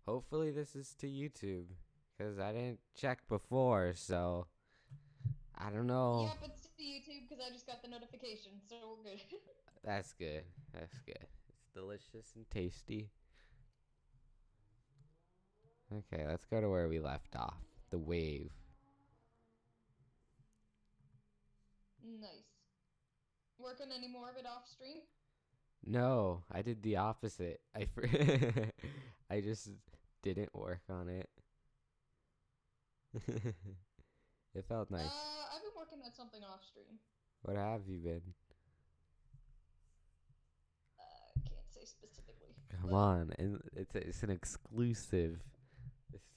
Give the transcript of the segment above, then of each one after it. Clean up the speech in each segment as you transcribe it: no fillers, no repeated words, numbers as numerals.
Hopefully this is to YouTube, because I didn't check before, so I don't know. Yep, it's to YouTube because I just got the notification, so we're good. That's good. That's good. It's delicious and tasty. Okay, let's go to where we left off. The wave. Nice. Working any more of it off stream? No, I did the opposite. I just didn't work on it. It felt nice. I've been working on something off stream. What have you been? Can't say specifically, Come but on, and it's an exclusive.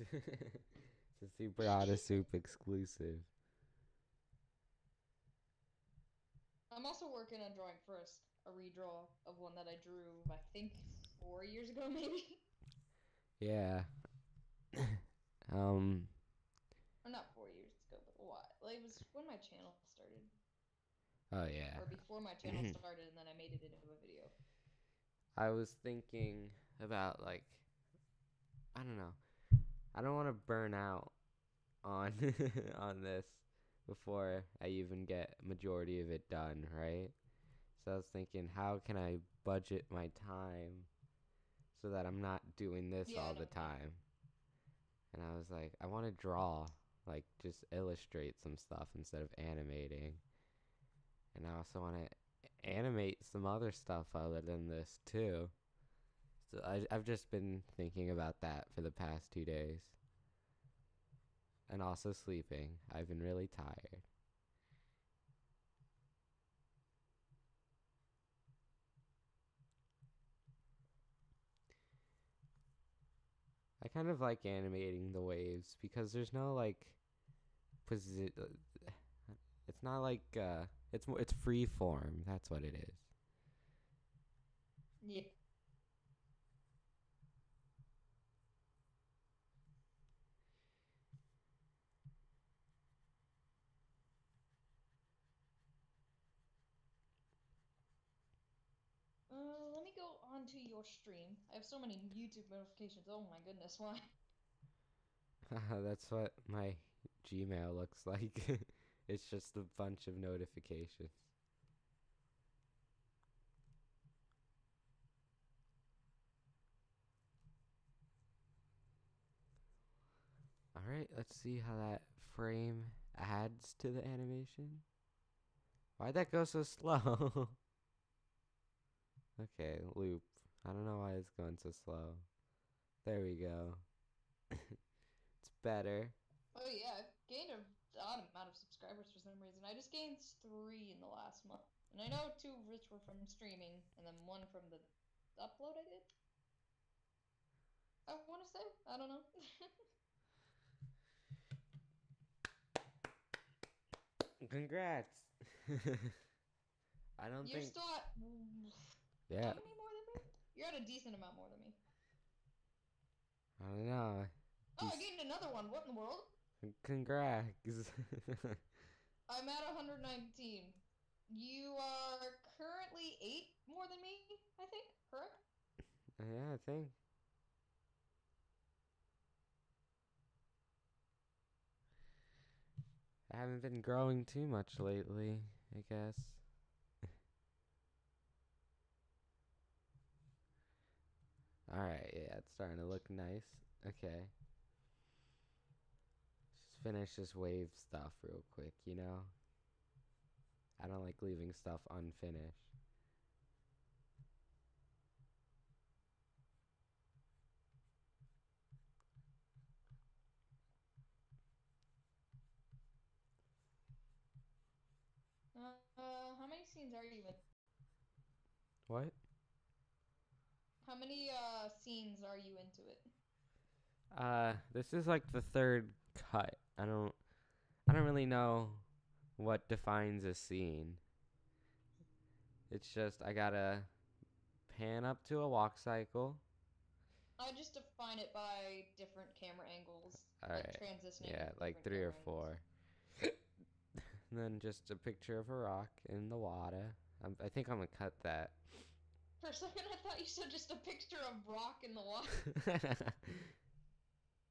It's a super honest soup exclusive. I'm also working on drawing first a redraw of one that I drew, I think, 4 years ago, maybe. Yeah. Um. Or not 4 years ago, but what? Like, it was when my channel started, Oh yeah. or before my channel started, and then I made it into a video. I was thinking about like I don't know. I don't want to burn out on on this before I even get majority of it done, right? So I was thinking, how can I budget my time so that I'm not doing this Yeah, I all know the what you mean. time? And I was like, I want to draw, like just illustrate some stuff instead of animating. And I also want to animate some other stuff other than this too. So I've just been thinking about that for the past 2 days. And also sleeping. I've been really tired. I kind of like animating the waves because there's no like it's not like it's free form. That's what it is. Yeah. Let me go onto your stream. I have so many YouTube notifications. Oh my goodness, why? That's what my Gmail looks like. It's just a bunch of notifications. All right, let's see how that frame adds to the animation. Why'd that go so slow? Okay, loop. I don't know why it's going so slow. There we go. It's better. Oh yeah, I've gained a odd amount of subscribers for some reason. I just gained 3 in the last month. And I know 2 of which were from streaming, and then 1 from the upload I did. I want to say. I don't know. Congrats. I don't You're think. still at Yeah, how many more than me? You're at a decent amount more than me. I don't know. Oh, I These. gained another one. What in the world? Congrats. I'm at 119. You are currently 8 more than me, I think. Correct? Yeah, I think. I haven't been growing too much lately, I guess. Alright, yeah, it's starting to look nice. Okay. Just finish this wave stuff real quick, you know? I don't like leaving stuff unfinished. How many scenes are you in? What? How many scenes are you into it? This is like the third cut. I don't really know what defines a scene. It's just I gotta pan up to a walk cycle. I just define it by different camera angles, like Alright. transitioning Yeah, with like different three or camera angles. four. And then just a picture of a rock in the water. I think I'm gonna cut that. For a second, I thought you said just a picture of Brock in the water.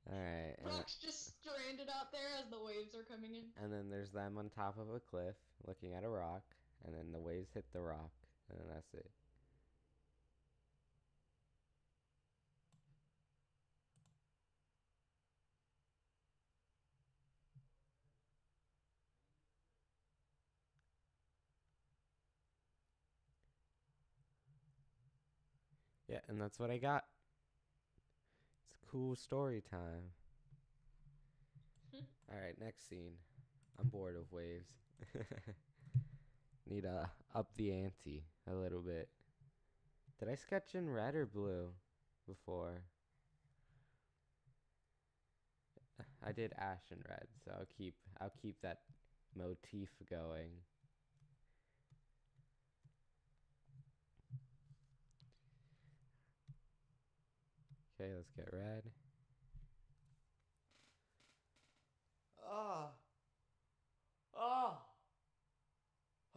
Alright. Brock's just stranded out there as the waves are coming in. And then there's them on top of a cliff looking at a rock. And then the waves hit the rock. And then that's it. Yeah, and that's what I got. It's cool story time. Alright, next scene. I'm bored of waves. Need to up the ante a little bit. Did I sketch in red or blue before? I did ash and red, so I'll keep that motif going. Okay, let's get red. Oh. Oh.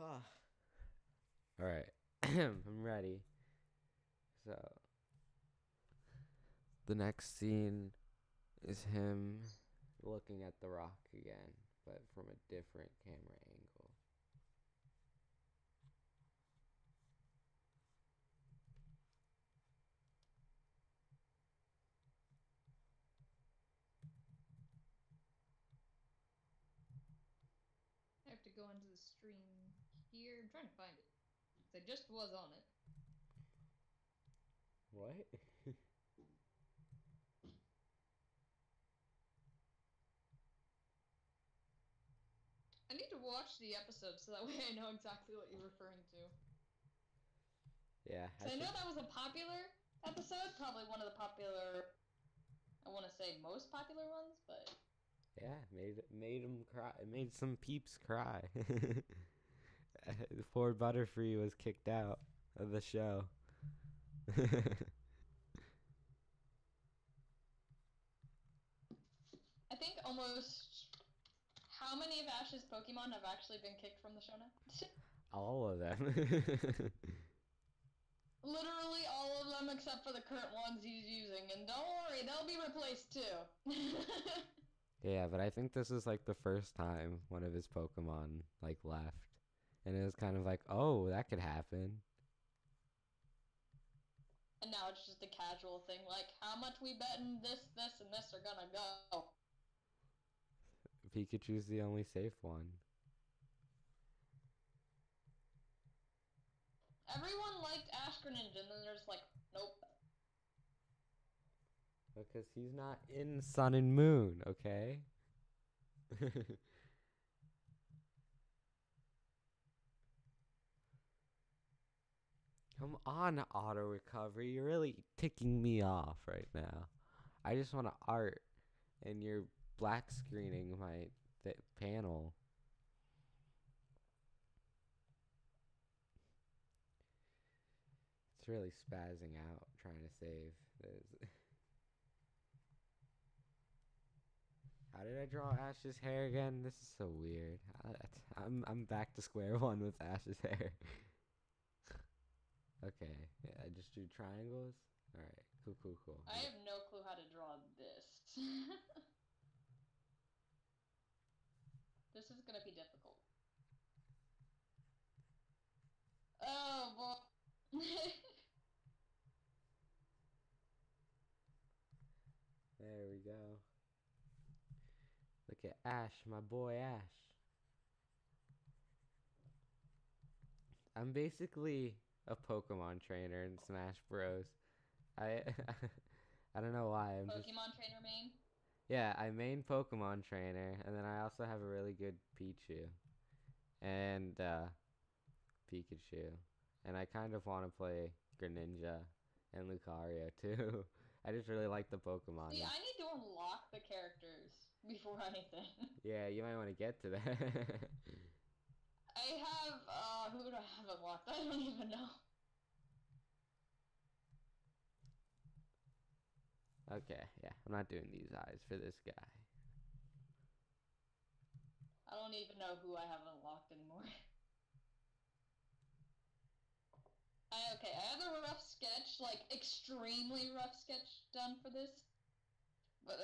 Oh. All right. I'm ready. So the next scene is him looking at the rock again, but from a different camera angle. I have to go into the stream here. I'm trying to find it. I just was on it. What? I need to watch the episode so that way I know exactly what you're referring to. Yeah. I know that was a popular episode, probably one of the popular, I want to say most popular ones, but yeah, made him cry. It made some peeps cry. Poor Butterfree was kicked out of the show. I think almost how many of Ash's Pokemon have actually been kicked from the show now? All of them. Literally all of them except for the current ones he's using, and don't worry, they'll be replaced too. Yeah, but I think this is like the first time one of his Pokemon like left. And it was kind of like, oh, that could happen. And now it's just a casual thing, like, how much we betting this, and this are gonna go? Pikachu's the only safe one. Everyone liked Ash Greninja, and then they're just like, nope. Because he's not in Sun and Moon, okay? Come on, auto recovery. You're really ticking me off right now. I just want to art, and you're black screening my panel. It's really spazzing out trying to save this. How did I draw Ash's hair again? This is so weird. I'm back to square one with Ash's hair. Okay, yeah, I just drew triangles. All right, cool. I have no clue how to draw this. This is gonna be difficult. Oh, boy. There we go. Look at Ash, my boy Ash. I'm basically a Pokemon trainer in Smash Bros. I I don't know why. Pokemon trainer main? Yeah, I main Pokemon trainer, and then I also have a really good Pichu and Pikachu, and I kind of want to play Greninja and Lucario too. I just really like the Pokemon. See, I need to unlock the characters before anything. Yeah, you might want to get to that. I have, who do I have unlocked? I don't even know. Okay, yeah, I'm not doing these eyes for this guy. I don't even know who I have unlocked anymore. Okay, I have a rough sketch, like extremely rough sketch done for this. But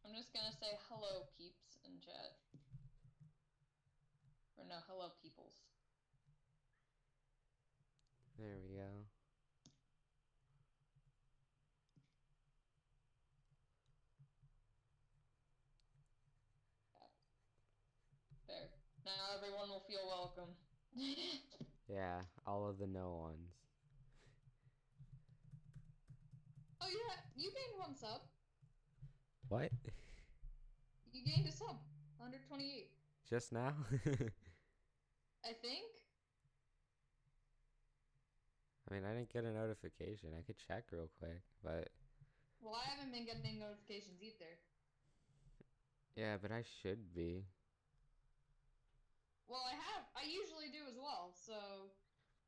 I'm just gonna say hello peeps in chat. Or no, hello peoples. There we go. There. Now everyone will feel welcome. Yeah, all of the no ones. Oh yeah, you gained one sub. What? You gained a sub. 128. Just now? I think. I mean, I didn't get a notification. I could check real quick, but... Well, I haven't been getting notifications either. Yeah, but I should be. Well, I have. I usually do as well, so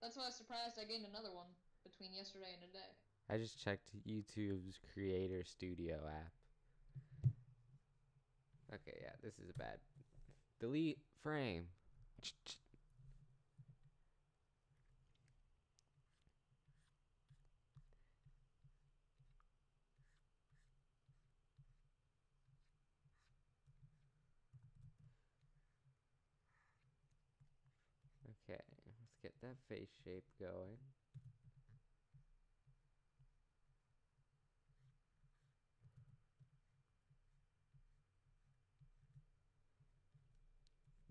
that's why I was surprised I gained another one between yesterday and today. I just checked YouTube's Creator Studio app. Okay, yeah, this is bad. Delete frame. Okay, let's get that face shape going.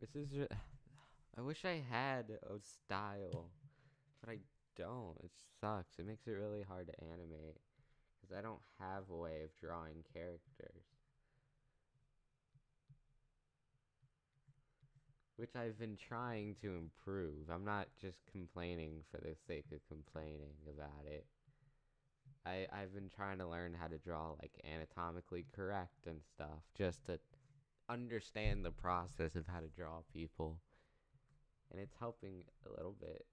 This is... I wish I had a style, but I don't. It sucks. It makes it really hard to animate, because I don't have a way of drawing characters. Which I've been trying to improve. I'm not just complaining for the sake of complaining about it. I've been trying to learn how to draw like anatomically correct and stuff, just to understand the process of how to draw people. And it's helping a little bit.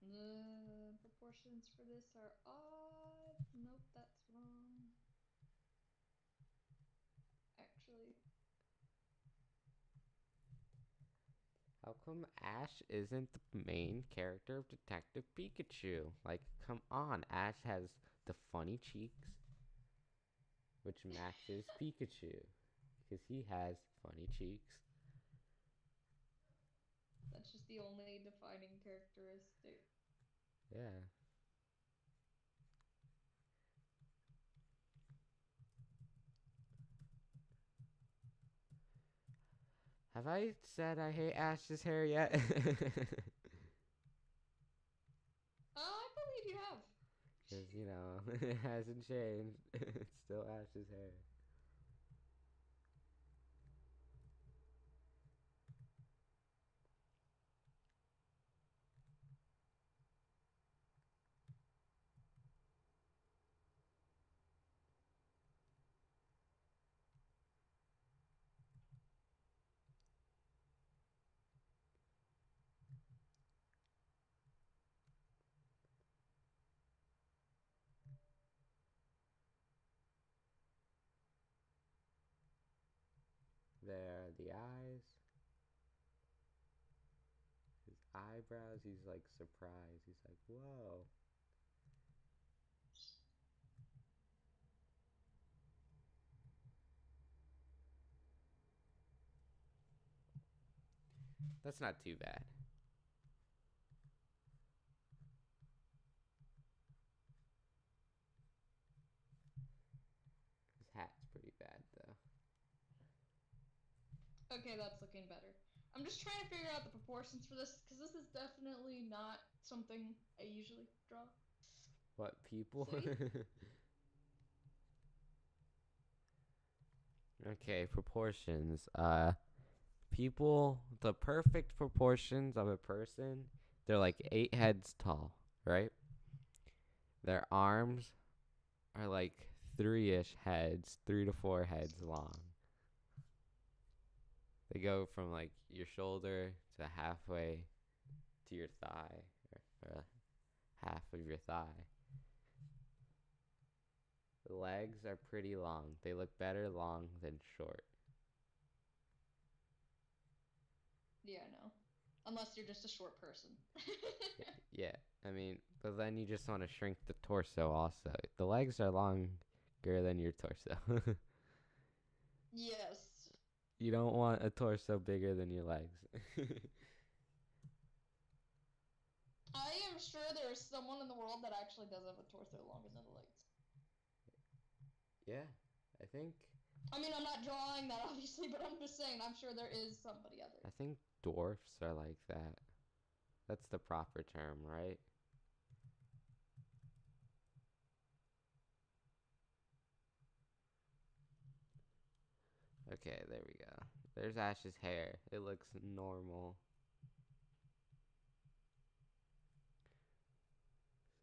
The proportions for this are odd. Nope, that's wrong. Actually. How come Ash isn't the main character of Detective Pikachu? Like, come on, Ash has the funny cheeks, which matches Pikachu, because he has funny cheeks. That's just the only defining characteristic. Yeah. Have I said I hate Ash's hair yet? I believe you have. Because, you know, it hasn't changed. It's still Ash's hair. There are the eyes. His eyebrows, he's like surprised. He's like, whoa. That's not too bad. His hat's pretty bad, though. Okay, that's looking better. I'm just trying to figure out the proportions for this, because this is definitely not something I usually draw. What, people? See? Okay, proportions. People, the perfect proportions of a person, they're like 8 heads tall, right? Their arms are like 3-ish heads, 3 to 4 heads long. They go from like your shoulder to halfway to your thigh, or half of your thigh. The legs are pretty long. They look better long than short. Yeah, I know. Unless you're just a short person. Yeah, I mean, but then you just want to shrink the torso also. The legs are longer than your torso. Yes. You don't want a torso bigger than your legs. I am sure there's someone in the world that actually does have a torso longer than the legs. Yeah, I think. I mean, I'm not drawing that, obviously, but I'm just saying, I'm sure there is somebody out I there. think dwarfs are like that. That's the proper term, right? Okay, there we go. There's Ash's hair. It looks normal.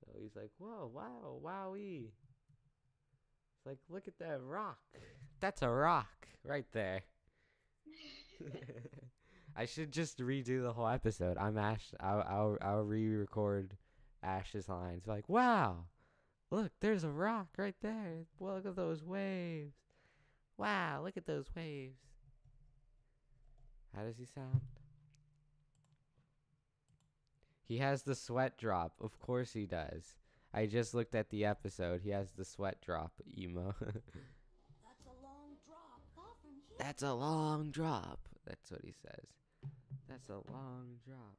So he's like, whoa, wow, wowie. It's like, look at that rock. That's a rock right there. I should just redo the whole episode. I'm Ash. I'll re-record Ash's lines. Like, wow, look, there's a rock right there. Well, look at those waves. Wow, look at those waves. How does he sound? He has the sweat drop. Of course he does. I just looked at the episode. He has the sweat drop emo. That's a long drop. Far from here. That's a long drop. That's what he says. That's a long drop.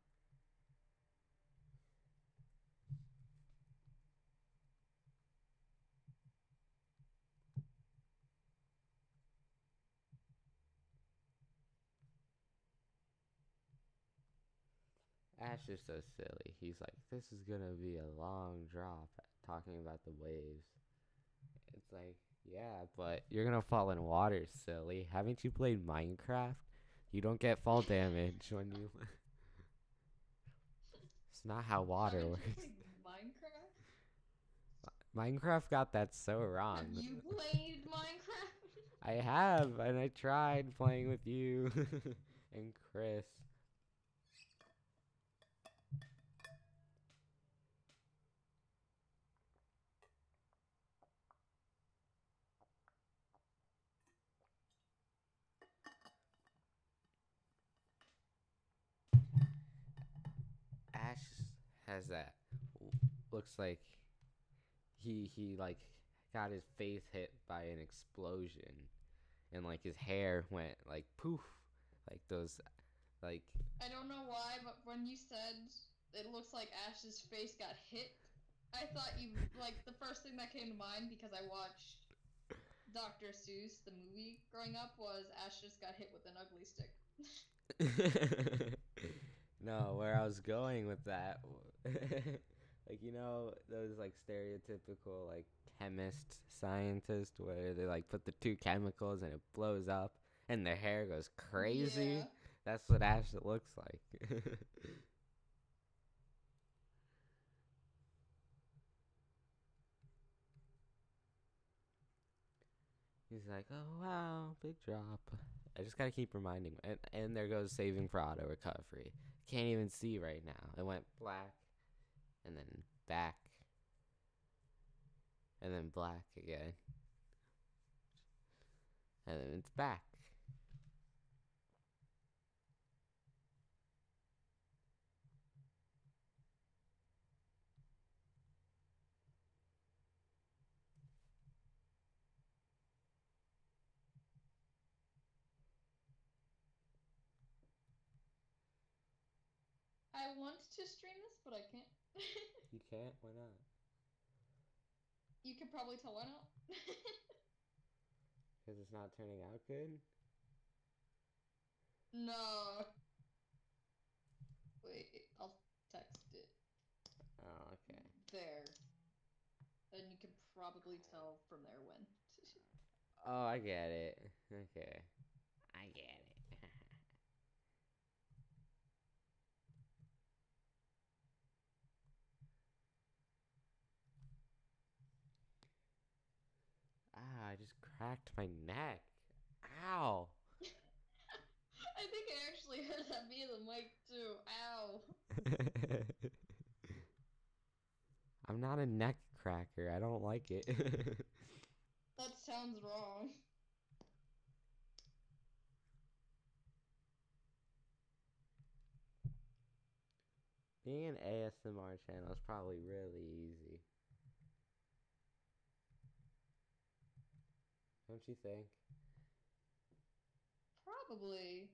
Ash is so silly. He's like, this is gonna be a long drop, talking about the waves. It's like, yeah, but you're gonna fall in water, silly. Haven't you played Minecraft? You don't get fall damage when you. It's not how water Haven't works. you played Minecraft? Minecraft got that so wrong. Have you played Minecraft? I have, and I tried playing with you and Chris. Ash has that. Looks like he like got his face hit by an explosion, and like his hair went like poof, like those, like. I don't know why, but when you said it looks like Ash's face got hit, I thought you, like, the first thing that came to mind, because I watched Dr. Seuss, the movie, growing up, was Ash just got hit with an ugly stick. No, where I was going with that, like, you know, those like stereotypical like chemist scientist where they like put the two chemicals and it blows up and their hair goes crazy. Yeah. That's what Ash looks like. He's like, oh wow, big drop. I just gotta keep reminding him. And there goes saving for auto recovery. Can't even see right now. It went black, and then back, and then black again, and then it's back. I want to stream this, but I can't. You can't? Why not? You could probably tell why not. Because it's not turning out good? No. Wait, I'll text it. Oh, okay. There. And you can probably tell from there when. Oh, I get it. Okay. I get it. Ah, I just cracked my neck. Ow. I think I actually heard that via the mic too. Ow. I'm not a neck cracker. I don't like it. sounds wrong. Being an ASMR channel is probably really easy. Don't you think? Probably.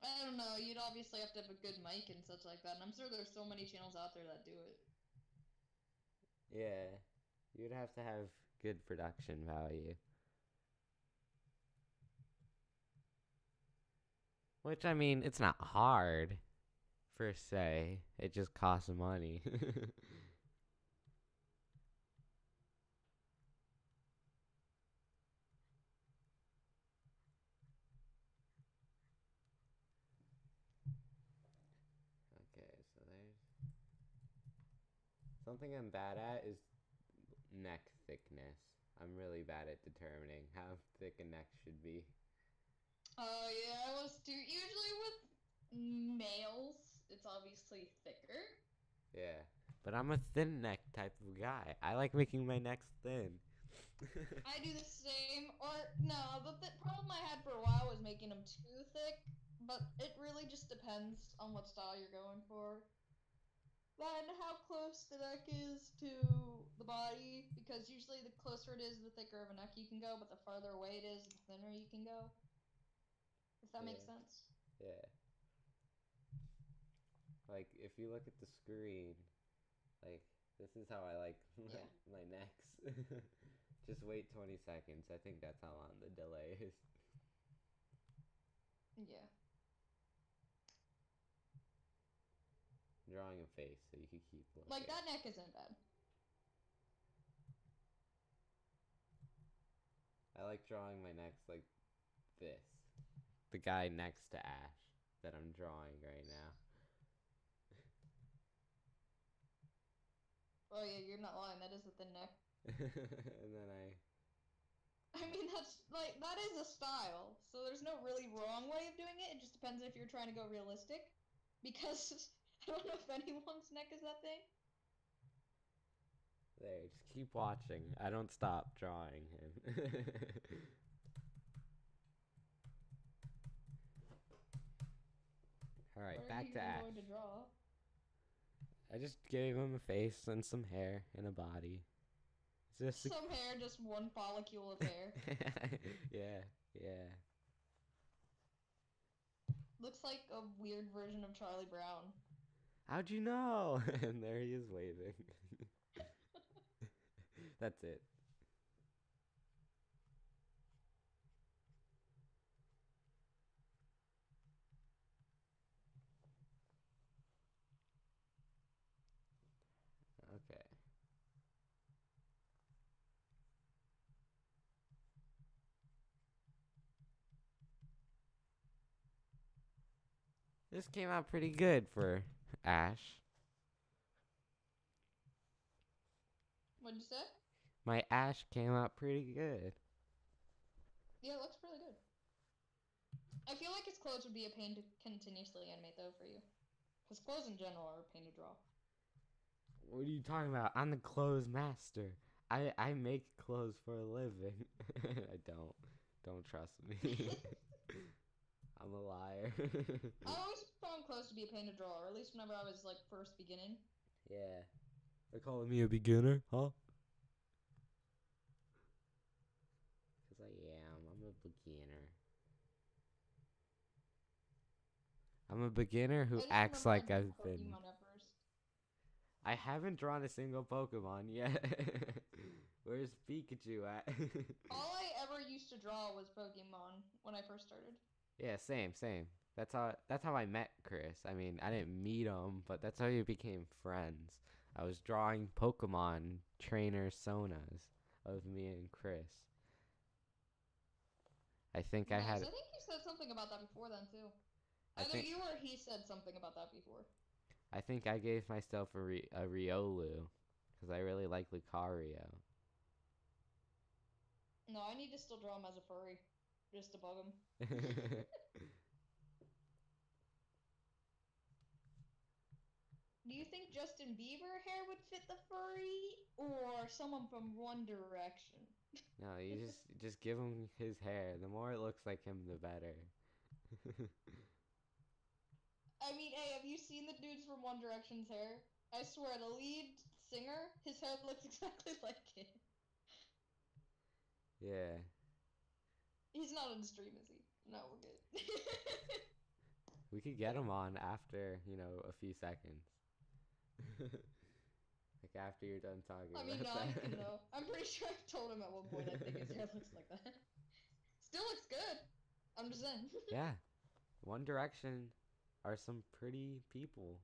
I don't know, you'd obviously have to have a good mic and such like that, and I'm sure there's so many channels out there that do it. Yeah. You'd have to have good production value. Which, I mean, it's not hard, per se. It just costs money. Okay, so there's... Something I'm bad at is neck thickness. I'm really bad at determining how thick a neck should be. Oh, yeah, I was too. Usually with males, it's obviously thicker. Yeah. But I'm a thin neck type of guy. I like making my necks thin. I do the same, or no, the problem I had for a while was making them too thick, but it really just depends on what style you're going for. Then how close the neck is to the body, because usually the closer it is, the thicker of a neck you can go, but the farther away it is, the thinner you can go. If that makes Yeah. sense. Yeah. Like, if you look at the screen, like, this is how I like Yeah. my necks. Just wait 20 seconds. I think that's how long the delay is. Yeah. Drawing a face so you can keep looking. Like, that neck isn't bad. I like drawing my necks like this. The guy next to Ash that I'm drawing right now. Oh yeah, you're not lying, that is a thin neck. And then I mean, that's, like, that is a style, so there's no really wrong way of doing it, it just depends if you're trying to go realistic. Because, I don't know if anyone's neck is that thing. there, just keep watching. I don't stop drawing him. Alright, What are back you to even Ash. going to draw? I just gave him a face and some hair and a body. It's just Some hair, just one follicle of hair. yeah, yeah. Looks like a weird version of Charlie Brown. How'd you know? And there he is waving. That's it. Okay. This came out pretty good for Ash. What'd you say? My Ash came out pretty good. Yeah, it looks really good. I feel like his clothes would be a pain to continuously animate, though, for you. His clothes in general are a pain to draw. What are you talking about? I'm the clothes master. I make clothes for a living. I don't. Don't trust me. I'm a liar. I always found clothes to be a pain to draw, or at least whenever I was, like, first beginning. Yeah. They're calling me a beginner, huh? Because I am. I'm a beginner. I'm a beginner who I just acts remember like I I've drew been. Pokemon at first. I haven't drawn a single Pokemon yet. Where's Pikachu at? All I ever used to draw was Pokemon when I first started. Yeah, same. That's how I met Chris. I mean, I didn't meet him, but that's how we became friends. I was drawing Pokemon trainer sonas of me and Chris. I think I Nice. had I think you said something about that before then, too. I Either think you or he said something about that before. I think I gave myself a Riolu because I really like Lucario. No, I need to still draw him as a furry. Just to bug him. Do you think Justin Bieber hair would fit the furry? Or someone from One Direction? No, you just give him his hair. The more it looks like him, the better. I mean, hey, have you seen the dudes from One Direction's hair? I swear, the lead singer, his hair looks exactly like him. Yeah. He's not on stream, is he? No, we're good. We could get him on after, a few seconds. Like after you're done talking I mean, about no, he that. can though. I'm pretty sure I've told him at one point I think his hair looks like that. Still looks good. I'm just saying. Yeah. One Direction are some pretty people.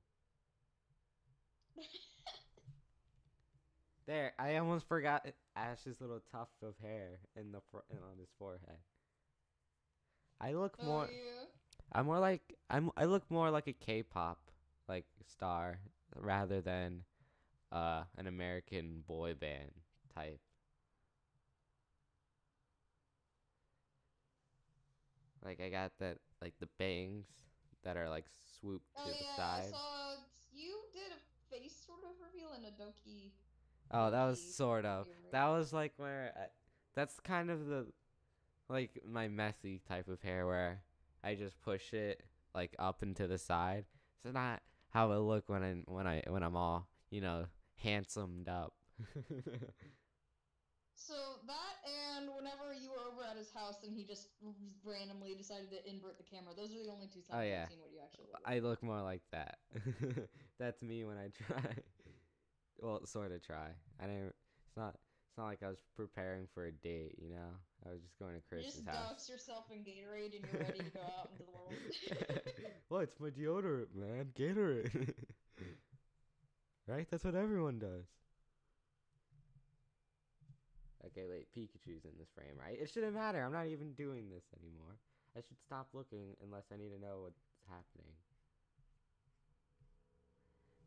There, I almost forgot Ash's little tuft of hair on his forehead. I look Oh, more. yeah. I look more like a K-pop like star rather than an American boy band type. Like I got that like the bangs that are like swooped Oh, to the yeah, I side. saw you did a face sort of reveal in a Doki. Oh, that was Doki sort of. video, right? That was like that's kind of the like my messy type of hair where I just push it like up and to the side. It's not how I look when I'm all, handsomed up. So that and whenever you were over at his house and he just randomly decided to invert the camera, those are the only two Oh times yeah. I've seen what you actually look I like. look more like that. That's me when I try. Well, sort of try. I didn't. It's not like I was preparing for a date. I was just going to You Chris's just house. douse yourself in Gatorade and you're ready to go out into the world. Well, it's my deodorant, man. Gatorade. Right? That's what everyone does. Okay, wait. Pikachu's in this frame, right? It shouldn't matter. I'm not even doing this anymore. I should stop looking unless I need to know what's happening.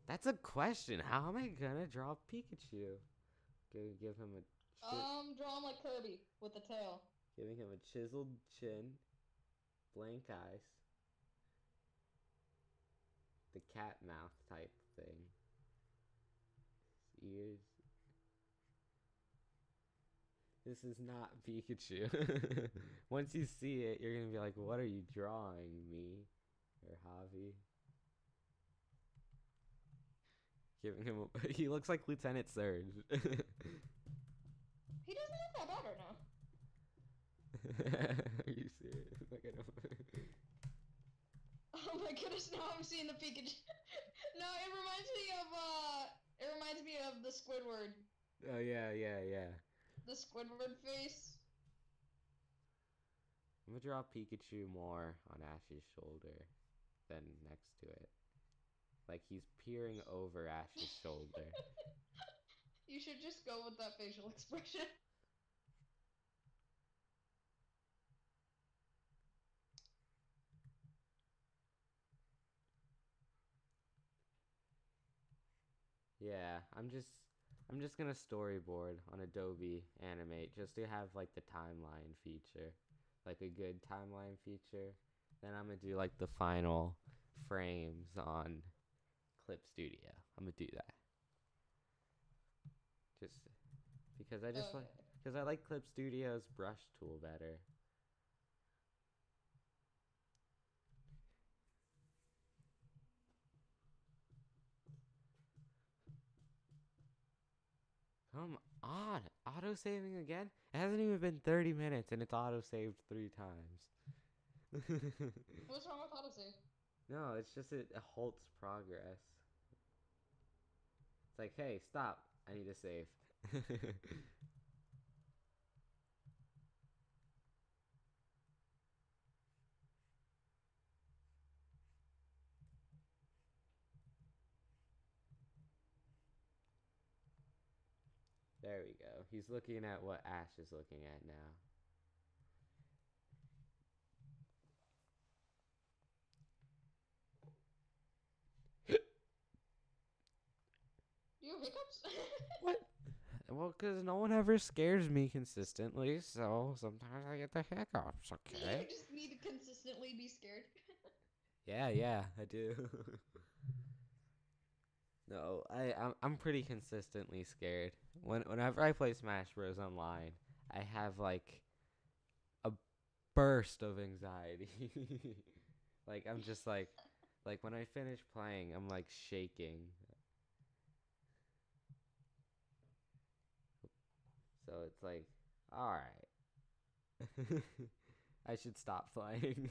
That's a question. How am I gonna draw Pikachu? Give him a Draw him like Kirby with the tail. giving him a chiseled chin, blank eyes, the cat mouth type thing. His ears. This is not Pikachu. Once you see it, you're gonna be like, "What are you drawing, me or Javi?" Giving him he looks like Lieutenant Surge. He doesn't look that bad right now. Are you serious? Look at him. Oh my goodness, now I'm seeing the Pikachu. No, it reminds me of the Squidward. Oh yeah. The Squidward face. I'm gonna draw Pikachu more on Ash's shoulder than next to it. Like he's peering over Ash's shoulder. You should just go with that facial expression. Yeah, I'm just gonna storyboard on Adobe Animate just to have like the timeline feature, like a good timeline feature. Then I'm gonna do like the final frames on Clip Studio. I'm gonna do that. Just because I like Clip Studio's brush tool better. Come on, auto saving again? It hasn't even been 30 minutes and it's auto saved 3 times. What's wrong with autosave? No, it's just it halts progress. It's like, hey, stop. I need to save. There we go. He's looking at what Ash is looking at now. Do you have hiccups? What? Well, because no one ever scares me consistently, so sometimes I get the hiccups, okay? You just need to consistently be scared. Yeah, I do. No, I'm pretty consistently scared. Whenever I play Smash Bros. Online, I have like a burst of anxiety. Like I'm just like when I finish playing, I'm like shaking. So it's like, all right. I should stop playing.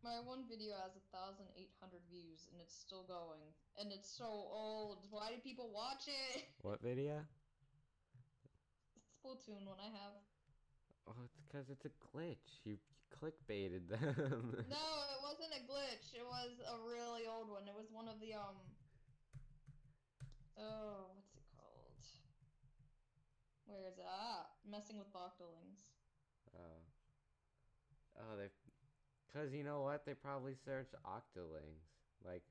My one video has 1,800 views and it's still going. And it's so old. Why do people watch it? What video? Splatoon one I have. Oh, it's because it's a glitch. You clickbaited them. No, it wasn't a glitch. It was a really old one. It was one of the oh, what's it called? Where is it? Ah, messing with Octolings. Oh. Oh, they. Because you know what? They probably searched Octolings. Like,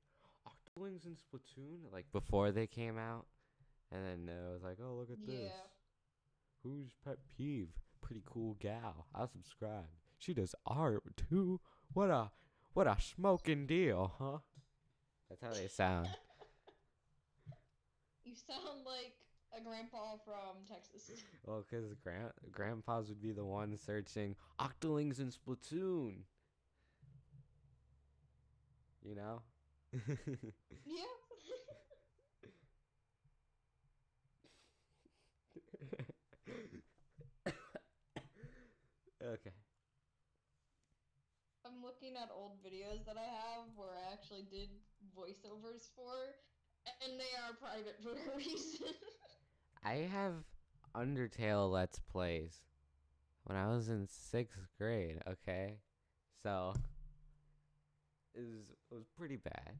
Octolings in Splatoon? Like, before they came out. And then it was like, oh, look at this. Yeah. Who's Pet Peeve? Pretty cool gal. I'll subscribe. She does art too. What a smoking deal, huh? That's how they sound. You sound like a grandpa from Texas. Well, because grandpas would be the ones searching Octolings in Splatoon. You know? Yeah. Okay. I'm looking at old videos that I have where I actually did voiceovers for, and they are private for a reason. I have Undertale Let's Plays when I was in 6th grade, okay? So, it was pretty bad.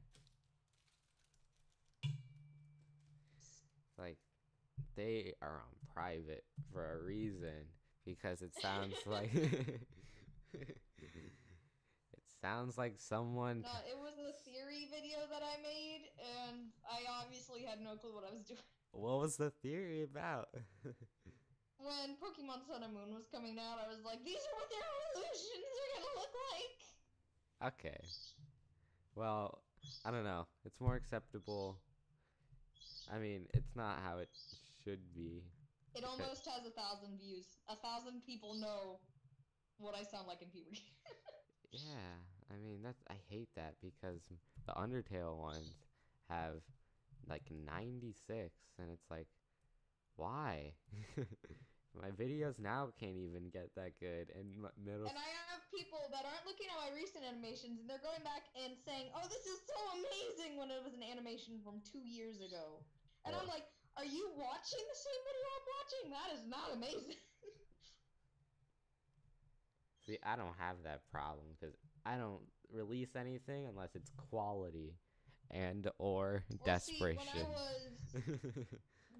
Like, they are on private for a reason because it sounds like it sounds like someone. No, it was a theory video that I made, and I obviously had no clue what I was doing. What was the theory about? When Pokemon Sun and Moon was coming out, I was like, these are what their evolutions are gonna look like! Okay. Well, I don't know. It's more acceptable. I mean, it's not how it should be. It almost has 1,000 views. 1,000 people know what I sound like in puberty. Yeah, I mean I hate that because the Undertale ones have like 96 and it's like why? My videos now can't even get that good in middle. And I have people that aren't looking at my recent animations and they're going back and saying, "Oh, this is so amazing," when it was an animation from 2 years ago. And Well, I'm like, "Are you watching the same video I'm watching? That is not amazing." see, I don't have that problem because I don't release anything unless it's quality and or Well, see, desperation.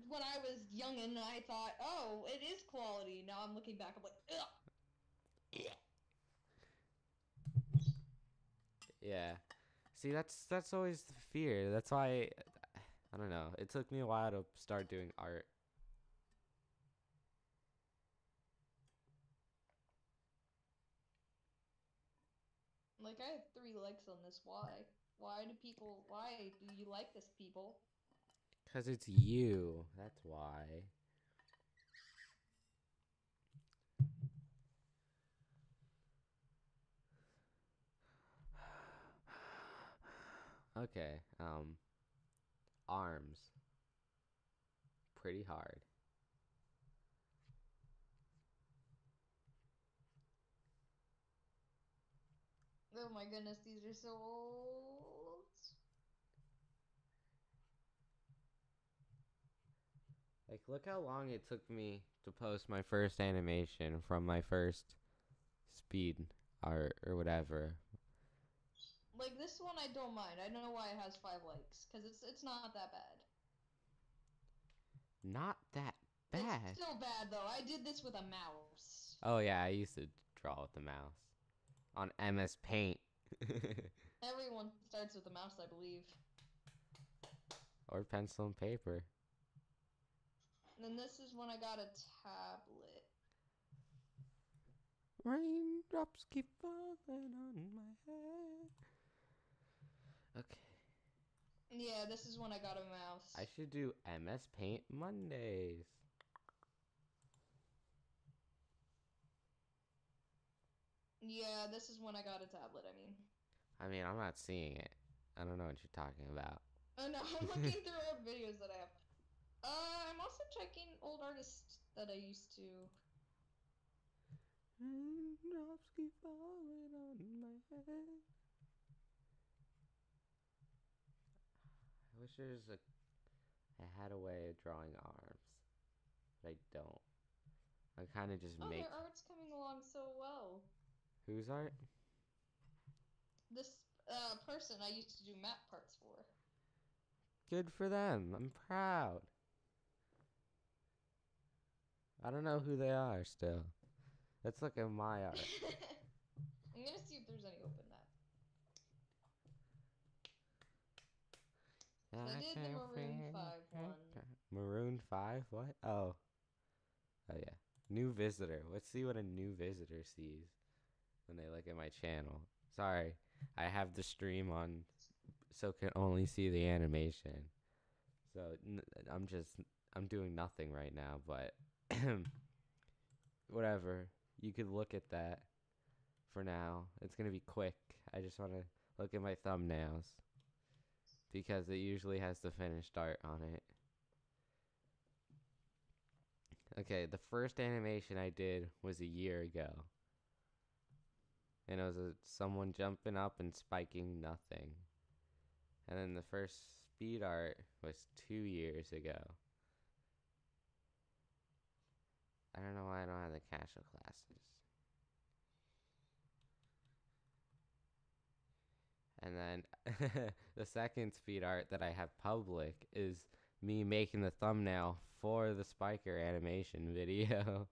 when I was youngin', I thought, "Oh, it is quality." Now I'm looking back, I'm like, "Ugh." Yeah. See, that's always the fear. That's why I don't know. It took me a while to start doing art. Like, I have 3 likes on this. Why? Why do you like this, people? 'Cause it's you. That's why. Okay. Arms. Pretty hard. Oh my goodness, these are so old. Like, look how long it took me to post my first animation from my first speed art or whatever. Like, this one I don't mind. I know why it has 5 likes, because it's not that bad. Not that bad. It's still bad, though. I did this with a mouse. Oh yeah, I used to draw with the mouse on MS Paint. Everyone starts with a mouse, I believe. Or pencil and paper. then this is when I got a tablet. Raindrops keep falling on my head. Okay. Yeah, this is when I got a mouse. I should do MS Paint Mondays. Yeah, this is when I got a tablet, I mean, I'm not seeing it. I don't know what you're talking about. Oh no, I'm looking through old videos that I have. I'm also checking old artists that I used to. Raindrops keep falling on my head. I wish I had a way of drawing arms, but I don't. I kind of just Oh, make. their art's coming along so well. Whose art? This person I used to do map parts for. Good for them. I'm proud. I don't know who they are still. Let's look at my art. I'm gonna see if there's any open that. I did the Maroon 5 one. Maroon 5? What? Oh. Oh, yeah. New visitor. Let's see what a new visitor sees when they look at my channel. Sorry. I have the stream on so can only see the animation. So I'm doing nothing right now, but whatever. You could look at that for now. It's going to be quick. I just want to look at my thumbnails because it usually has the finished art on it. Okay, the first animation I did was a year ago. And it was someone jumping up and spiking nothing. And then the first speed art was 2 years ago. I don't know why I don't have the casual classes. And then the second speed art that I have public is me making the thumbnail for the Spiker animation video.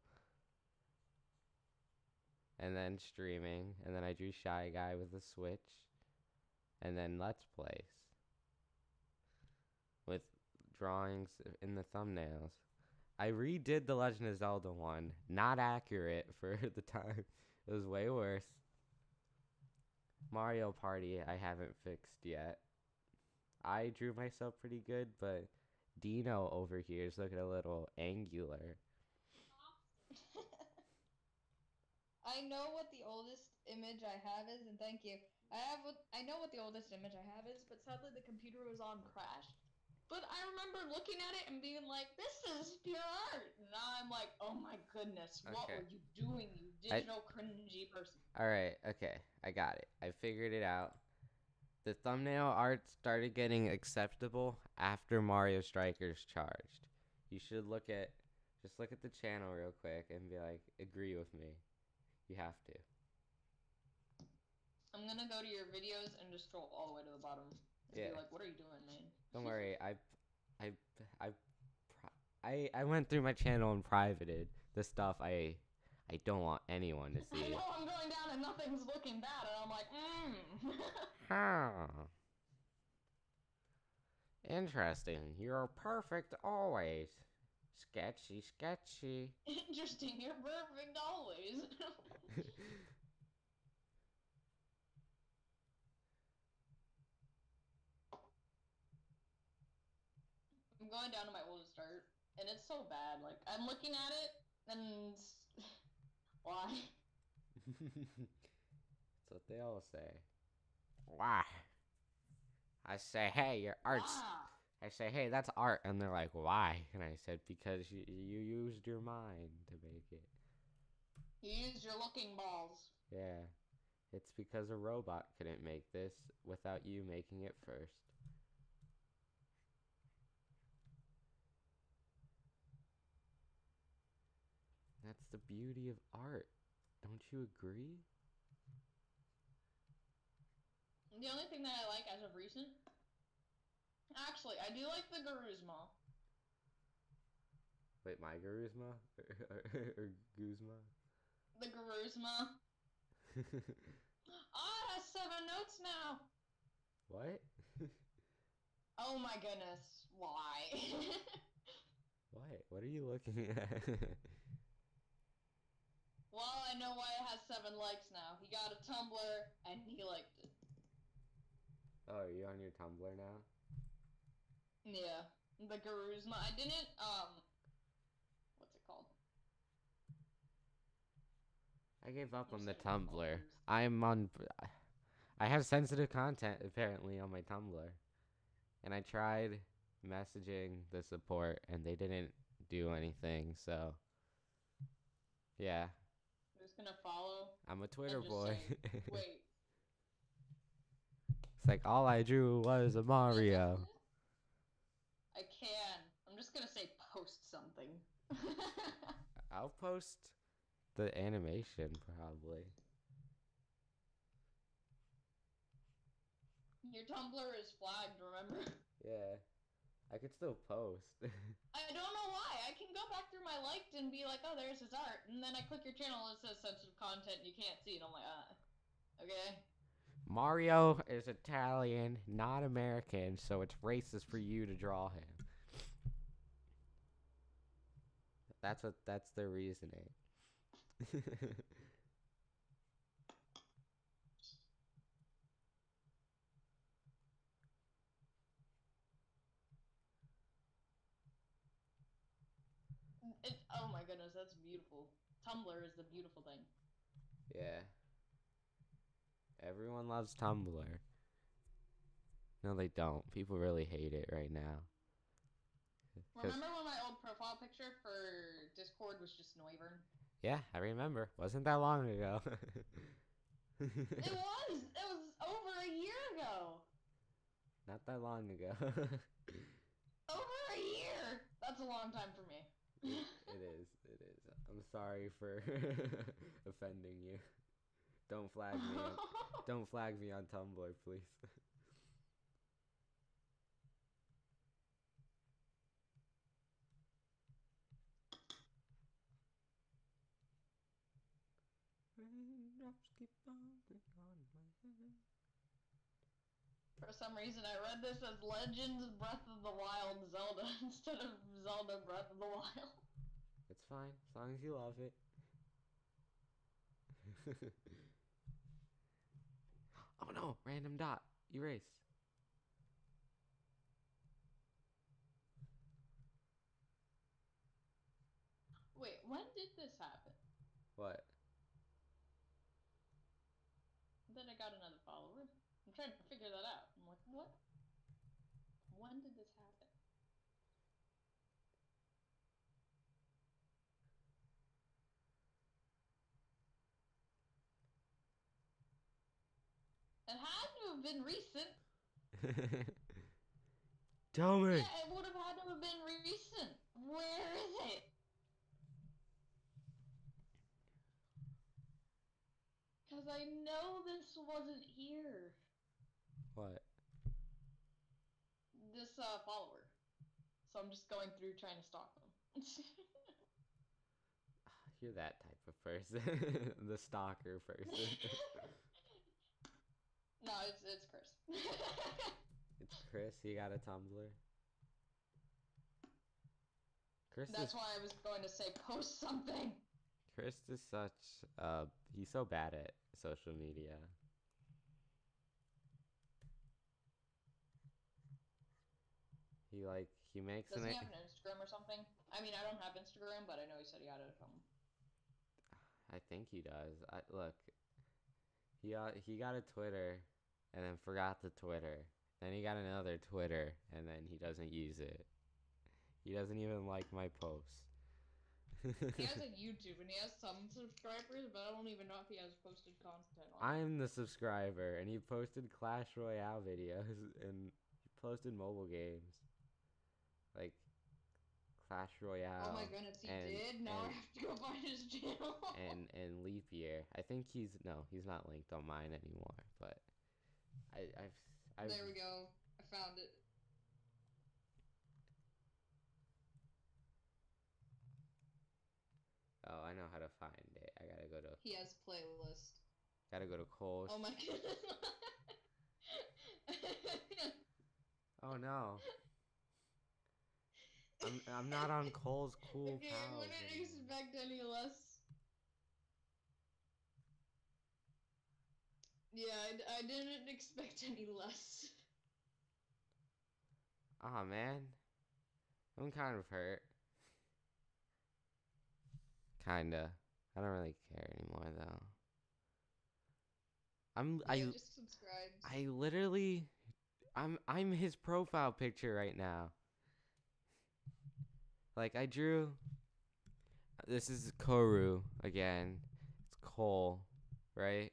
And then streaming. And then I drew Shy Guy with a Switch. And then Let's Plays. With drawings in the thumbnails. I redid the Legend of Zelda one. Not accurate for the time. It was way worse. Mario Party I haven't fixed yet. I drew myself pretty good, but Dino over here is looking a little angular. I know what the oldest image I have is, and thank you. I know what the oldest image I have is, but sadly the computer was on crash. But I remember looking at it and being like, "This is pure art." And now I'm like, "Oh my goodness, what were you doing, you digital cringy person?" Alright, okay, I got it. I figured it out. The thumbnail art started getting acceptable after Mario Strikers charged. You should just look at the channel real quick and be like, agree with me. You have to. I'm gonna go to your videos and just scroll all the way to the bottom. And be like, what are you doing, man? Don't worry, I went through my channel and privated the stuff I don't want anyone to see. I know I'm going down and nothing's looking bad, and I'm like, Interesting. You're perfect always. Sketchy, sketchy. Interesting. You're perfect always. I'm going down to my oldest art, and it's so bad. Like, I'm looking at it, and why? That's what they all say. Why? I say, hey, your art's... Wow. I say, hey, that's art. And they're like, why? And I said, because you used your mind to make it. You used your looking balls. Yeah. It's because a robot couldn't make this without you making it first. That's the beauty of art. Don't you agree? The only thing that I like as of recent... Actually, I do like the Garuzma. Wait, my Garuzma? or Guzma? The Garuzma. Oh, it has 7 notes now! What? Oh my goodness. Why? What? What are you looking at? Well, I know why it has 7 likes now. He got a Tumblr and he liked it. Oh, are you on your Tumblr now? Yeah. The Guruzma. I didn't, what's it called? I gave up I'm on just the gonna get Tumblr. followers. I'm on. I have sensitive content apparently on my Tumblr, and I tried messaging the support, and they didn't do anything. So, yeah, I'm just gonna follow I'm a Twitter and just boy. say, wait. It's like all I drew was a Mario. I can. I'm just gonna say post something. I'll post the animation probably. Your Tumblr is flagged, remember? Yeah, I could still post. I don't know why. I can go back through my liked and be like, oh, there's his art. And then I click your channel and it says sensitive content and you can't see it. I'm like, okay. Mario is Italian, not American, so it's racist for you to draw him. That's their reasoning. Oh my goodness, that's beautiful. Tumblr is the beautiful thing. Yeah. Everyone loves Tumblr. No, they don't. People really hate it right now. Remember when my old profile picture for Discord was just Noivern? Yeah, I remember. Wasn't that long ago. It was! It was over a year ago! Not that long ago. Over a year! That's a long time for me. It is. It is. I'm sorry for offending you. Don't flag me. Don't flag me on Tumblr, please. Raindrops keep falling on my head. For some reason, I read this as Legends Breath of the Wild Zelda instead of Zelda Breath of the Wild. It's fine, as long as you love it. Oh no, random dot. Erase. Wait, when did this happen? What? Then I got another follower. I'm trying to figure that out. I'm like, what? When did this happen? It had to have been recent. Tell me. Yeah, it would have had to have been recent. Where is it? Because I know this wasn't here. What? This follower. So I'm just going through trying to stalk them. You're that type of person. The stalker person. No, it's Chris. It's Chris. He got a Tumblr. That's why I was going to say post something. Chris is such he's so bad at social media. He makes Doesn't he have an Instagram or something? I mean, I don't have Instagram, but I know he said he had it from. I think he does. Look. He got a Twitter and then forgot the Twitter. Then he got another Twitter and then he doesn't use it. He doesn't even like my posts. He has a YouTube and he has some subscribers, but I don't even know if he has posted content on it. I'm the subscriber, and he posted Clash Royale videos, and he posted mobile games. Like, Clash Royale. Oh my goodness, he did? Now I have to go find his channel. and Leap Year. I think he's not linked on mine anymore, but I've There we go. I found it. Oh, I know how to find it. I gotta go to. He has playlist. Gotta go to Cole's. Oh my goodness. Oh no. I'm not on Cole's cool Okay, I pals wouldn't anymore. expect any less. Yeah, I didn't expect any less. Aw, man. I'm kind of hurt. Kinda. I don't really care anymore though. Yeah, just subscribed. I literally I'm his profile picture right now. Like I drew this is Koru again. It's Cole, right?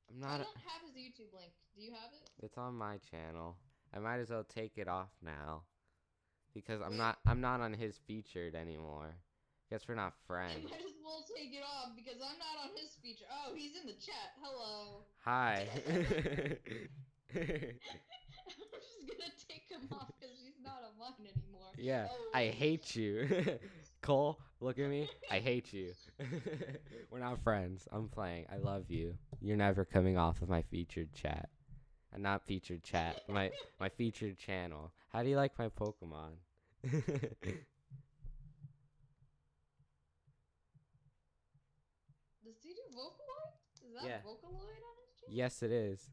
I'm I not don't have his YouTube link. Do you have it? it's on my channel. I might as well take it off now because Wait. I'm not on his featured anymore. Guess we're not I friends. might as well take it off because I'm not on his feature. Oh, he's in the chat. Hello. Hi. I'm just gonna take him off because he's not on mine anymore. Yeah, Oh, I wait. hate you. Cole, look at me. I hate you. We're not friends. I'm playing. I love you. You're never coming off of my featured chat. And not featured chat. My featured channel. How do you like my Pokemon? Does he do Vocaloid? Is that Yeah. Vocaloid on his channel? Yes, it is.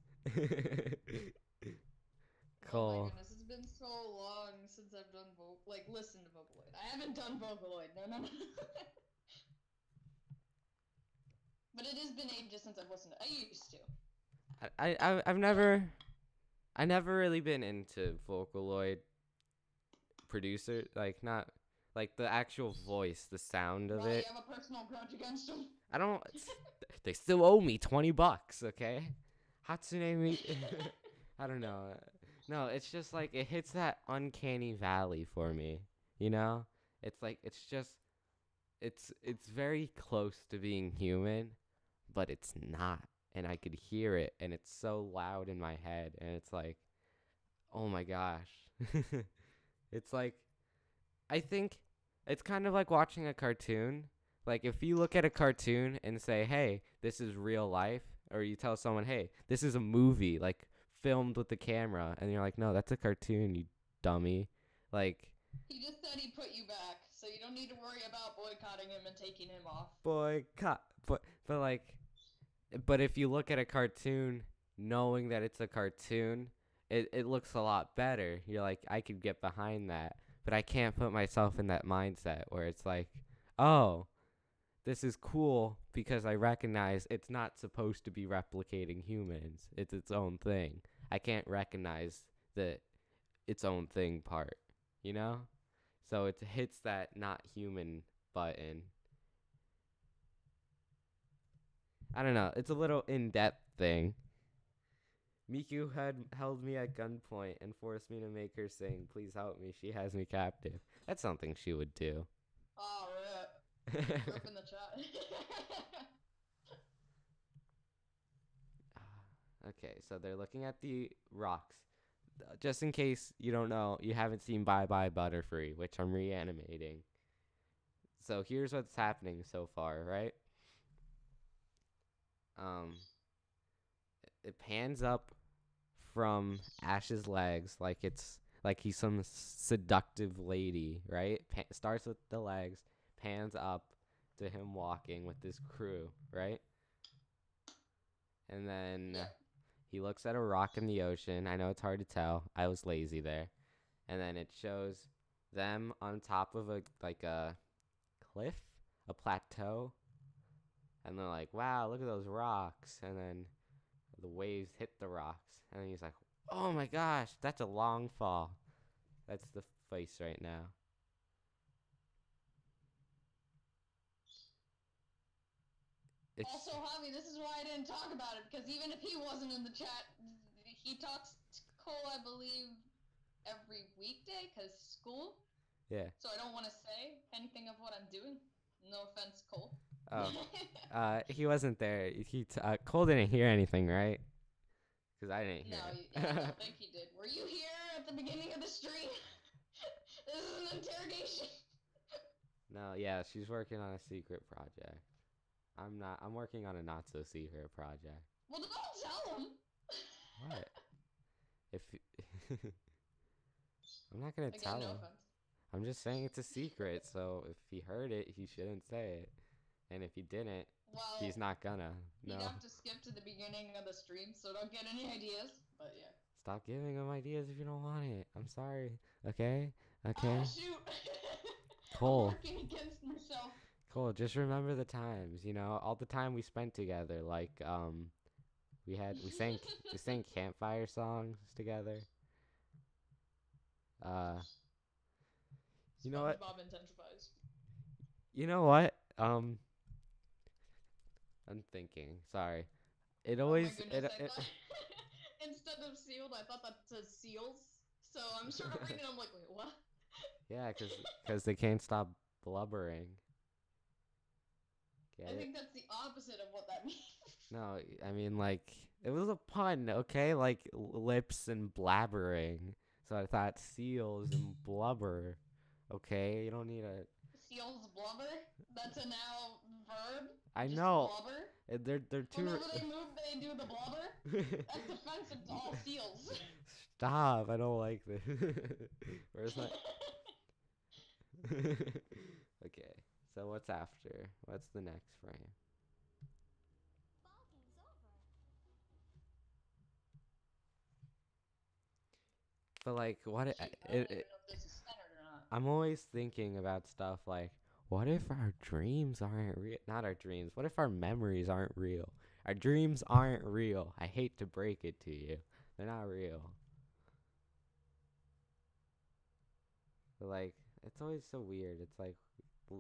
Oh my Cole. goodness, it's been so long since I've done listened to Vocaloid. I haven't done Vocaloid. No. But it has been ages since I've listened to it. I used to. I've never really been into Vocaloid producer, like not like the actual voice, the sound of Why, it. you have a personal grudge against him? I don't. They still owe me $20, okay? Hatsune Miku. I don't know. No, it's just like it hits that uncanny valley for me. You know, it's like it's just it's very close to being human, but it's not. And I could hear it, and it's so loud in my head, and it's like, oh my gosh. It's like I think it's kind of like watching a cartoon. Like if you look at a cartoon and say, "Hey, this is real life," or you tell someone, "Hey, this is a movie, like filmed with the camera," and you're like, "No, that's a cartoon, you dummy." Like He just said he put you back, so you don't need to worry about boycotting him and taking him off. boycott, but like, but if you look at a cartoon, knowing that it's a cartoon, it looks a lot better. You're like, I could get behind that, but I can't put myself in that mindset where it's like, oh, this is cool because I recognize it's not supposed to be replicating humans. It's its own thing. I can't recognize the its own thing part, you know? So it hits that not human button. I don't know. It's a little in-depth thing. Miku had held me at gunpoint and forced me to make her sing, "Please help me, she has me captive." That's something she would do. Oh, rip. Rip in the chat. Okay, so they're looking at the rocks. Just in case you don't know, you haven't seen Bye Bye Butterfree, which I'm reanimating. So here's what's happening so far, right? Um, it pans up from Ash's legs like he's some seductive lady, right? Starts with the legs, pans up to him walking with this crew, right? And then Yeah. he looks at a rock in the ocean. I know it's hard to tell. I was lazy there. And then it shows them on top of a cliff, a plateau. And they're like, "Wow, look at those rocks." And then the waves hit the rocks. And then he's like, "Oh my gosh, that's a long fall." That's the face right now. It's Also, Javi, this is why I didn't talk about it, because even if he wasn't in the chat, he talks to Cole, I believe, every weekday, because school. yeah. So I don't want to say anything of what I'm doing. No offense, Cole. Oh, he wasn't there. Cole didn't hear anything, right? Because I didn't hear No, it. I don't think he did. Were you here at the beginning of the stream? This is an interrogation. No, yeah, she's working on a secret project. I'm not. I'm working on a not so secret project. Well, don't tell him. What? If I'm not gonna Again, tell no him. offense. I'm just saying it's a secret, so if he heard it, he shouldn't say it. And if he didn't, he's Well, not gonna. he'd No. have to skip to the beginning of the stream, so don't get any ideas. But yeah. Stop giving him ideas if you don't want it. I'm sorry. Okay? Ah, Okay? shoot! I'm Cole. working against myself. Cole, just remember the times, you know, all the time we spent together. Like, we sang campfire songs together. Uh, you know what? SpongeBob intensifies. You know what? I'm thinking. Sorry. It Oh my always goodness, I thought instead of sealed, I thought that said seals. So I'm sort of reading, I'm like, wait, what? yeah, cause they can't stop blubbering. Get I it? think that's the opposite of what that means. No, I mean like it was a pun, okay? Like lips and blabbering. So I thought seals and blubber. Okay, you don't need a. Seals blubber? That's a now verb? I Just know. blubber? They're too. Whenever they move, they do the blubber? That's offensive to all seals. Stop! I don't like this. Where's my? Okay. So what's after? What's the next frame? Ball game's over. But like, what? Shoot, I don't even know if this is centered or not. I'm always thinking about stuff like, what if our dreams aren't real? Not our dreams. What if our memories aren't real? Our dreams aren't real. I hate to break it to you. They're not real. But like, it's always so weird. It's like,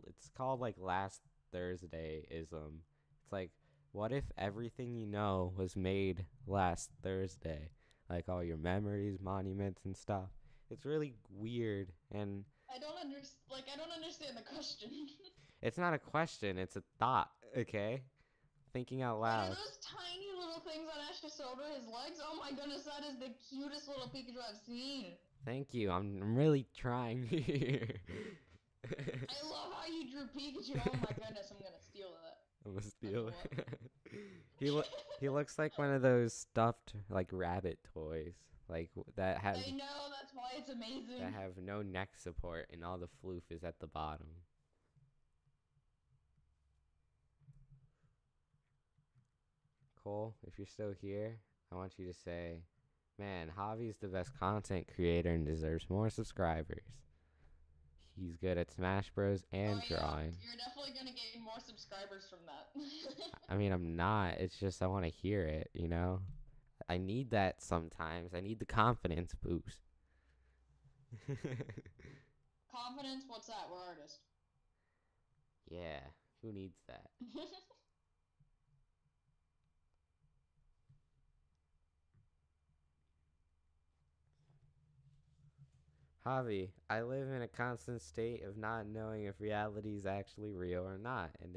it's called like last Thursday-ism. It's like, what if everything you know was made last Thursday? Like all your memories, monuments, and stuff. It's really weird, and I don't understand the question. it's not a question, it's a thought, okay? Thinking out Are loud. those tiny little things on Ash's shoulder, his legs? Oh my goodness, that is the cutest little Pikachu I've seen. Thank you. I'm really trying here. I love how you drew Pikachu. Oh my goodness, I'm gonna steal that. I'm gonna steal What? it. He looks like one of those stuffed like rabbit toys, like that have I know, that's why it's amazing. that have no neck support and all the floof is at the bottom. Cole, if you're still here, I want you to say, man, Javi's the best content creator and deserves more subscribers. He's good at Smash Bros. And drawing. You're definitely gonna gain more subscribers from that. I mean, I'm not. It's just I want to hear it, you know? I need that sometimes. I need the confidence boost. Confidence? What's that? We're artists. Yeah, who needs that? Javi, I live in a constant state of not knowing if reality is actually real or not, and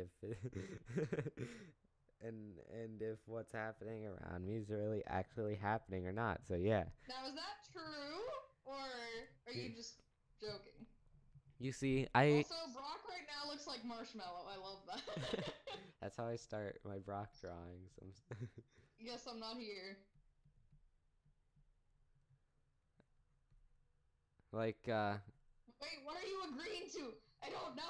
and if what's happening around me is really actually happening or not. So yeah. Now, is that true, or are you just joking? You see, I. Also, Brock right now looks like Marshmallow. I love that. That's how I start my Brock drawings. Yes, I'm not here. Like, Wait, what are you agreeing to? I don't know.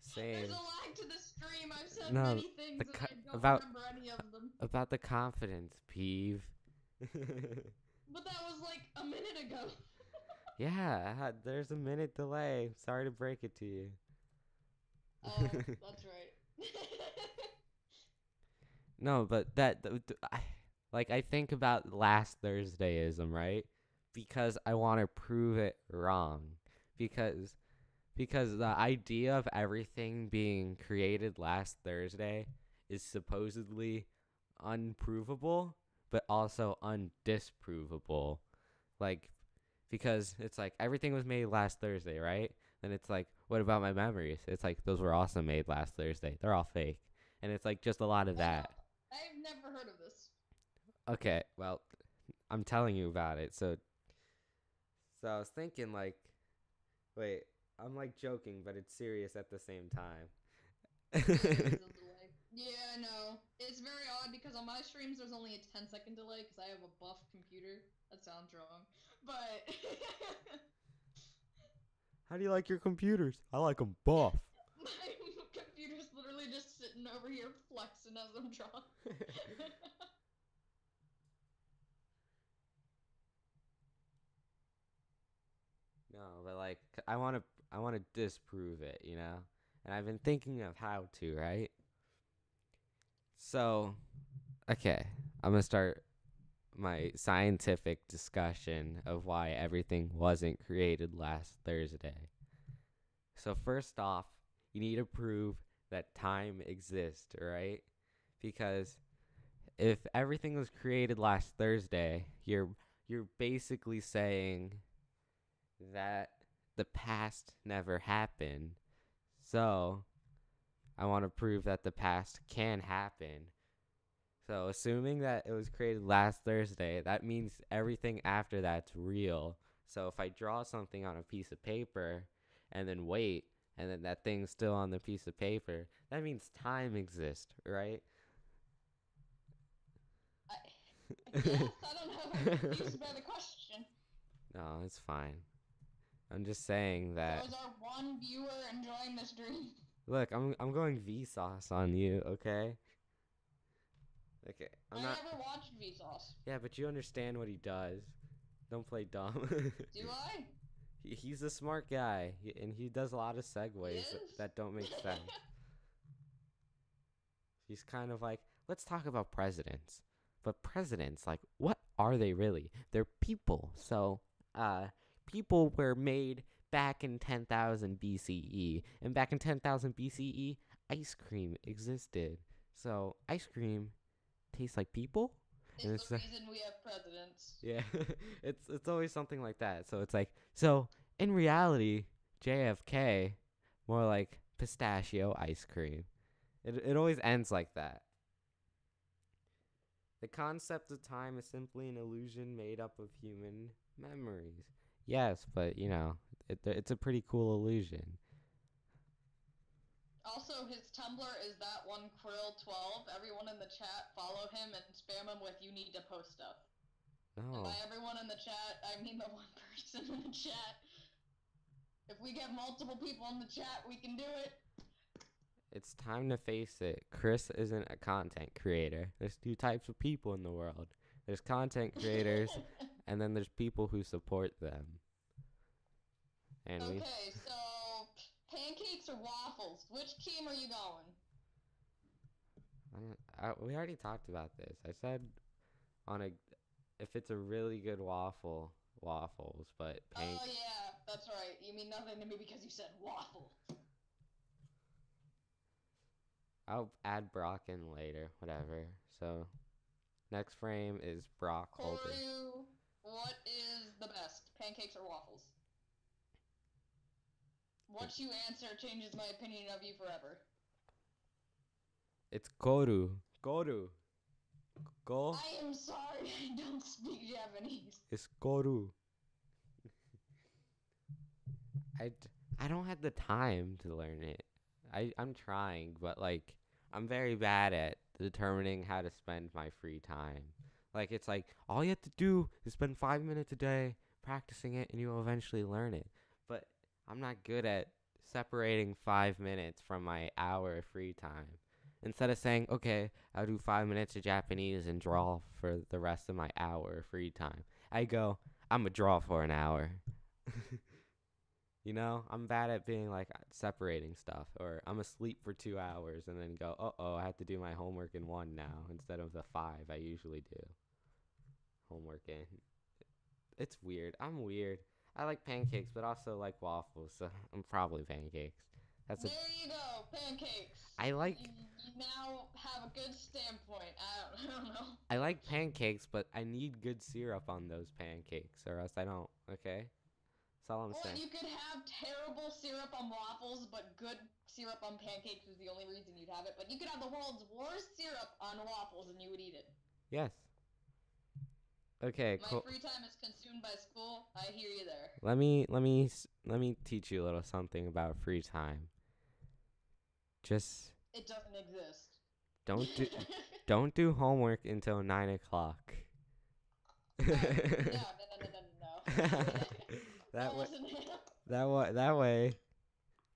same. There's a lag to the stream. I've said No, many things and I don't about- remember any of them. About the confidence, peeve. But that was like a minute ago. Yeah, there's a minute delay. Sorry to break it to you. Oh, that's right. No, but I think about last Thursdayism, right? Because I want to prove it wrong. Because the idea of everything being created last Thursday is supposedly unprovable, but also undisprovable. Like, because it's like everything was made last Thursday, right? Then it's like, what about my memories? It's like, those were also made last Thursday. They're all fake. And it's like just a lot of that. I've never heard of this. Okay, well, I'm telling you about it. So I was thinking like, wait, I'm like joking, but it's serious at the same time. Yeah, I know. It's very odd because on my streams there's only a 10-second delay because I have a buff computer. That sounds wrong. But How do you like your computers? I like them buff. my computer's literally just sitting over here flexing as I'm drawing. No, but like I want to disprove it, you know? And I've been thinking of how to, right? So, okay, I'm going to start my scientific discussion of why everything wasn't created last Thursday. So, first off, you need to prove that time exists, right? Because if everything was created last Thursday, you're basically saying that the past never happened. So, I want to prove that the past can happen. So, assuming that it was created last Thursday, that means everything after that's real. So, if I draw something on a piece of paper and then wait, and then that thing's still on the piece of paper, that means time exists, right? Yes, I don't know. I'm confused by the question. No, it's fine. I'm just saying that. So is our one viewer enjoying this dream? Look, I'm going Vsauce on you, okay? Okay, I never watched Vsauce. Yeah, but you understand what he does. Don't play dumb. Do I? He's a smart guy, and he does a lot of segues that don't make sense. He's kind of like, let's talk about presidents. But presidents, like, what are they really? They're people. So, people were made back in 10,000 BCE. And back in 10,000 BCE, ice cream existed. So, ice cream tastes like people? It's the reason we have presidents. Yeah, it's always something like that. So it's like, so in reality, JFK, more like pistachio ice cream. It always ends like that. The concept of time is simply an illusion made up of human memories. Yes, but you know, it's a pretty cool illusion. Also, his Tumblr is that1krill12. Everyone in the chat, follow him and spam him with "you need to post stuff." And Oh, by everyone in the chat, I mean the one person in the chat. If we get multiple people in the chat, we can do it. it's time to face it. Chris isn't a content creator. There's two types of people in the world. There's content creators, and then there's people who support them. And Okay, so pancakes or waffles? Which team are you going? we already talked about this. I said if it's a really good waffles, but Oh yeah, that's right. You mean nothing to me because you said waffle. I'll add Brock in later, whatever. So, next frame is Brock holding. Corey, what is the best, pancakes or waffles? What you answer changes my opinion of you forever. It's Koru. Koru. Go. I am sorry, I don't speak Japanese. It's Koru. I don't have the time to learn it. I'm trying, but like I'm very bad at determining how to spend my free time. Like it's like all you have to do is spend 5 minutes a day practicing it and you'll eventually learn it. But I'm not good at separating 5 minutes from my hour of free time. Instead of saying, okay, I'll do 5 minutes of Japanese and draw for the rest of my hour of free time, I go, I'm going to draw for an hour. You know, I'm bad at being like separating stuff, or I'm asleep for 2 hours and then go, uh-oh, I have to do my homework in 1 now instead of the 5 I usually do homework in. It's weird. I'm weird. I like pancakes, but also like waffles, so I'm probably pancakes. There you go, pancakes. I like. You now have a good standpoint. I don't know. I like pancakes, but I need good syrup on those pancakes, or else I don't. Okay, that's all I'm saying. You could have terrible syrup on waffles, but good syrup on pancakes is the only reason you'd have it. But you could have the world's worst syrup on waffles, and you would eat it. Yes. Okay. My free time is consumed by school. I hear you there. Let me teach you a little something about free time. Just. It doesn't exist. Don't do homework until 9 o'clock. No. That way, wasn't him. that way,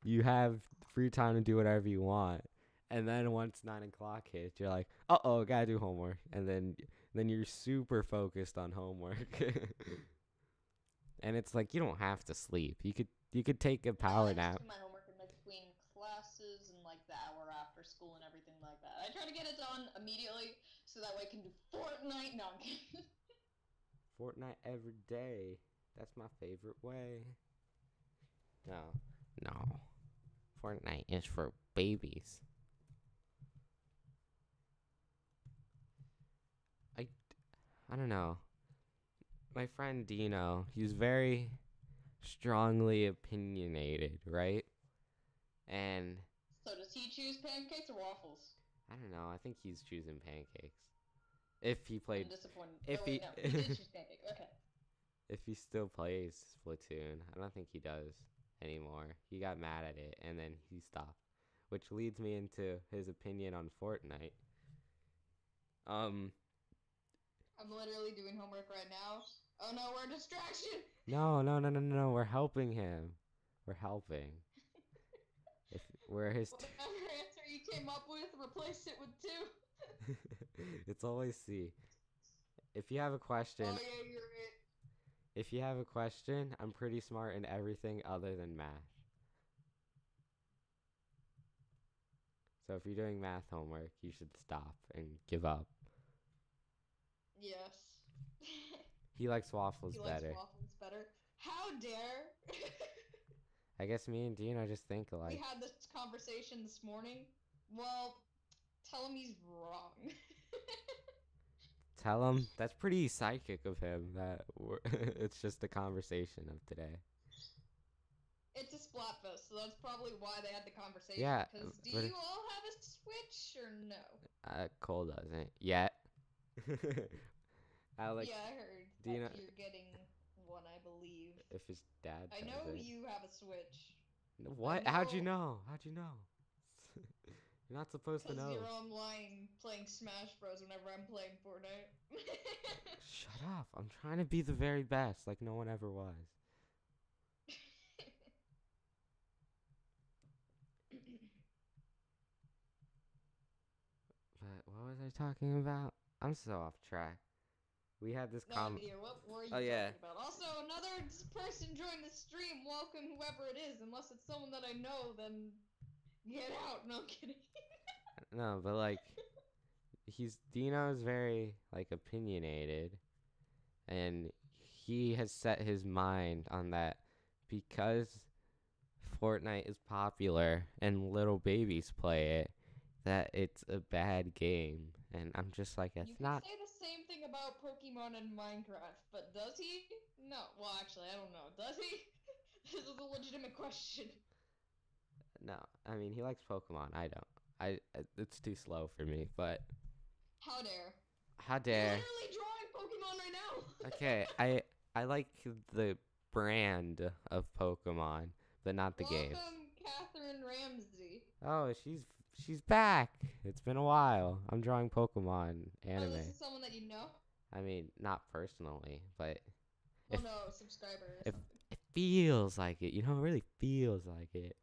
you have free time to do whatever you want. And then once 9 o'clock hits, you're like, oh, gotta do homework, and then you're super focused on homework. And it's like you don't have to sleep. You could take a power I just nap. do my homework in between classes and like the hour after school and everything like that. I try to get it done immediately so that way I can do Fortnite. No, I'm kidding. Fortnite every day. That's my favorite way. No. Fortnite is for babies. I don't know. My friend Dino, he's very strongly opinionated, right? And So does he choose pancakes or waffles? I don't know. I think he's choosing pancakes. If he played, I'm disappointed. if Oh, he, wait, no. He did choose pancakes. Okay. if he still plays Splatoon, I don't think he does anymore. He got mad at it and then he stopped, which leads me into his opinion on Fortnite. I'm literally doing homework right now. Oh no, we're a distraction! No. We're helping him. We're helping. If we're his. Whatever answer you came up with, replace it with 2. It's always C. If you have a question, Oh yeah, you're it. if you have a question, I'm pretty smart in everything other than math. So if you're doing math homework, you should stop and give up. Yes. He likes waffles He likes better. waffles better. How dare! I guess me and Dino just think We alike. had this conversation this morning. Well, tell him he's wrong. Tell him that's pretty psychic of him that it's just a conversation of today. It's a Splatfest, so that's probably why they had the conversation. Yeah, Because do but you all have a Switch or no? Cole doesn't yet. Alex, Yeah, I heard do you that know you're getting one, I believe. if his dad I does know it? you have a Switch. What? How'd you know? How'd you know? You're not supposed to Because know. you're online playing Smash Bros. Whenever I'm playing Fortnite. Shut up. I'm trying to be the very best, like no one ever was. But what was I talking about? I'm so off track. We had this No idea. What were you Oh, yeah. talking about? Also, another person joined the stream. Welcome, whoever it is. Unless it's someone that I know, then get out. No, I'm kidding. No, but like Dino's very like opinionated, and he has set his mind on that because Fortnite is popular and little babies play it, that it's a bad game. And I'm just like, You it's could not. say the same thing about Pokemon and Minecraft, but does he? No. Well, actually, I don't know. Does he? This is a legitimate question. No, I mean he likes Pokemon. I don't. It's too slow for me. But How dare? how You're dare? literally drawing Pokemon right now. Okay, I like the brand of Pokemon, but not the games. Welcome, Catherine Ramsey. Oh, she's back. It's been a while. I'm drawing Pokemon Oh, anime. this is someone that you know? I mean, not personally, but Well, If- no, subscriber or if- something. it feels like it. You know, it really feels like it.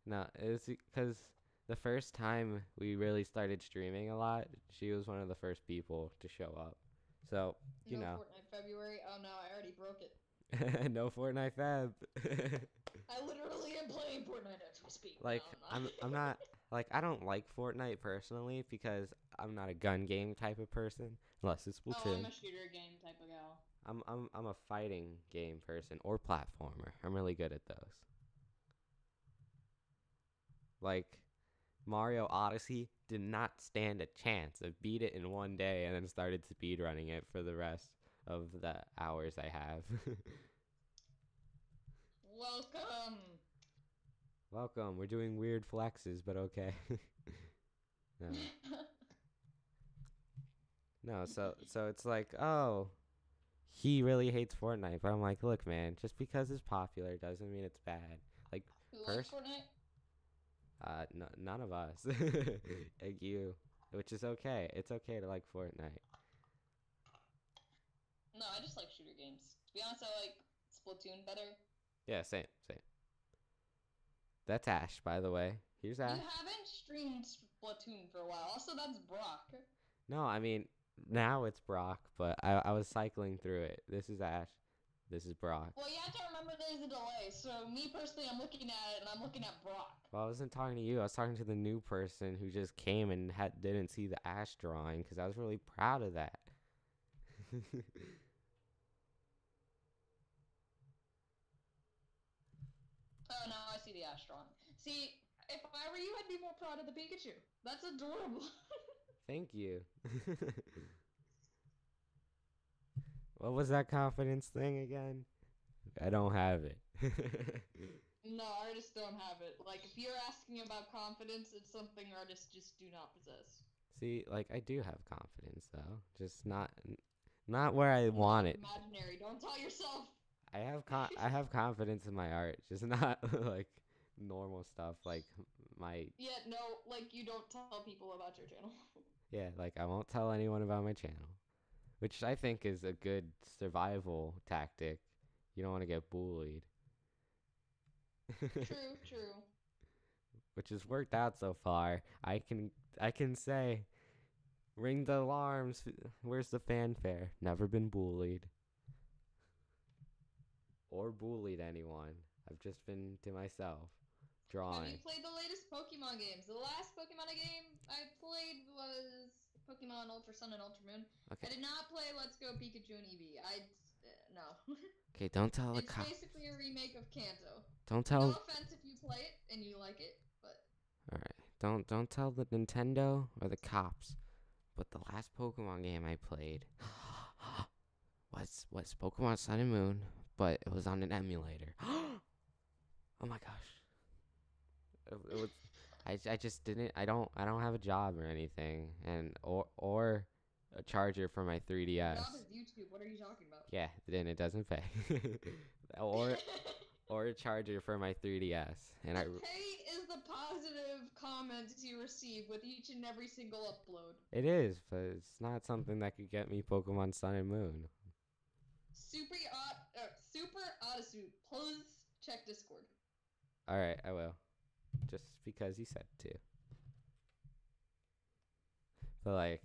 No, it's because the first time we really started streaming a lot, she was one of the first people to show up. So, you No know. Fortnite February. Oh no, I already broke it. No Fortnite Feb. I literally am playing Fortnite as we speak. Like No, I'm not like I don't like Fortnite personally because I'm not a gun game type of person unless it's Oh, Splatoon. I'm a shooter game type of gal. I'm a fighting game person or platformer. I'm really good at those. Like Mario Odyssey did not stand a chance. I beat it in one day and then started speedrunning it for the rest of the hours I have. Welcome. Welcome. We're doing weird flexes, but okay. No. No, so it's like, oh, he really hates Fortnite, but I'm like, look, man, just because it's popular doesn't mean it's bad. Like, Who likes Fortnite? none of us, like you, which is okay. It's okay to like Fortnite. No, I just like shooter games. To be honest, I like Splatoon better. Yeah, same. That's Ash, by the way. Here's You Ash. haven't streamed Splatoon for a while. Also, that's Brock. No, I mean, now it's Brock, but I was cycling through it. This is Ash. This is Brock. Well, you have to remember there's a delay. So me personally, I'm looking at it and I'm looking at Brock. Well, I wasn't talking to you. I was talking to the new person who just came and didn't see the Ash drawing because I was really proud of that. Oh, no, I see the Ash drawing. See, if I were you, I'd be more proud of the Pikachu. That's adorable. Thank you. What was that confidence thing again? I don't have it. No, artists don't have it. Like, if you're asking about confidence, it's something artists just do not possess. See, like I do have confidence though, just not where I want it. Imaginary. Don't tell yourself. I have confidence in my art, just not like normal stuff like my Yeah, no, like you don't tell people about your channel. yeah, like I won't tell anyone about my channel, which I think is a good survival tactic. You don't want to get bullied. True. Which has worked out so far. I can say, ring the alarms. Where's the fanfare? Never been bullied. Or bullied anyone. I've just been to myself, Have drawing. you played the latest Pokemon games? The last Pokemon game I played was Pokemon Ultra Sun and Ultra Moon. Okay. I did not play Let's Go Pikachu and Eevee. No. Okay, don't tell the It's cops. basically a remake of Kanto. Don't tell. No offense if you play it and you like it, but All right. Don't tell the Nintendo or the cops. But the last Pokemon game I played was Pokemon Sun and Moon, but it was on an emulator. Oh my gosh. It was. I just didn't. I don't have a job or anything, and or a charger for my 3DS. job is YouTube. What are you talking about? Yeah, then it doesn't pay. or a charger for my 3DS, and I. Pay is the positive comments you receive with each and every single upload. It is, but it's not something that could get me Pokemon Sun and Moon. Super Odyssey, please check Discord. All right, I will. Just because you said to. But like,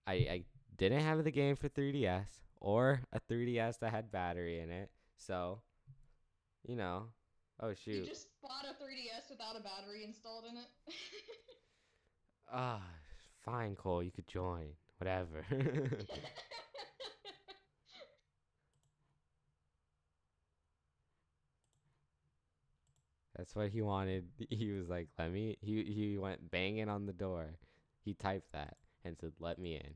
I didn't have the game for 3DS or a 3DS that had battery in it, so, you know. Oh shoot. You just bought a 3DS without a battery installed in it? Fine, Cole, you could join. Whatever. That's what he wanted. He was like, let me. He went banging on the door. He typed that and said, let me in.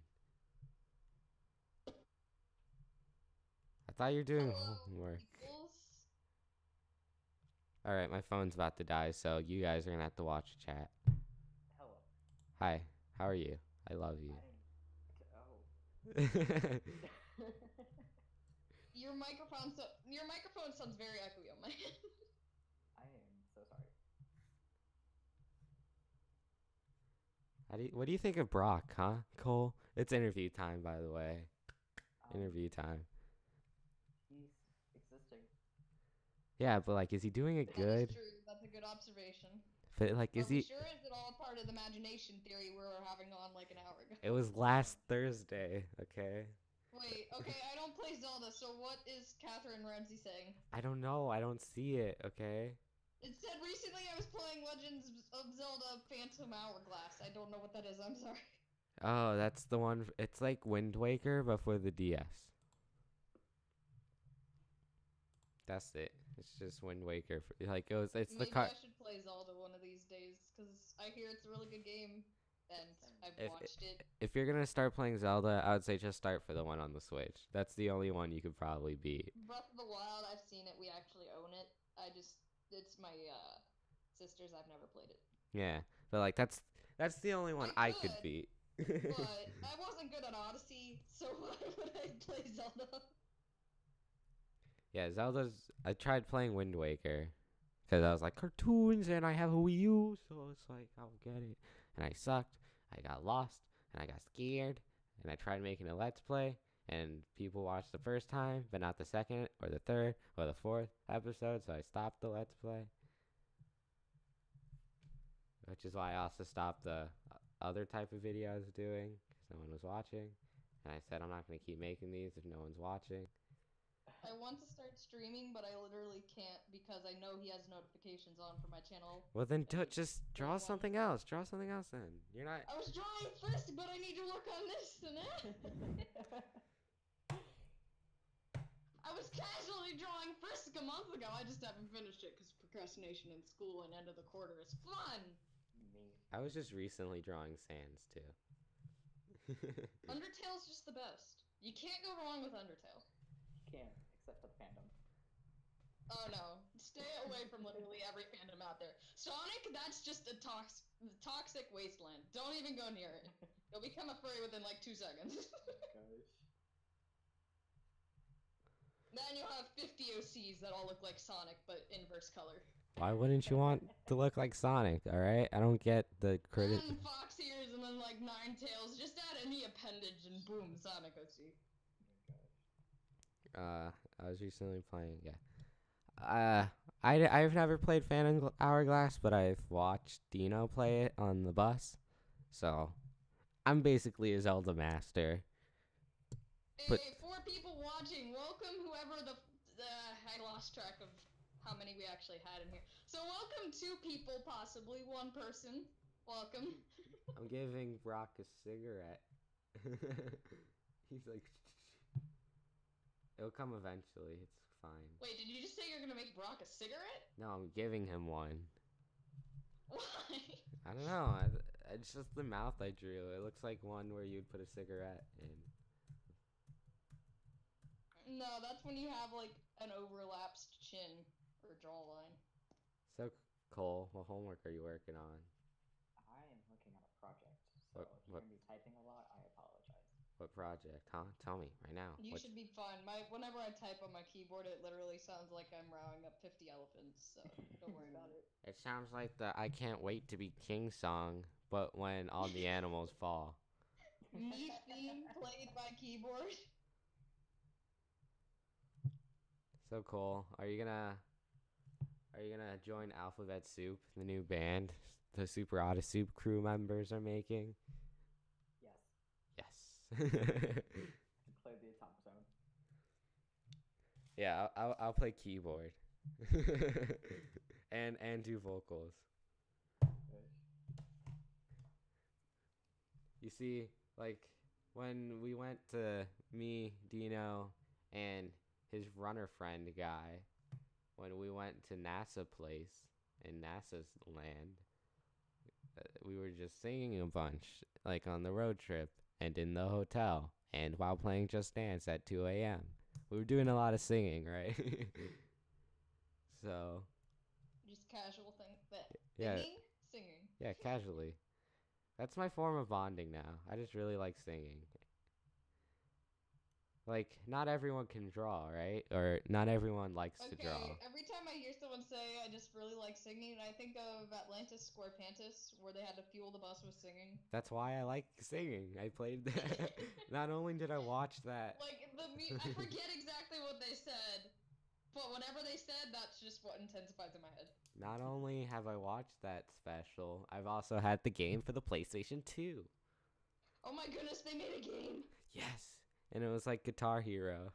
I thought you were doing homework. Alright, my phone's about to die, so you guys are gonna have to watch chat. Hello. Hi, how are you? I love you. Your microphone sounds very echoey on my end. I am so sorry. What do you think of Brock, huh, Cole? It's interview time, by the way. Interview time. He's existing. Yeah, but like, is he doing it good? That is true. That's a good observation. But like, is he? Sure, is it all part of the imagination theory we were having on like an hour ago? It was last Thursday, okay? Wait, okay, I don't play Zelda, so what is Catherine Ramsey saying? I don't know. I don't see it, okay? It said recently I was playing Legends of Zelda Phantom Hourglass. I don't know what that is, I'm sorry. Oh, that's the one. It's like Wind Waker, but for the DS. That's it. It's just Wind Waker. Like it's Maybe the car. I should play Zelda one of these days, because I hear it's a really good game, and I've watched it. If you're gonna start playing Zelda, I would say just start for the one on the Switch. That's the only one you could probably beat. Breath of the Wild, I've seen it. We actually own it. It's my sister's. I've never played it. Yeah, but like that's the only one I could beat. But I wasn't good at Odyssey, so why would I play Zelda? Yeah, I tried playing Wind Waker because I was like cartoons and I have a Wii U, so it's like I'll get it. And I sucked. I got lost and I got scared and I tried making a Let's Play and people watched the first time, but not the second or the third or the fourth episode, so I stopped the Let's Play. Which is why I also stopped the other type of video I was doing, because no one was watching. And I said I'm not going to keep making these if no one's watching. I want to start streaming, but I literally can't because I know he has notifications on for my channel. Well, then And just draw something else. Draw something else then. You're not. I was drawing first, but I need to work on this and that. I was casually drawing Frisk a month ago. I just haven't finished it because procrastination in school and end of the quarter is fun. Me. I was just recently drawing Sans too. Undertale's just the best. You can't go wrong with Undertale. Can't, except for the fandom. Oh no. Stay away from literally every fandom out there. Sonic, that's just a toxic wasteland. Don't even go near it. You'll become a furry within like 2 seconds. Gosh. Then you'll have 50 OCs that all look like Sonic, but inverse color. Why wouldn't you want to look like Sonic? All right, I don't get the credit. And fox ears and then like 9 tails. Just add any appendage and boom, Sonic OC. I was recently playing. Yeah. I've never played Phantom Hourglass, but I've watched Dino play it on the bus, so I'm basically a Zelda master. But- Hey, 4 people watching. Welcome, whoever I lost track of how many we actually had in here. So welcome 2 people, possibly 1 person. Welcome. I'm giving Brock a cigarette. He's like, it'll come eventually. It's fine. Wait, did you just say you're gonna make Brock a cigarette? No, I'm giving him one. Why? I don't know. It's just the mouth I drew. It looks like one where you'd put a cigarette in. No, that's when you have like an overlapsed chin or jawline. So, Cole, what homework are you working on? I am looking at a project, so if you're What- going to be typing a lot, I apologize. What project, huh? Tell me right now. You should be fine. Whenever I type on my keyboard, it literally sounds like I'm rowing up 50 elephants, so don't worry about it. It sounds like the "I Can't Wait to Be King" song, but when all the animals fall. Me theme played by keyboard. So cool. Are you gonna join Alphabet Soup, the new band the Super Auto Soup crew members are making? Yes. Yes. To play the Atomic Zone. Yeah, I'll play keyboard. and do vocals. You see, like when we went to me, Dino, and his runner friend guy, when we went to NASA place in NASA's land, we were just singing a bunch, like on the road trip and in the hotel and while playing Just Dance at 2 a.m. We were doing a lot of singing, right? So, Just casual thing. yeah, Singing. yeah, casually. That's my form of bonding now. I just really like singing. Like, not everyone can draw, right? Or not everyone likes to Okay, draw. every time I hear someone say I just really like singing, I think of Atlantis Square Pantis, where they had to fuel the bus with singing. That's why I like singing. I played that. Not only did I watch that. Like, I forget exactly what they said, but whatever they said, that's just what intensifies in my head. Not only have I watched that special, I've also had the game for the PlayStation 2. Oh my goodness, they made a game! Yes. And it was like Guitar Hero.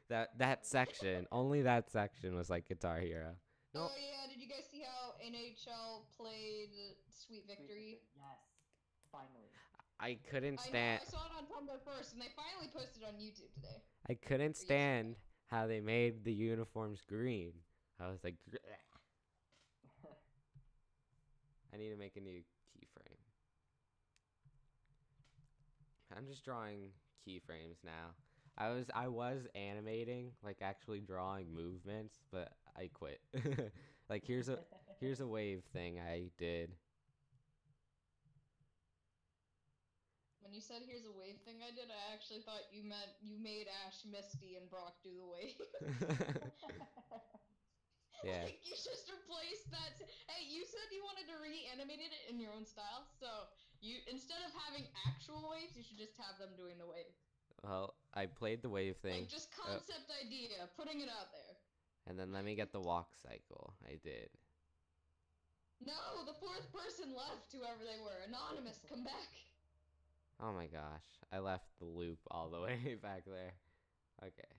that section, only that section was like Guitar Hero. No. Oh yeah, did you guys see how NHL played Sweet Victory? Yes. Finally. I couldn't I know, stand I saw it on Tumblr first, and they finally posted it on YouTube today. I couldn't stand how they made the uniforms green. I was like, I need to make a new keyframe. I'm just drawing keyframes now. I was animating, like actually drawing movements, but I quit. Like here's a wave thing I did. When you said here's a wave thing I did, I actually thought you meant you made Ash misty and Brock do the wave. Yeah. Like, you just replaced that. Hey, you said you wanted to reanimate it in your own style, so you instead of having actual waves, you should just have them doing the wave. Well, I played the wave thing. Like, just concept idea, putting it out there. And then let me get the walk cycle. I did. No, the fourth person left, whoever they were. Anonymous, come back. Oh my gosh. I left the loop all the way back there. Okay.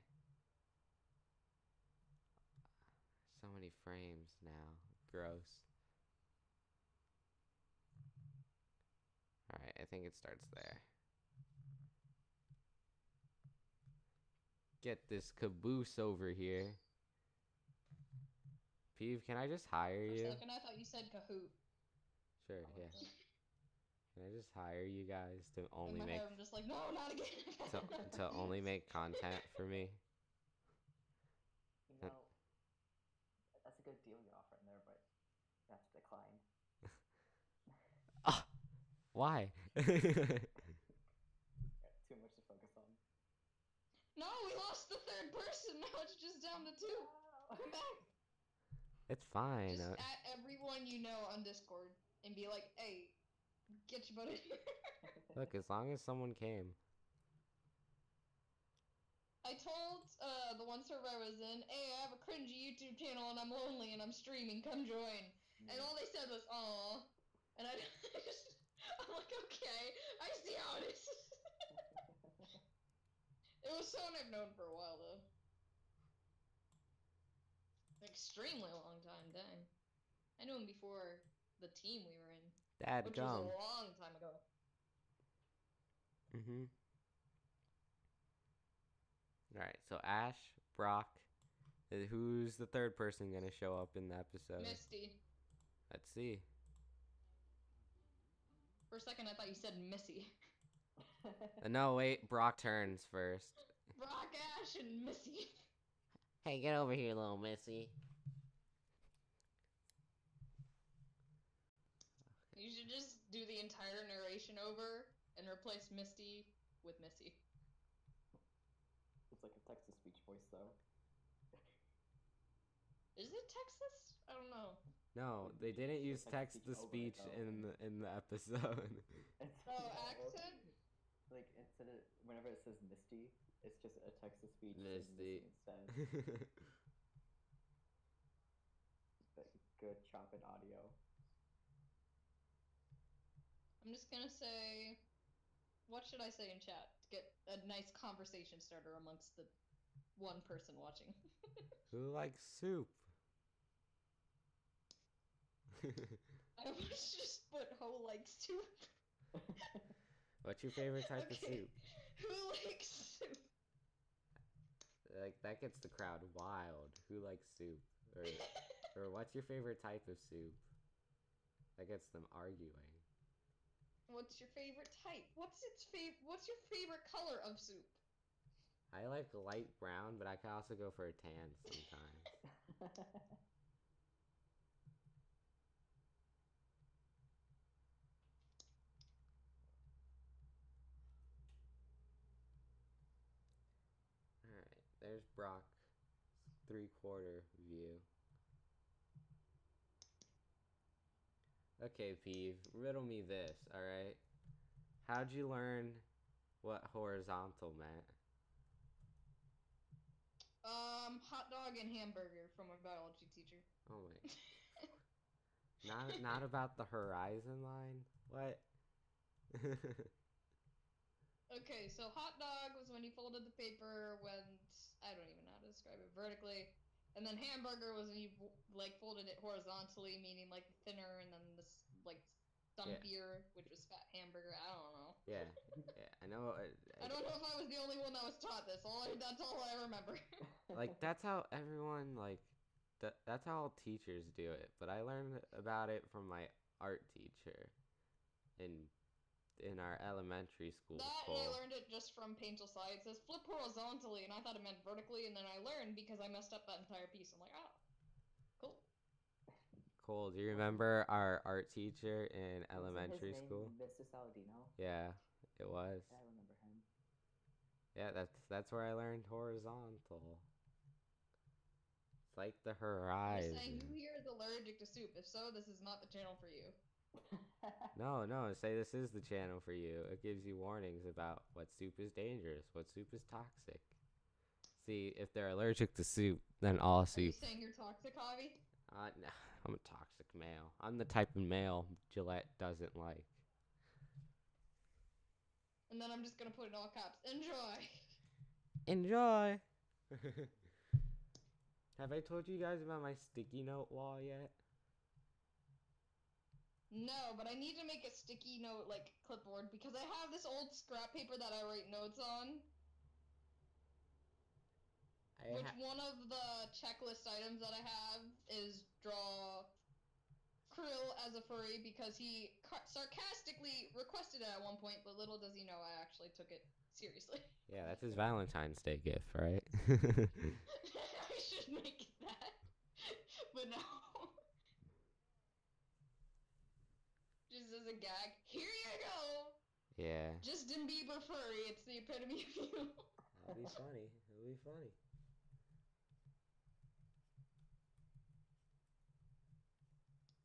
So many frames now. Gross. Alright, I think it starts there. Get this caboose over here. Peeve, can I just hire For you? a second, I thought you said Kahoot. Sure, yeah. Can I just hire you guys to In only my make head, I'm just like, no, not again. to only make content for me? You know, that's a good deal you're offering there, but you have to decline. Ah, why? Too much to focus on. No, we lost the third person. Now it's just down to two. Come back. It's fine. Just at everyone you know on Discord and be like, hey, get your butt in here. Look, as long as someone came. I told the one server I was in, hey, I have a cringy YouTube channel and I'm lonely and I'm streaming, come join. And all they said was, aw. And I'm like, okay, I see how it is. It was someone I've known for a while, though. Extremely long time, dang. I knew him before the team we were in. Dad, Which was a come. long time ago. Mm-hmm. Alright, so Ash, Brock. Who's the third person gonna show up in the episode? Misty. Let's see. For a second, I thought you said Missy. No, wait. Brock turns first. Brock, Ash, and Missy. Hey, get over here, little Missy. You should just do the entire narration over and replace Misty with Missy. It's like a text-to-speech voice, though. Is it Texas? I don't know. No, they didn't use text-to-speech in the episode. Accent? Like, instead of, whenever it says Misty, it's just a text-to-speech Misty. instead. But good chopping audio. I'm just gonna say, what should I say in chat to get a nice conversation starter amongst the one person watching? Who likes soup? I almost just put who likes soup. What's your favorite type of soup? Who likes soup? Like, that gets the crowd wild. Who likes soup? Or what's your favorite type of soup? That gets them arguing. What's your favorite type? What's your favorite color of soup? I like light brown, but I can also go for a tan sometimes. Alright, there's Brock's 3/4 view. Okay, Peeve, riddle me this, alright? How'd you learn what horizontal meant? Hot dog and hamburger from my biology teacher. Oh my. Not about the horizon line? What? Okay, so hot dog was when you folded the paper when, I don't even know how to describe it, vertically. And then hamburger was when you, like, folded it horizontally, meaning, like, thinner, and then this, like, stumpier, which was fat hamburger. I don't know. Yeah, I know. I don't know if I was the only one that was taught this. That's all I remember. Like, that's how everyone, like, that's how all teachers do it. But I learned about it from my art teacher in our elementary school. And I learned it just from Painter's Slide. It says flip horizontally, and I thought it meant vertically, and then I learned because I messed up that entire piece. I'm like, oh, cool. Cool. Do you remember our art teacher in Wasn't elementary his school? name Mr. Saladino? Yeah, it was. Yeah, I remember him. Yeah, that's where I learned horizontal. It's like the horizon. You're saying who here is allergic to soup? If so, this is not the channel for you. No, no, say this is the channel for you. It gives you warnings about what soup is dangerous, what soup is toxic. See, if they're allergic to soup, then all Are you soup. saying you're toxic, Javi? Nah, I'm a toxic male. I'm the type of male Gillette doesn't like. And then I'm just gonna put in all caps. Enjoy. Enjoy! Have I told you guys about my sticky note wall yet? No, but I need to make a sticky note like clipboard because I have this old scrap paper that I write notes on. Which one of the checklist items that I have is draw Krill as a furry because he sarcastically requested it at one point, but little does he know I actually took it seriously. Yeah, that's his Valentine's Day gift, right? I should make it that, but no. Just as a gag, here you go! Yeah. Justin Bieber furry, it's the epitome of you. That'll be funny. It'll be funny.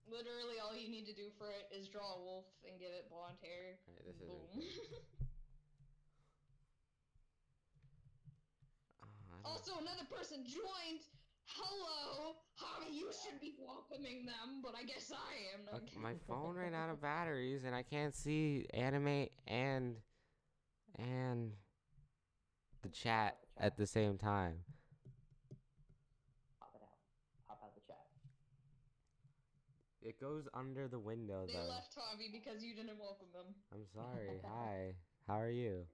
Literally, all you need to do for it is draw a wolf and give it blonde hair. Alright, this Boom. isn't. Also, another person joined. Hello, Javi. You should be welcoming them, but I guess I am. No, Look, my phone ran out of batteries, and I can't see animate and the chat at the same time. Pop it out. Pop out the chat. It goes under the window, They though. left Javi because you didn't welcome them. I'm sorry. Hi. How are you?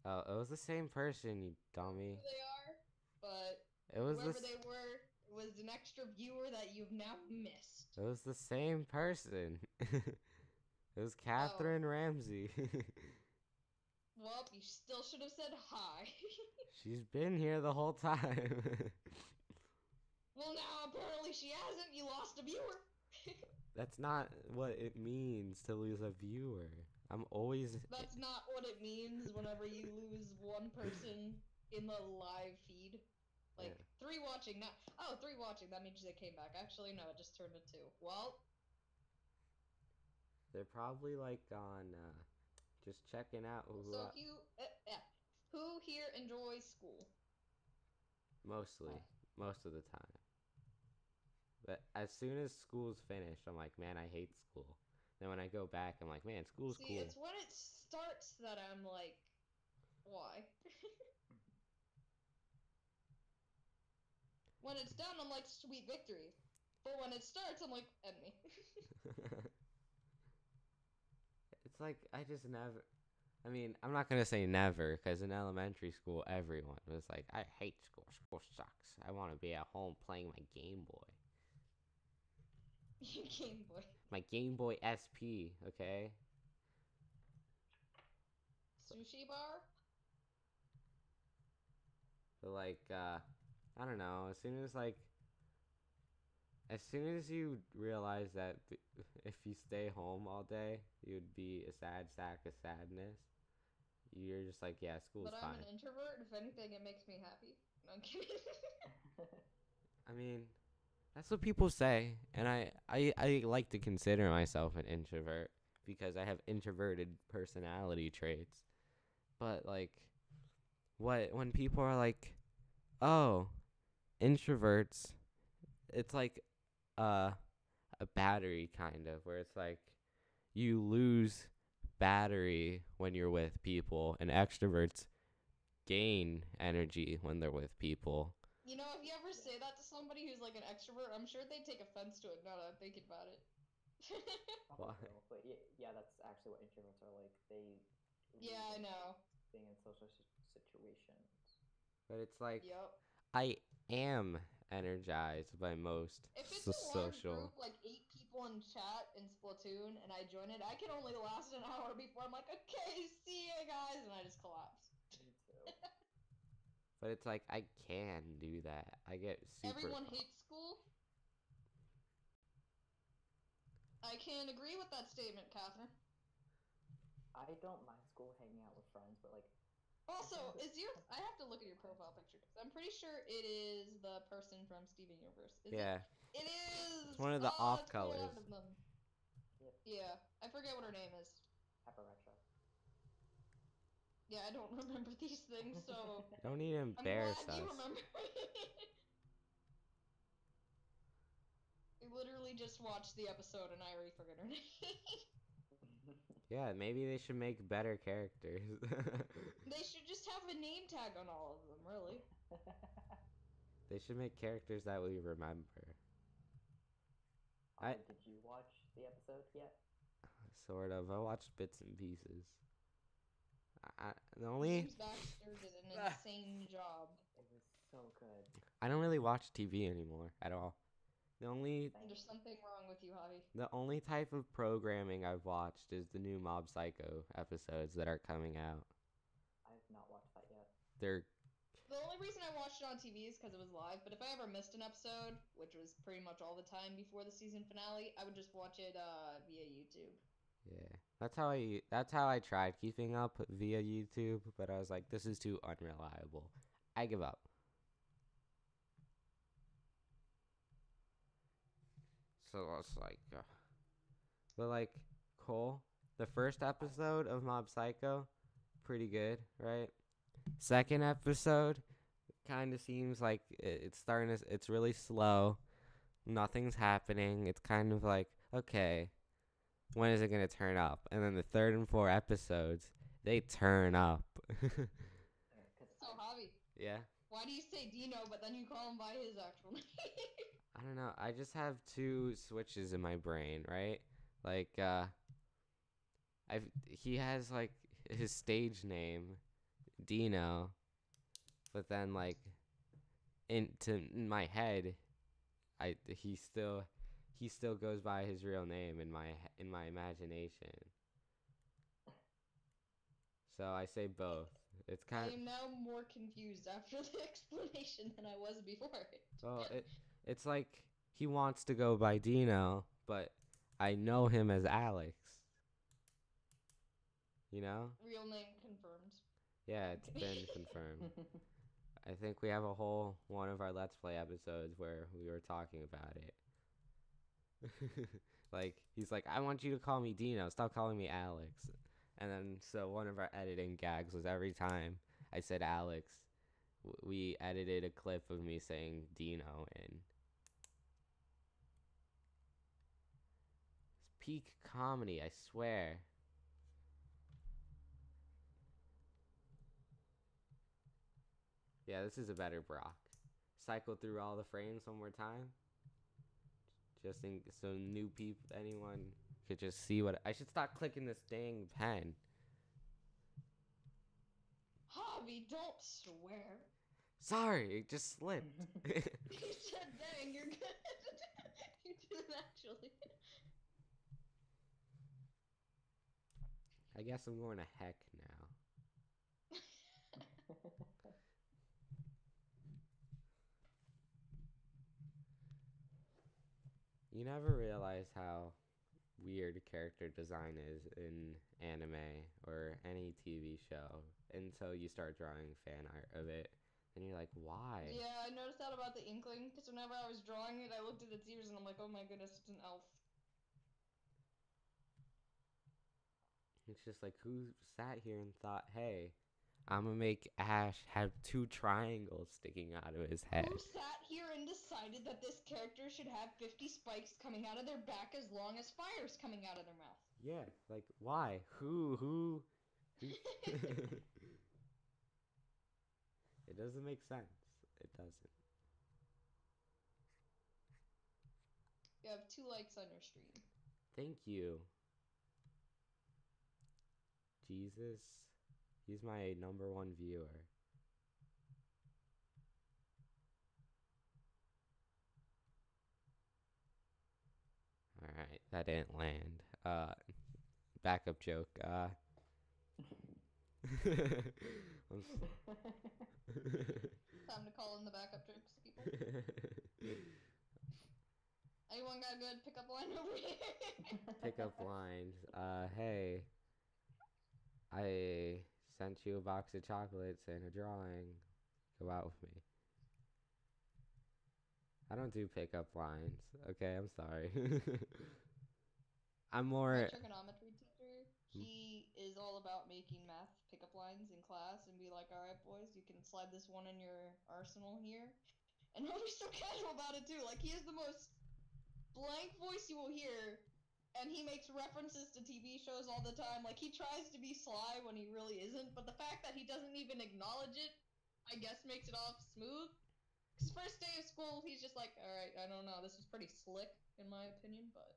Oh, it was the same person, you dummy. Who they are, but It was whoever they were was an extra viewer that you've now missed. It was the same person. It was Catherine Ramsey. Well, you still should have said hi. She's been here the whole time. Well, now apparently she hasn't. You lost a viewer. That's not what it means to lose a viewer. I'm always. That's not what it means whenever you lose one person in the live feed. Like, Yeah. 3 watching, not. Oh, 3 watching, that means they came back. Actually, no, it just turned to 2. Well. They're probably like on, just checking out who. So, who here enjoys school? Mostly. Most of the time. But as soon as school's finished, I'm like, man, I hate school. Then when I go back, I'm like, man, school's cool. See, it's when it starts that I'm like, why? When it's done, I'm like, sweet victory. But when it starts, I'm like, end me. It's like, I just never. I mean, I'm not going to say never, because in elementary school, everyone was like, I hate school. School sucks. I want to be at home playing my Game Boy. Game Boy. My Game Boy SP, okay? Sushi bar? But like, I don't know, as soon as you realize that if you stay home all day, you'd be a sad sack of sadness, you're just like, yeah, school's But fine. I'm an introvert. If anything, it makes me happy. No, I'm kidding. I mean, that's what people say, and I like to consider myself an introvert because I have introverted personality traits. But like, when people are like, oh, introverts, it's like a battery kind of, where it's like you lose battery when you're with people, and extroverts gain energy when they're with people. You know, if you ever say that to somebody who's like an extrovert, I'm sure they'd take offense to it now that I'm thinking about it. Why? But yeah, that's actually what introverts are like. They Yeah, I know. being in social situations. But it's like, Yep. I am energized by most If it's a large social. group, like 8 people in chat in Splatoon, and I join it, I can only last an hour before I'm like, okay, see ya, guys, and I just collapse. Me too. But it's like, I can do that. I get super. Everyone hates school? I can agree with that statement, Catherine. I don't mind school, hanging out with friends, but like. Also, I have to look at your profile picture, because I'm pretty sure it is the person from Steven Universe. Is Yeah. It is! It's one of the off it's quite a lot colors. of them. Yeah, I forget what her name is. Pepper Retro. Yeah, I don't remember these things, so Don't need to I'm embarrass glad you us. remember. I literally just watched the episode and I already forget her name. Yeah, maybe they should make better characters. They should just have a name tag on all of them, really. They should make characters that we remember. Ollie, did you watch the episode yet? Sort of. I watched bits and pieces. The James only Baxter did an insane job. It was so good. I don't really watch TV anymore at all. The only There's something wrong with you, Javi. the only type of programming I've watched is the new Mob Psycho episodes that are coming out. I have not watched that yet. They're The only reason I watched it on TV is because it was live, but if I ever missed an episode, which was pretty much all the time before the season finale, I would just watch it via YouTube. yeah. That's how I tried keeping up via YouTube, but I was like, this is too unreliable. I give up. So it's like, but like Cole, the first episode of Mob Psycho, pretty good, right? Second episode, kind of seems like it's starting to. It's really slow. Nothing's happening. It's kind of like, okay, when is it gonna turn up? And then the third and fourth episodes, they turn up. So, Javi, Yeah. why do you say Dino, but then you call him by his actual name? I don't know. I just have two switches in my brain, right? Like, he has like his stage name, Dino, but then like in my head, he still goes by his real name in my imagination. So I say both. It's I kind of am now more confused after the explanation than I was before. well, it's like he wants to go by Dino, but I know him as Alex. You know? Real name confirmed. Yeah, it's been confirmed. I think we have a whole one of our Let's Play episodes where we were talking about it. Like, he's like, I want you to call me Dino. Stop calling me Alex. And then, so one of our editing gags was every time I said Alex, we edited a clip of me saying Dino in. It's peak comedy, I swear. Yeah, this is a better Brock. Cycle through all the frames one more time. Just so new people, anyone could just see what I should stop clicking this dang pen. Javi, don't swear. Sorry, it just slipped. You said dang, you're good. You didn't actually. I guess I'm going to heck now. You never realize how weird character design is in anime or any TV show until you start drawing fan art of it. And you're like, why? Yeah, I noticed that about the Inkling, because whenever I was drawing it, I looked at its ears and I'm like, oh my goodness, it's an elf. It's just like, who sat here and thought, hey, I'm gonna make Ash have two triangles sticking out of his head? Who sat here and decided that this character should have 50 spikes coming out of their back as long as fires coming out of their mouth? Yeah, like, why? Who? It doesn't make sense. It doesn't. You have 2 likes on your stream. Thank you. Jesus. He's my #1 viewer. Alright, that didn't land. Backup joke. Time to call in the backup jokes, people. Anyone got a good pickup line over here? Pickup lines. Hey, I sent you a box of chocolates and a drawing. Go out with me. I don't do pickup lines. Okay, I'm sorry. I'm My more. trigonometry teacher, he is all about making math pickup lines in class and be like, all right, boys, you can slide this one in your arsenal here. And he'll be so casual about it too. Like, he has the most blank voice you will hear, and he makes references to TV shows all the time. Like, he tries to be sly when he really isn't, but the fact that he doesn't even acknowledge it, I guess, makes it off smooth. Because first day of school, he's just like, all right, I don't know, this is pretty slick, in my opinion, but...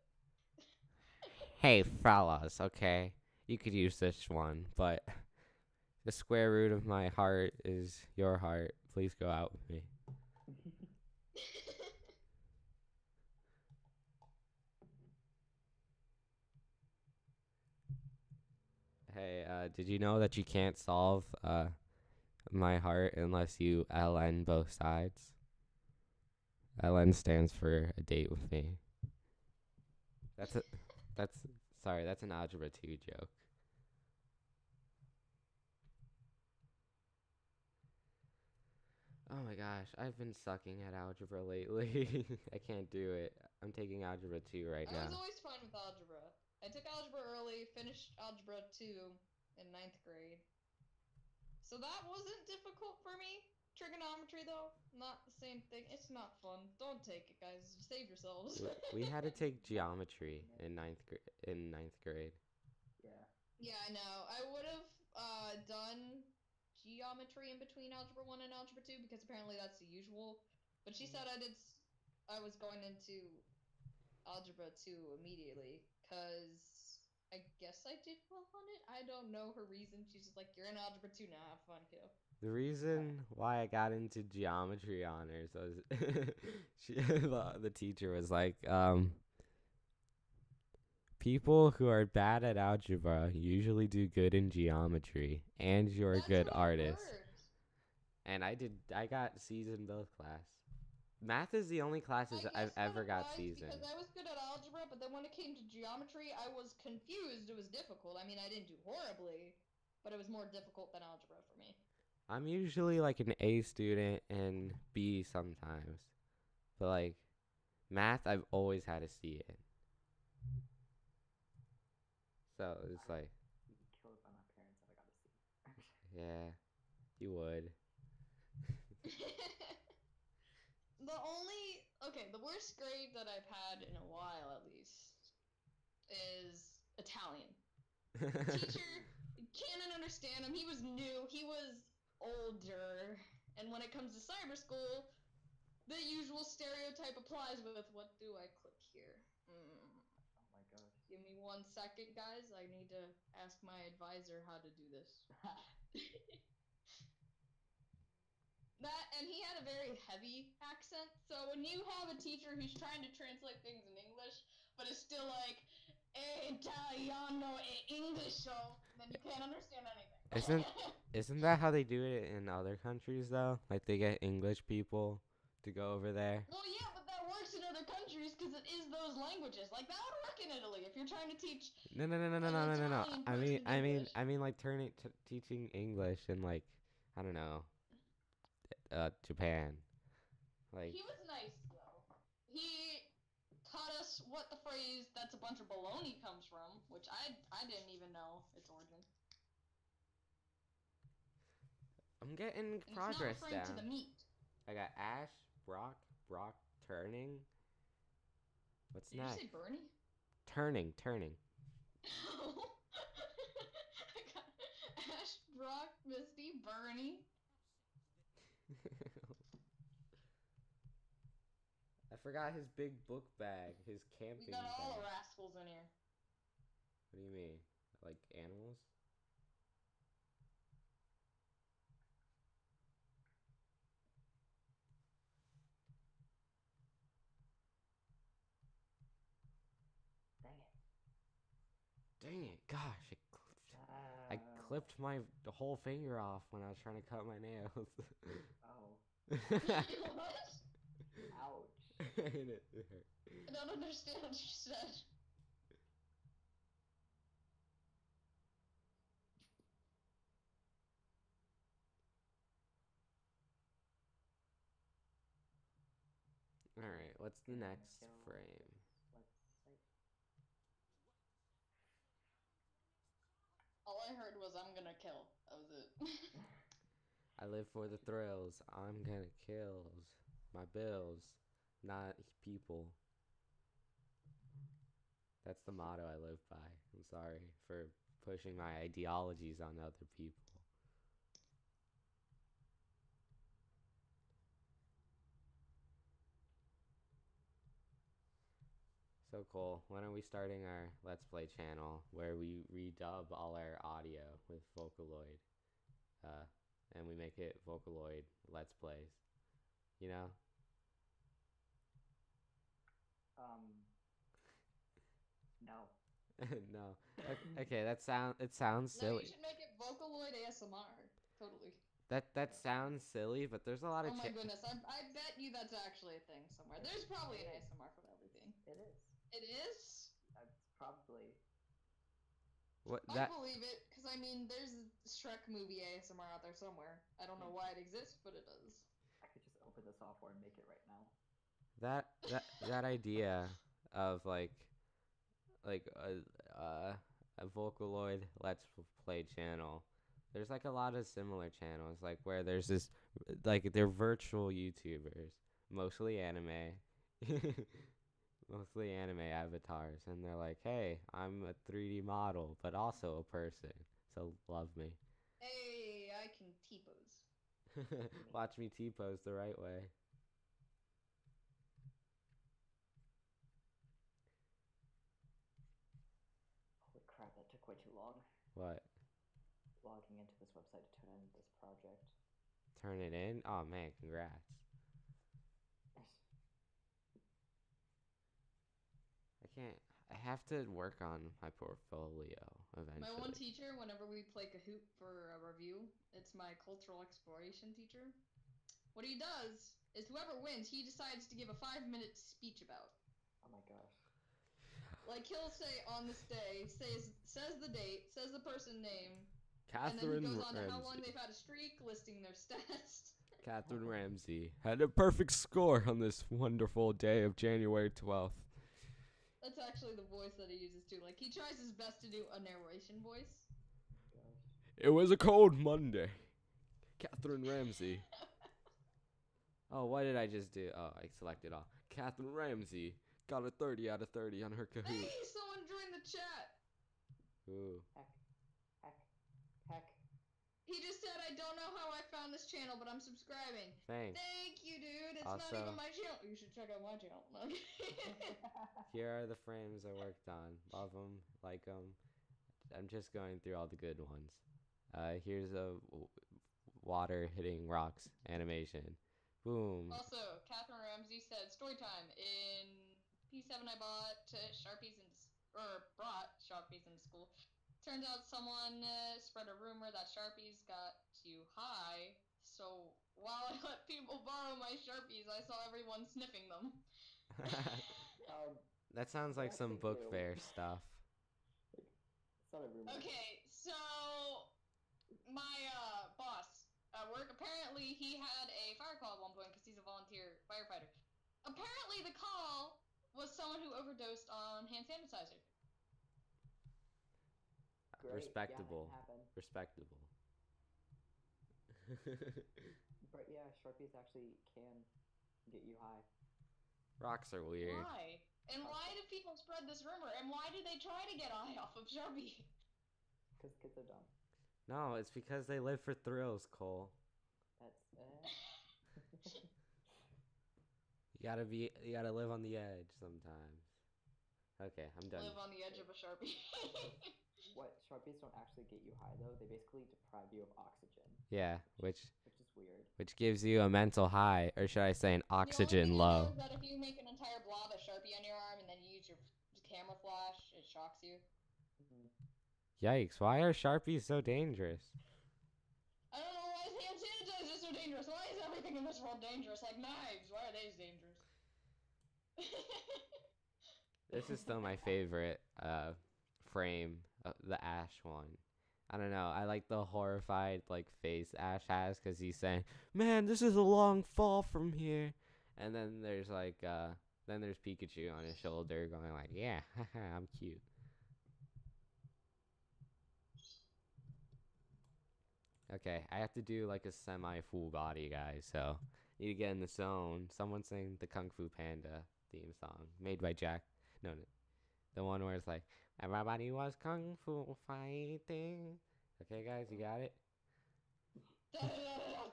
Hey, fellas, okay? You could use this one, but the square root of my heart is your heart. Please go out with me. Hey, did you know that you can't solve my heart unless you ln both sides? LN stands for a date with me. That's a that's sorry, that's an algebra 2 joke. Oh my gosh, I've been sucking at algebra lately. I can't do it. I'm taking algebra 2 right I was now. always fine with algebra. I took algebra early, finished algebra 2 in 9th grade. So that wasn't difficult for me. Trigonometry, though, not the same thing. It's not fun. Don't take it, guys. Save yourselves. We had to take geometry Yeah. in ninth grade. Yeah. Yeah, I know. I would have done geometry in between algebra 1 and algebra 2 because apparently that's the usual. But she said I was going into algebra 2 immediately because I guess I did well on it. I don't know her reason. She's just like, you're in algebra 2 now. Have fun, kiddo. The reason why I got into geometry honors was the teacher was like, people who are bad at algebra usually do good in geometry, and you're a That's good what I artist. heard. And I got C's in both class. Math is the only classes I've ever got C's in. Because I was good at algebra, but then when it came to geometry, I was confused. It was difficult. I mean, I didn't do horribly, but it was more difficult than algebra for me. I'm usually like an A student and B sometimes. But like math I've always had a C in. So it's like, You'd be killed by my parents if I got a C. yeah, you would. The worst grade that I've had in a while at least is Italian. Teacher, cannot understand him. He was new, he was older, and when it comes to cyber school, the usual stereotype applies with what do I click here? Oh my gosh. Give me 1 second, guys. I need to ask my advisor how to do this. And he had a very heavy accent, so when you have a teacher who's trying to translate things in English, but is still like, Italiano e Englisho, then you can't understand anything. Isn't that how they do it in other countries though? Like they get English people to go over there. Well, yeah, but that works in other countries because it is those languages. Like, that would work in Italy if you're trying to teach No, no, no, no, no, an no, no, no, no. Italian person English. I mean, like teaching English in like, I don't know, Japan. Like, He was nice, though. He taught us what the phrase "that's a bunch of baloney" comes from, which I didn't even know its origin. I'm getting And progress it's not referring down. to the meat. I got Ash, Brock, turning. What's Did next? you say Bernie? Turning. I got Ash, Brock, Misty, Bernie. I forgot his big book bag, his camping We got all the bag. rascals in here. What do you mean? Like animals? Dang it! Gosh, I clipped my whole finger off when I was trying to cut my nails. What? Ouch. It hurt. I don't understand what you said. All right, what's the next frame? Let's say. I heard was I'm gonna kill. That was it. I live for the thrills. I'm gonna kill my bills, not people. That's the motto I live by. I'm sorry for pushing my ideologies on other people. So cool. When are we starting our Let's Play channel where we redub all our audio with Vocaloid? And we make it Vocaloid Let's Plays. You know? No. No. Okay, it sounds No, you silly. should make it Vocaloid ASMR. Totally. That sounds silly, but there's a lot of Oh my goodness, I bet you that's actually a thing somewhere. There's probably an ASMR for everything. It is. It is? It's probably. what I that believe it, because I mean, there's a Shrek movie ASMR out there somewhere. I don't know why it exists, but it does. I could just open the software and make it right now. that idea of like a Vocaloid Let's Play channel. There's like a lot of similar channels, like where there's this, like they're virtual YouTubers, mostly anime, mostly anime avatars, and they're like, hey, I'm a 3D model, but also a person, so love me. Hey, I can T-pose. Watch me T-pose the right way. Holy crap, that took way too long. What? Logging into this website to turn in this project. Turn it in? Oh man, congrats. I have to work on my portfolio eventually. My one teacher, whenever we play Kahoot for a review, it's my cultural exploration teacher. What he does is whoever wins, he decides to give a 5-minute speech about. Oh my gosh. Like, he'll say, on this day, says the date, says the person name, Catherine and then he goes on to Ramsey. how long they've had a streak, listing their stats. Catherine Ramsey had a perfect score on this wonderful day of January 12th. That's actually the voice that he uses too. Like, he tries his best to do a narration voice. It was a cold Monday. Catherine Ramsey. Oh, what did I just do? Oh, I selected all. Catherine Ramsey got a 30 out of 30 on her Kahoot. Hey, someone joined the chat. Ooh. Heck. He just said, I don't know how I found this channel, but I'm subscribing. Thanks. Thank you, dude. It's Also, not even my channel. You should check out my channel. No. Here are the frames I worked on. Love them, like them. I'm just going through all the good ones. Here's a water hitting rocks animation. Boom. Also, Catherine Ramsey said, story time. In P7 I brought Sharpies into school. Turns out someone spread a rumor that Sharpies got too high, so while I let people borrow my Sharpies, I saw everyone sniffing them. That sounds like some book fair stuff. It's not a rumor. Okay, so my boss at work, apparently he had a fire call at one point because he's a volunteer firefighter. Apparently the call was someone who overdosed on hand sanitizer. Great. Respectable. Yeah, Respectable. But yeah, Sharpies actually can get you high. Rocks are weird. Why? And why do people spread this rumor? And why do they try to get high off of Sharpie? Because kids are dumb. No, it's because they live for thrills, Cole. That's You gotta live on the edge sometimes. Okay, I'm done. Live on the edge of a Sharpie. What? Sharpies don't actually get you high though. They basically deprive you of oxygen. Yeah, which is weird. Which gives you a mental high, or should I say an oxygen low. The only thing I know is that if you make an entire blob of Sharpie on your arm and then you use your camera flash, it shocks you. Yikes, why are Sharpies so dangerous? I don't know why is hand sanitizer so dangerous. Why is everything in this world dangerous? Like knives, why are they dangerous? This is still my favorite frame, the Ash one. I don't know, I like the horrified like face Ash has because he's saying, man, this is a long fall from here. And then there's like, then there's Pikachu on his shoulder going like, yeah, haha, I'm cute. Okay, I have to do like a semi full body, guys. So need to get in the zone. Someone sing the Kung Fu Panda theme song made by Jack. No, no, the one where it's like everybody was kung fu fighting. Okay, guys, you got it. Da, da,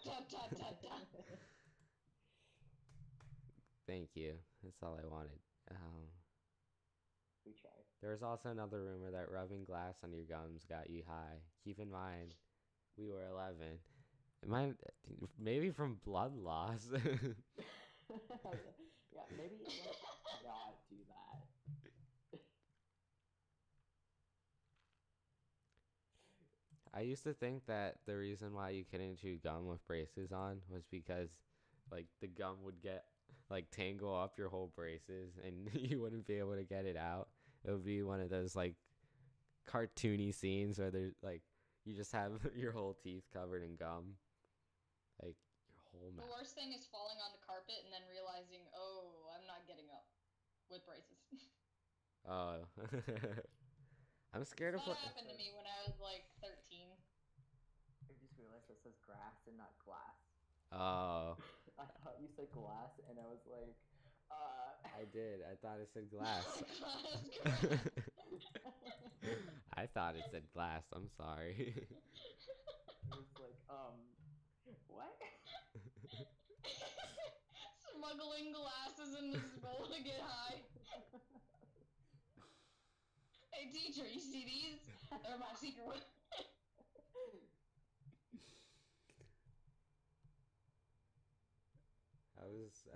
da, da, da, da. Thank you. That's all I wanted. We tried. There was also another rumor that rubbing glass on your gums got you high. Keep in mind, we were 11. It might, maybe from blood loss. Yeah, maybe let's not do that. I used to think that the reason why you couldn't chew gum with braces on was because, like, the gum would get, like, tangle up your whole braces and you wouldn't be able to get it out. It would be one of those, like, cartoony scenes where there's, like, you just have your whole teeth covered in gum. Like, your whole The mouth. worst thing is falling on the carpet and then realizing, oh, I'm not getting up with braces. Oh. I'm scared of That what. happened to me when I was like 13. I just realized it says grass and not glass. Oh. I thought you said glass, and I was like, I did. I thought it said glass. Glass. I thought it said glass. I'm sorry. It was like, what? Smuggling glasses in this bowl to get high. Hey teacher, you see these? They're my secret weapon. I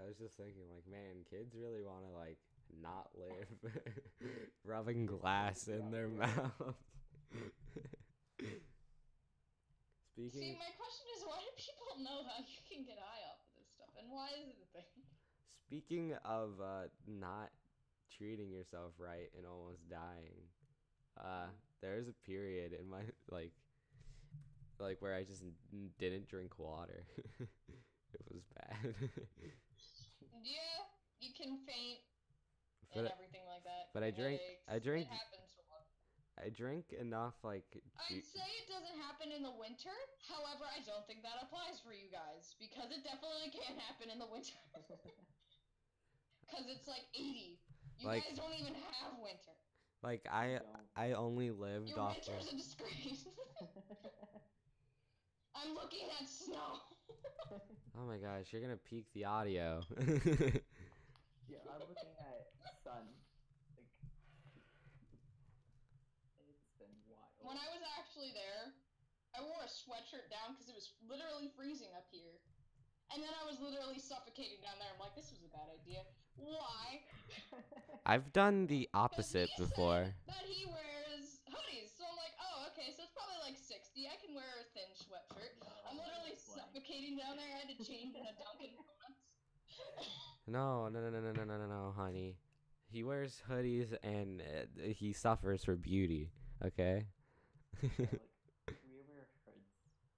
was just thinking, like, man, kids really want to, like, not live rubbing glass in their mouth. See, Speaking my question is, why do people know how you can get high off of this stuff, and why is it a thing? speaking of not treating yourself right and almost dying, there was a period in my like where I just didn't drink water. It was bad. Yeah, you can faint But and everything like that. but I drank Headaches. It happens a lot. I drank enough like I'd say it doesn't happen in the winter. However, I don't think that applies for you guys because it definitely can happen in the winter. Because it's like 80. You Like- guys don't even have winter. like Don't. I only lived Your off winter's of a disgrace. I'm looking at snow. Oh my gosh, you're gonna peak the audio. Yeah, I'm looking at sun. Like, it's been wild. When I was actually there, I wore a sweatshirt down because it was literally freezing up here. And then I was literally suffocating down there. I'm like, this was a bad idea. Why? I've done the 'Cause opposite he before. said that he wears hoodies. So I'm like, oh, okay, so it's probably like 60. I can wear a thin sweatshirt. I'm literally suffocating down there. I had to change in a Dunkin' Donuts. No, no, no, no, no, no, no, no, no, honey. He wears hoodies and he suffers for beauty. Okay. Yeah, like, we wear hoods,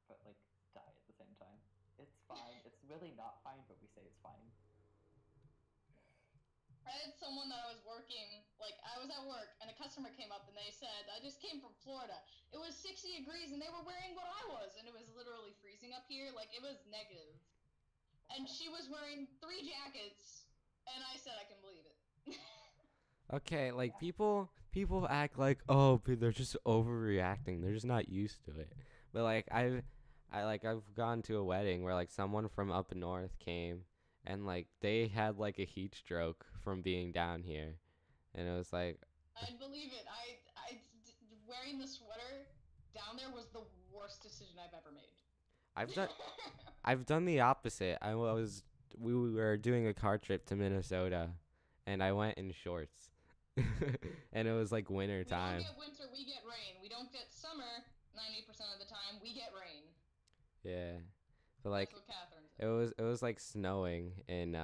but like die at the same time. It's fine. It's really not fine, but we say it's fine. I had someone that I was working, like, I was at work, and a customer came up and they said, I just came from Florida. It was 60 degrees, and they were wearing what I was, and it was literally freezing up here. Like, it was negative. And she was wearing 3 jackets, and I said, I can believe it. Okay, like people act like, oh, but they're just overreacting. They're just not used to it. But like I've gone to a wedding where like someone from up north came and like they had like a heat stroke from being down here, and it was like I'd believe it. Wearing the sweater down there was the worst decision I've ever made. I've done the opposite. We were doing a car trip to Minnesota, and I went in shorts, and it was like winter We time. don't get winter, we get rain. We don't get summer 90% of the time. We get rain. Yeah, but like That's what Catherine said. it was like snowing in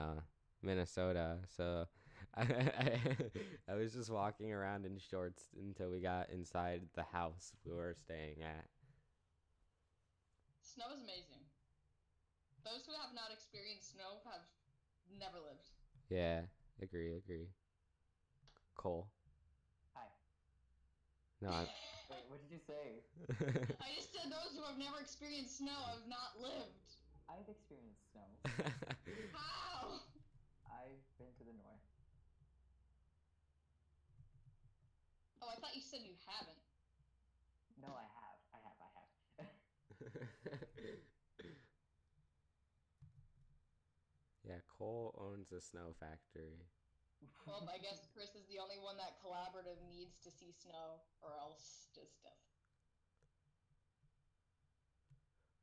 Minnesota, so I was just walking around in shorts until we got inside the house we were staying at. Snow is amazing. Those who have not experienced snow have never lived. Yeah, agree. Cole. Hi. No, Wait, what did you say? I just said those who I've never experienced snow. I've not lived. I've experienced snow. How? I've been to the north. Oh, I thought you said you haven't. No, I have. I have. Yeah, Cole owns a snow factory. Well, I guess Chris is the only one that collaborative needs to see snow, or else just death.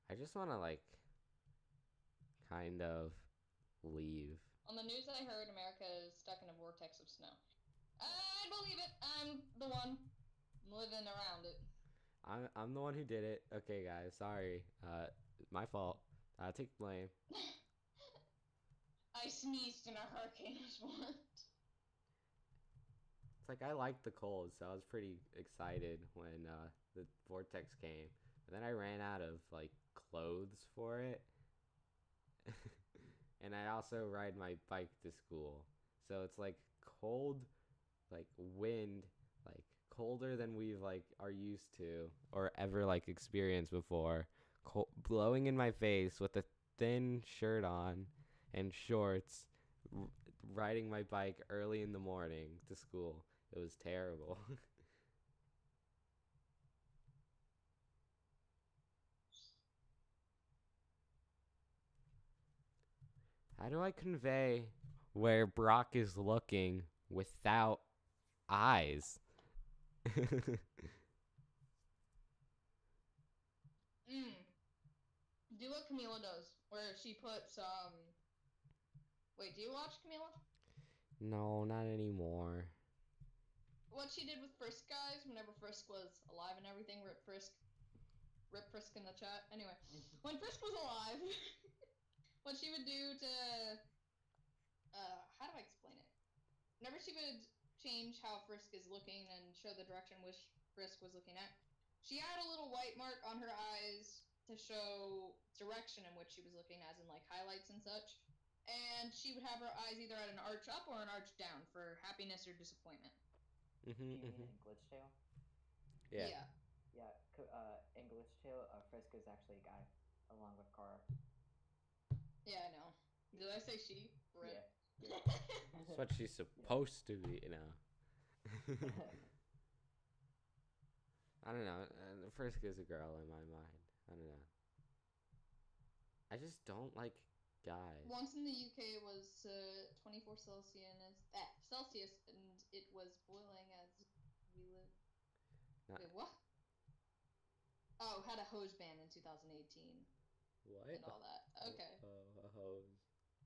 I just want to, like, kind of leave. On the news I heard, America is stuck in a vortex of snow. I believe it. I'm the one living around it. I'm the one who did it. Okay, guys, sorry. My fault. I'll take blame. I sneezed and a hurricane was formed. It's like I liked the cold, so I was pretty excited when the vortex came. And then I ran out of like clothes for it. And I also ride my bike to school. So it's like cold, like wind, like colder than we've like are used to or ever like experienced before. Blowing in my face with a thin shirt on and shorts, riding my bike early in the morning to school. It was terrible. How do I convey where Brock is looking without eyes? Do what Camila does, where she puts, Wait, do you watch Camila? No, not anymore. What she did with Frisk, guys, whenever Frisk was alive and everything, Rip Frisk. Rip Frisk in the chat. Anyway, when Frisk was alive, what she would do to, how do I explain it? Whenever she would change how Frisk is looking and show the direction which Frisk was looking at, she had a little white mark on her eyes to show direction in which she was looking, as in like highlights and such. And she would have her eyes either at an arch up or an arch down for happiness or disappointment. Do you mean in Glitch Tail? Yeah. Yeah, in Glitch Tail, Frisk is actually a guy, along with Kara. Yeah, I know. Did I say she? Right. Yeah. That's what she's supposed to be, you know. I don't know. Frisk is a girl in my mind. I don't know. I just don't like guys. Once in the UK it was 24 Celsius, and it was boiling as we live. Not, Wait, what? Oh, had a hose ban in 2018 what? and all that. Okay. A hose.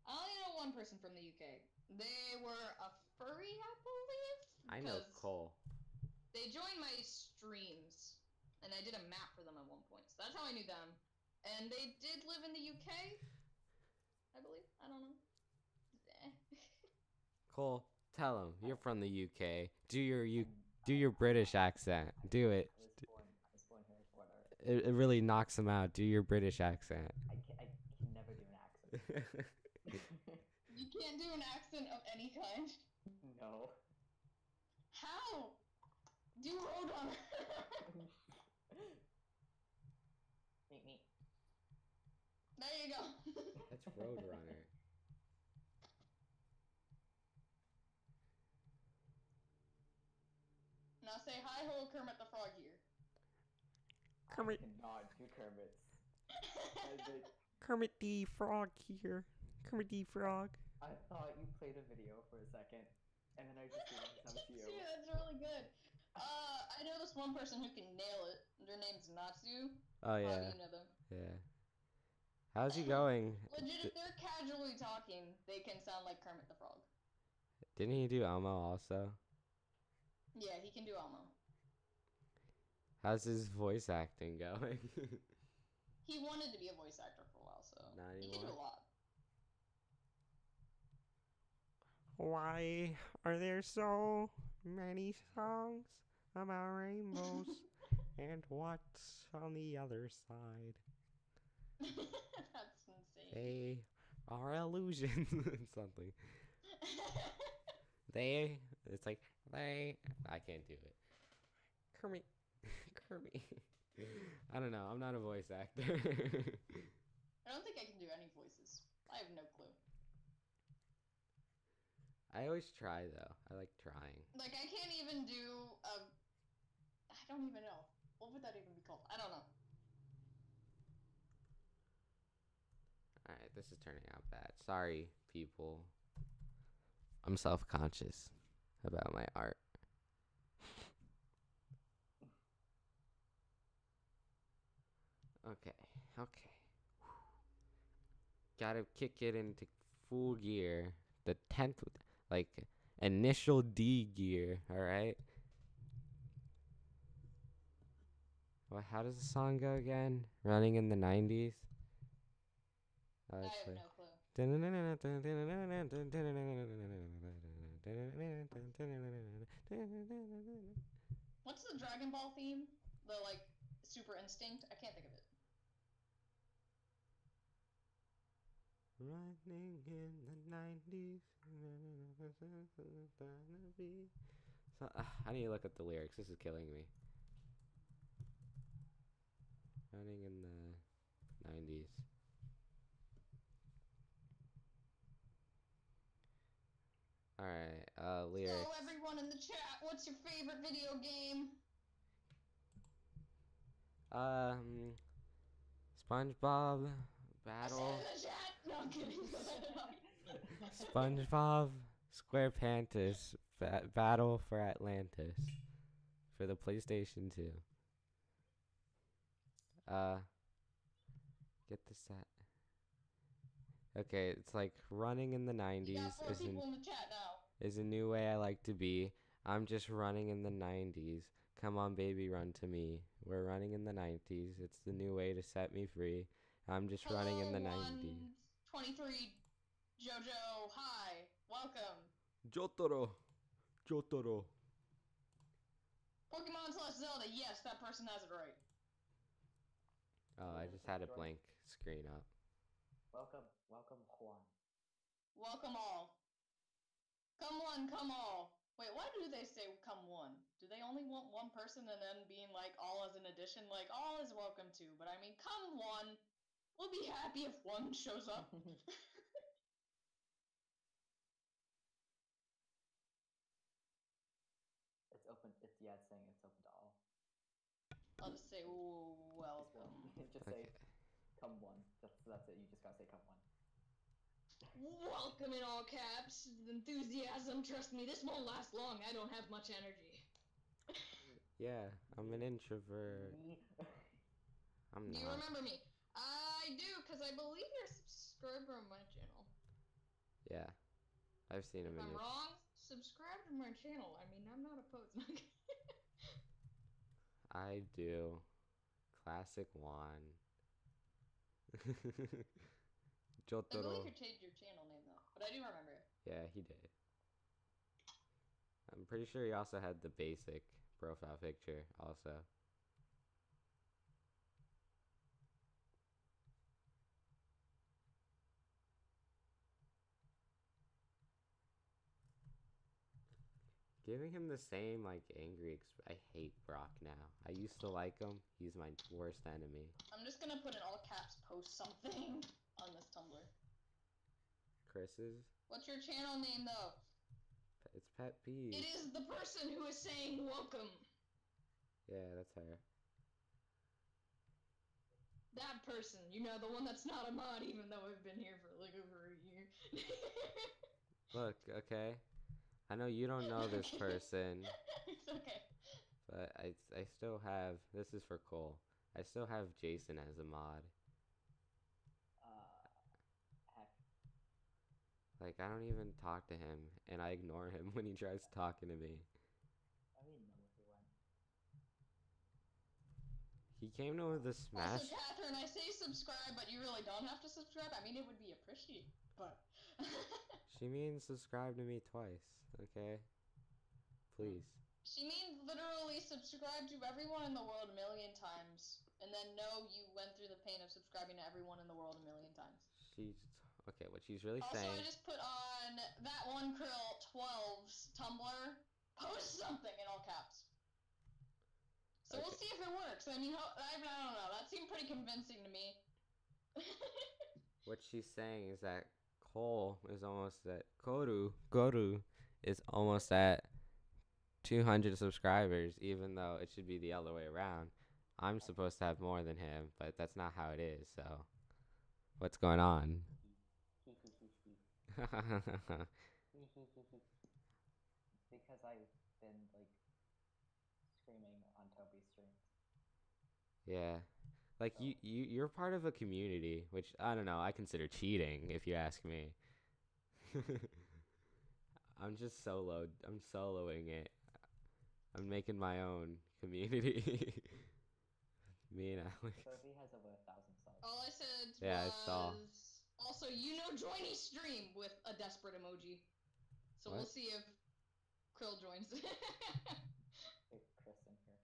I only know one person from the UK. They were a furry, I believe. I know Cole. They joined my streams, and I did a map for them at one point. So that's how I knew them. And they did live in the UK, I believe. I don't know. Cole, tell him you're from the UK. Do your British accent. Do it. I was born here, whatever. It really knocks him out. Do your British accent. I can never do an accent. You can't do an accent of any kind? No. How? Do Roadrunner. Meet. There you go. That's Roadrunner. Now say hi ho Kermit the Frog here. Kermit. I cannot do Kermit's. Kermit the Frog here. Kermit the Frog. I thought you played a video for a second, and then I just realized that was you. Yeah, that's really good. I know this one person who can nail it. Their name's Natsu. Oh yeah. How do you know them? Yeah. How's he going? Legit, if they're casually talking, they can sound like Kermit the Frog. Didn't he do Elmo also? Yeah, he can do Elmo. How's his voice acting going? He wanted to be a voice actor for a while, so Not he can do a lot. Why are there so many songs about rainbows? And what's on the other side? That's insane. They are illusions. Something. It's like, I can't do it. Kermit. I don't know. I'm not a voice actor. I don't think I can do any voices. I have no clue. I always try though. I like trying. Like, I can't even do I don't even know. What would that even be called? I don't know. Alright, this is turning out bad. Sorry, people. I'm self-conscious about my art. Okay, okay. Gotta kick it into full gear. The 10th, like, initial D gear, alright? Well, how does the song go again? Running in the 90s? Oh, I it's have like... no clue. What's the Dragon Ball theme? The, like, Super Instinct? I can't think of it. Running in the 90s. So, I need to look at the lyrics. This is killing me. Running in the 90s. Alright, lyrics. Hello, everyone in the chat. What's your favorite video game? SpongeBob I said Battle. in the chat. No, I'm kidding. SpongeBob SquarePants Battle for Atlantis for the PlayStation 2. Get the set. Okay, it's like running in the 90s You got 4 people in the chat now. is a new way I like to be. I'm just running in the 90s. Come on, baby, run to me. We're running in the 90s. It's the new way to set me free. I'm just running in the 90s. 23 Jojo, hi. Welcome. Jotaro. Jotaro. Pokemon/Zelda, yes, that person has it right. Oh, I just had a blank screen up. Welcome, Juan. Welcome all. Come one, come all. Wait, why do they say come one? Do they only want one person and then being like all as an addition? Like all is welcome to, but I mean come one. We'll be happy if one shows up. It's open. It's saying it's open to all. I'll just say welcome. Just say come one. That's it. You just gotta say come one. Welcome in all caps. Enthusiasm. Trust me, this won't last long. I don't have much energy. Yeah, I'm an introvert. Me? I'm Do you not. remember me? I do, because I believe you're a subscriber on my channel. Yeah, I've seen him If in I'm your... wrong, subscribe to my channel. I mean, I'm not opposed. I do. Classic Juan. I Jotaro. believe you changed your channel name, though. But I do remember it. Yeah, he did. I'm pretty sure he also had the basic profile picture also. Giving him the same, like, angry I hate Brock now. I used to like him. He's my worst enemy. I'm just gonna put in all caps post something on this Tumblr. Chris's? What's your channel name, though? It's Pet Peeve. It is the person who is saying welcome. Yeah, that's her. That person. You know, the one that's not a mod, even though we've been here for, like, over a year. Look, okay? I know you don't know this person. It's okay. But I still have... This is for Cole. I still have Jason as a mod. Heck. Like, I don't even talk to him, and I ignore him when he tries talking to me. I didn't know where he went. He came to the Smash... Also, Catherine, I say subscribe, but you really don't have to subscribe. I mean, it would be appreciated, but... She means subscribe to me twice, okay? Please. She means literally subscribe to everyone in the world a million times, and then know you went through the pain of subscribing to everyone in the world a million times. She's... Okay, what she's really Also, saying... I just put on that one krill 12's Tumblr. Post something in all caps. So we'll see if it works. I mean, I don't know. That seemed pretty convincing to me. What she's saying is that Cole is almost at Goru is almost at 200 subscribers, even though it should be the other way around. I'm supposed to have more than him, but that's not how it is. So, what's going on? Because I've been like screaming on Toby's streams. Yeah. Like you're part of a community, which I don't know, I consider cheating if you ask me. I'm soloing it. I'm making my own community. Me and Alex. Toby has over 1,000 subs. All I said Yeah, I saw. was also join his stream with a desperate emoji. So we'll What? see if Krill joins. Wait, Chris in here.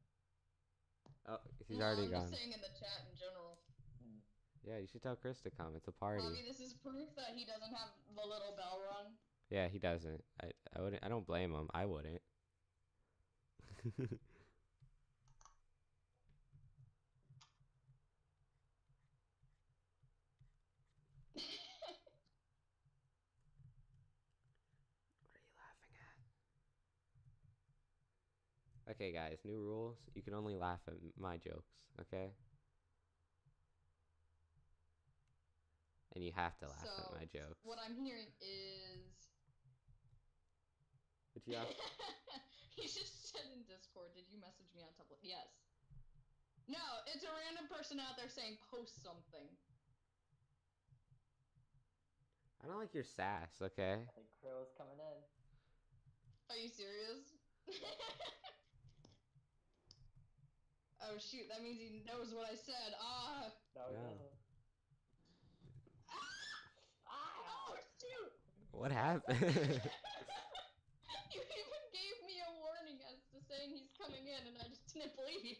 Oh, he's No, already I'm gone. just saying in the chat in general. Yeah, you should tell Chris to come. It's a party. Bobby, this is proof that he doesn't have the little bell rung. Yeah, he doesn't. I wouldn't. I don't blame him. I wouldn't. What are you laughing at? Okay, guys, new rules. You can only laugh at my jokes, okay? And you have to laugh at my jokes. What I'm hearing is... But you have... He just said in Discord, did you message me on Tumblr? Yes. No, it's a random person out there saying post something. I don't like your sass, okay? I think Krill's coming in. Are you serious? Oh shoot, that means he knows what I said. Ah! No, he Yeah. doesn't. Oh shoot! What happened? You even gave me a warning as to saying he's coming in, and I just didn't believe you.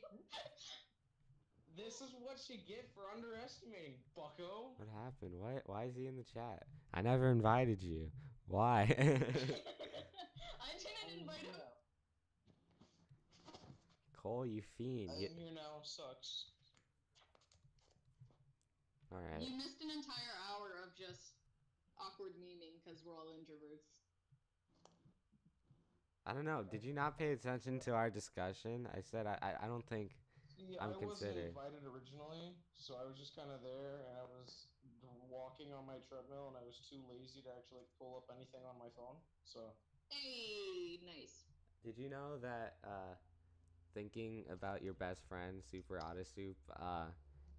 This is what you get for underestimating, bucko. What happened? Why is he in the chat? I never invited you. Why? I didn't invite him. Cole, you fiend. I'm here now, sucks. Alright. You missed an entire hour of just awkward memeing because we're all introverts. I don't know. Did you not pay attention to our discussion? I said I don't think See, I'm I wasn't considered. invited originally, so I was just kind of there, and I was walking on my treadmill, and I was too lazy to actually pull up anything on my phone. So. Hey, nice. Did you know that thinking about your best friend, Super Soup,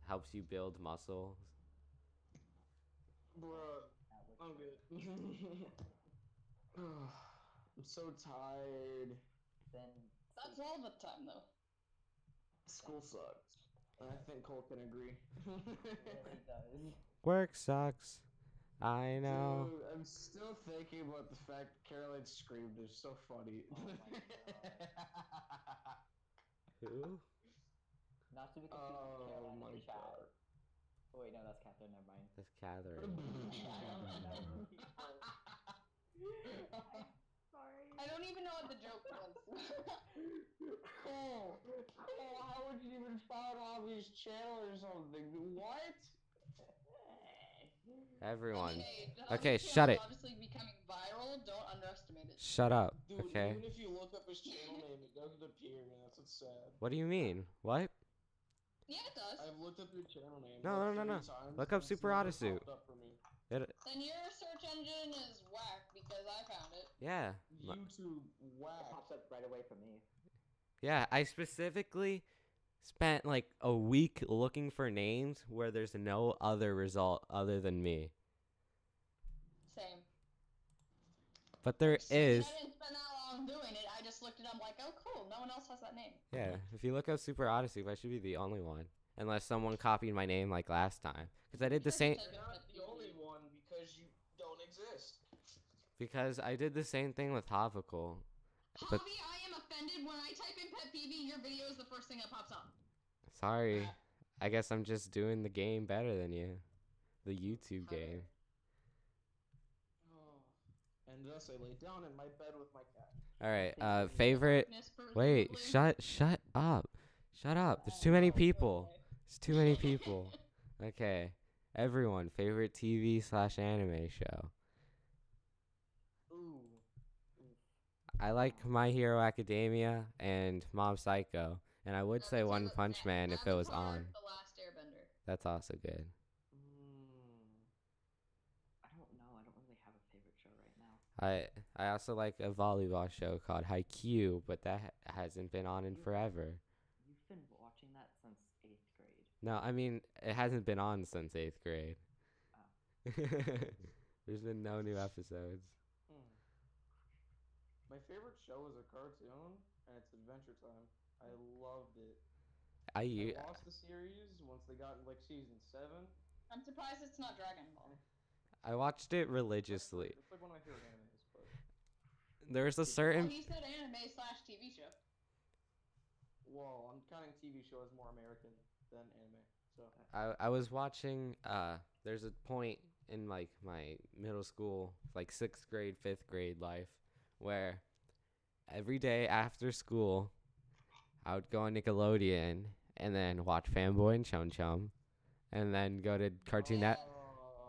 helps you build muscles? Bruh, I'm good. I'm so tired. Then That's all the time, though. School sucks. And I think Cole can agree. it really does. Work sucks. I know. Dude, I'm still thinking about the fact Caroline screamed. It's so funny. Oh my god. Who? Not to be confused with Oh Caroline my in the chat. god. Oh wait, no, that's Catherine. Never mind. That's Catherine. Sorry. I don't even know what the joke was. Oh, how would you even find Avi's channel or something? What? Everyone. Hey, Okay, Hobby's shut channel's it. obviously becoming viral. Don't underestimate it. Shut up. Dude, Okay. even if you look up his channel name, it doesn't appear, man. That's what's sad. What do you mean? What? Yeah, it does. I've looked up your channel name. No, like no, no, 3 no. times, Look up and it's Super never Soup. popped up for me. It, Then your search engine is whack because I found it. yeah. YouTube It whack. pops up right away for me. Yeah, I specifically spent like a week looking for names where there's no other result other than me. Same. But there is. I didn't spend that long doing it. I just looked it up like, oh, cool. No one else has that name. Yeah, if you look up Super Soup, I should be the only one. Unless someone copied my name like last time. Because I did the same. You're not the only one because you don't exist. Because I did the same thing with Havical. But Hobby, I am offended when I type in pet peeve, your video is the first thing that pops up. sorry. I guess I'm just doing the game better than you. The YouTube game. Oh. And thus I lay down in my bed with my cat. Alright, favorite. Darkness, Wait, presumably. shut up. Shut up. There's Oh, too many no, people. okay. There's too many people. Okay. Everyone, favorite TV/anime show. Ooh. Oof. I like My Hero Academia and Mob Psycho. And I would say One Punch Man if it was Avatar: on. The Last Airbender. That's also good. I don't know. I don't really have a favorite show right now. I also like a volleyball show called Haikyuu, but that hasn't been on in You- forever. You've been watching that since 8th grade. No, I mean, it hasn't been on since 8th grade. Oh. There's been no new episodes. My favorite show is a cartoon, and it's Adventure Time. I loved it. I I u- lost the series once they got in like season 7. I'm surprised it's not Dragon Ball. I watched it religiously. It's like one of my favorite animes, but There's a Well, certain he said anime/TV show. well, I'm counting TV show as more American than anime. So I was watching there's a point in like my middle school, like 6th grade, 5th grade life where every day after school I would go on Nickelodeon and then watch Fanboy and Chum Chum and then go to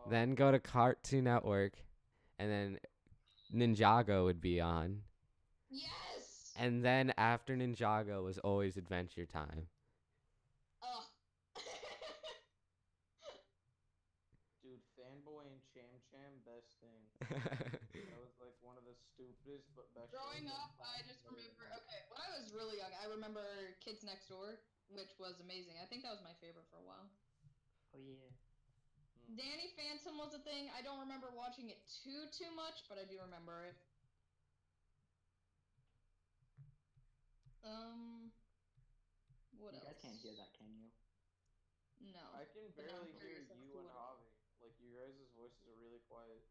then go to Cartoon Network and then Ninjago would be on. Yes. And then after Ninjago was always Adventure Time. Ugh. dude, Fanboy and Cham Cham, best thing. That was like one of the stupidest but best. Growing shows up, I've I just ever remember. seen. Okay, when I was really young, I remember Kids Next Door, which was amazing. I think that was my favorite for a while. Oh yeah. Danny Phantom was a thing. I don't remember watching it too much, but I do remember it. What You else? guys can't hear that, can you? No. I can But I'm barely hear curious as you to and what- Javi. Like your guys' voices are really quiet.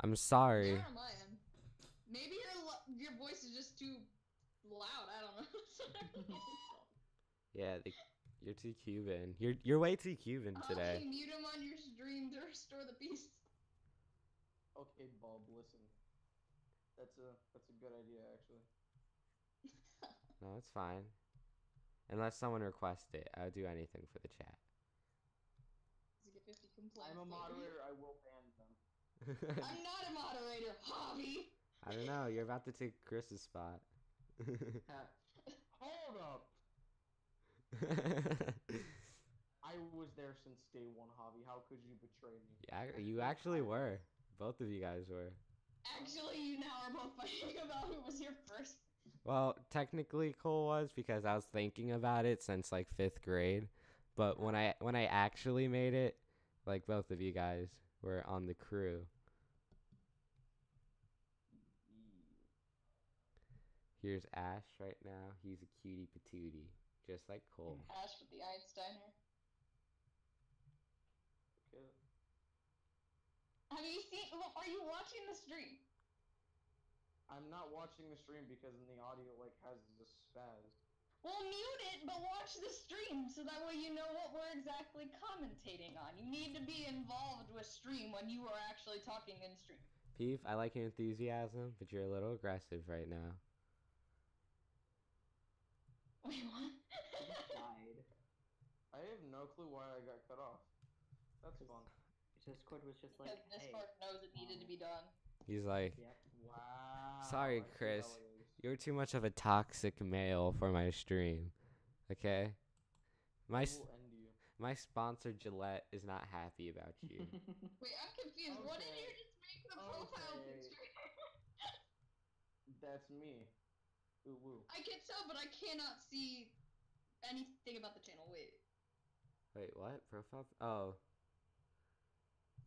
I'm sorry. Yeah, on my end. Maybe your voice is just too loud. I don't know. Yeah, you're too Cuban. You're way too Cuban today. Okay, mute him on your stream to restore the peace. Okay, Bob, listen. That's a good idea actually. No, it's fine. Unless someone requests it, I'll do anything for the chat. Does he get 50 complaints? I'm a later? moderator, I will ban them. I'm not a moderator, Javi. I don't know. You're about to take Chris's spot. Hold up! I was there since day one, Javi. How could you betray me? Yeah, you actually were. Both of you guys were. Actually, you now are both fighting about who was here first. Well, technically Cole was because I was thinking about it since like 5th grade. But when I actually made it, like both of you guys were on the crew. Here's Ash right now. He's a cutie patootie, just like Cole. Ash with the Einsteiner. Okay. Have you seen? Well, are you watching the stream? I'm not watching the stream because in the audio like has the spaz. Well, mute it, but watch the stream so that way you know what we're exactly commentating on. You need to be involved with stream when you are actually talking in stream. Peef, I like your enthusiasm, but you're a little aggressive right now. Wait, what? Died. I have no clue why I got cut off. That's fun. Discord was just like, Because hey. Discord knows it needed to be done. He's like, Yep. Wow. sorry, I see Chris. how it is. You're too much of a toxic male for my stream. Okay? I will end you. My sponsor Gillette is not happy about you. Wait, I'm confused. What did you Okay. just make the profile Okay. picture? That's me. Ooh woo. I can tell, but I cannot see anything about the channel. Wait. Wait, what? Profile? Oh.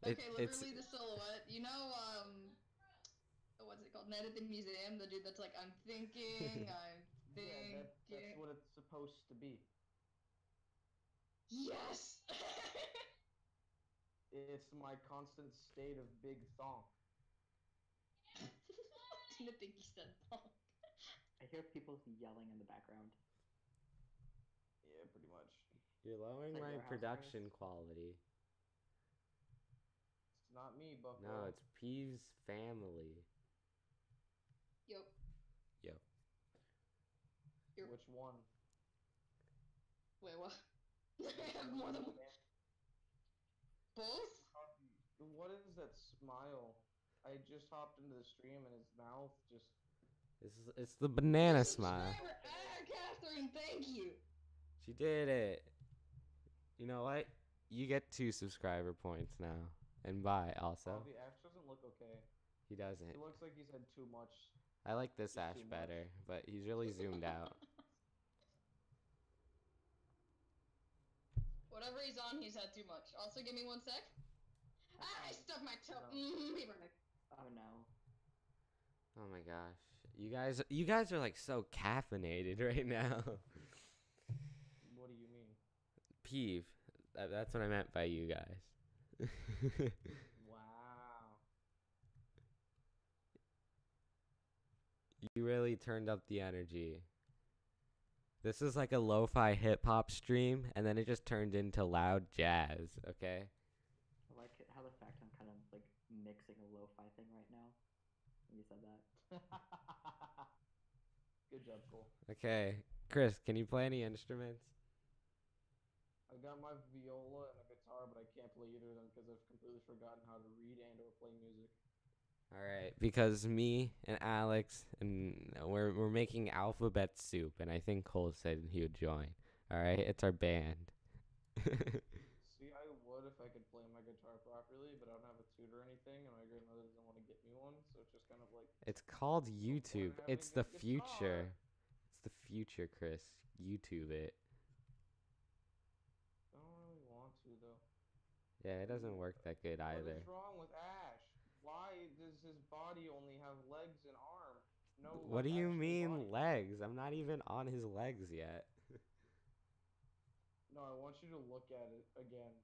Okay, It's literally the silhouette. You know, what's it called? Night at the Museum. The dude that's like, I'm thinking, I'm thinking. Yeah, that's what it's supposed to be. Yes. It's my constant state of big thonk. Didn't think he said that. I hear people yelling in the background. Yeah, pretty much. You're lowering Is that my your house, production quality. It's not me, Bucko. No, it's Peeves family. Yo. Yo. You're- Which one? Wait, what? I have more than one. Both? What is that smile? I just hopped into the stream and his mouth just. It's the banana smile. Subscriber! Ah, Catherine, thank you! She did it. You know what? You get 2 subscriber points now. And bye, also. Oh, the Ash doesn't look okay. He doesn't. It looks like he's had too much. I like this Just Ash too much. better, but he's really zoomed out. Whatever he's on, he's had too much. Also, give me 1 sec. Ah, I stubbed my toe. No. Be right back. Oh no. Oh my gosh. You guys are like so caffeinated right now. What do you mean? Peeve. That's what I meant by you guys. Wow. You really turned up the energy. This is like a lo-fi hip-hop stream, and then it just turned into loud jazz, okay? I like it how the fact I'm kind of like mixing a lo-fi thing right now. When you said that. Good job, Cole. Okay. Chris, can you play any instruments? I got my viola and a guitar, but I can't play either of them because I've completely forgotten how to read and or play music. All right, because me and Alex and we're making alphabet soup, and I think Cole said he would join. All right, it's our band. See, I would if I could play my guitar properly, but I don't have a tutor or anything, and my grandmother doesn't want to get me one, so it's just kind of like. It's called point YouTube. having It's the a guitar. future. It's the future, Chris. YouTube it. I don't really want to though. Yeah, it doesn't work that good What either. is wrong with Ash? Why does his body only have legs and arms? No. What do you actual mean body. legs? I'm not even on his legs yet. No, I want you to look at it again.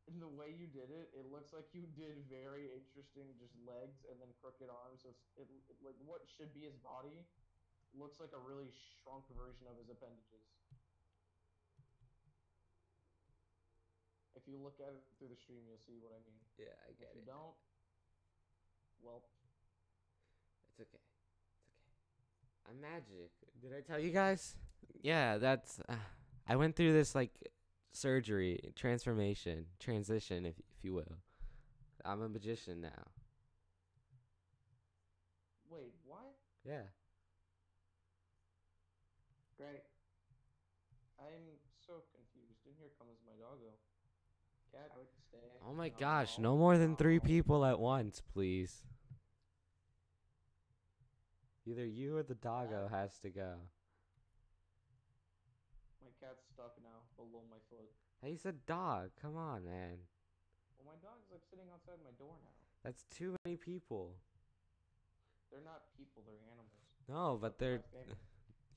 In the way you did it, it looks like you did very interesting, just legs and then crooked arms. So it like what should be his body looks like a really shrunk version of his appendages. If you look at it through the stream, you'll see what I mean. Yeah, I get If you it. don't, well, It's okay. It's okay. I'm magic. Did I tell you guys? Yeah, that's. I went through this like surgery, transformation, transition, if you will. I'm a magician now. wait, what? Yeah. Great. I'm so confused. And here comes my doggo. Cat, I would stay. Oh my gosh, no more than 3 people at once, please. Either you or the doggo has to go. My cat's stuck now below my foot. Hey, you said dog. Come on, man. Well, my dog's like sitting outside my door now. That's too many people. They're not people, they're animals. No, but they're. My family.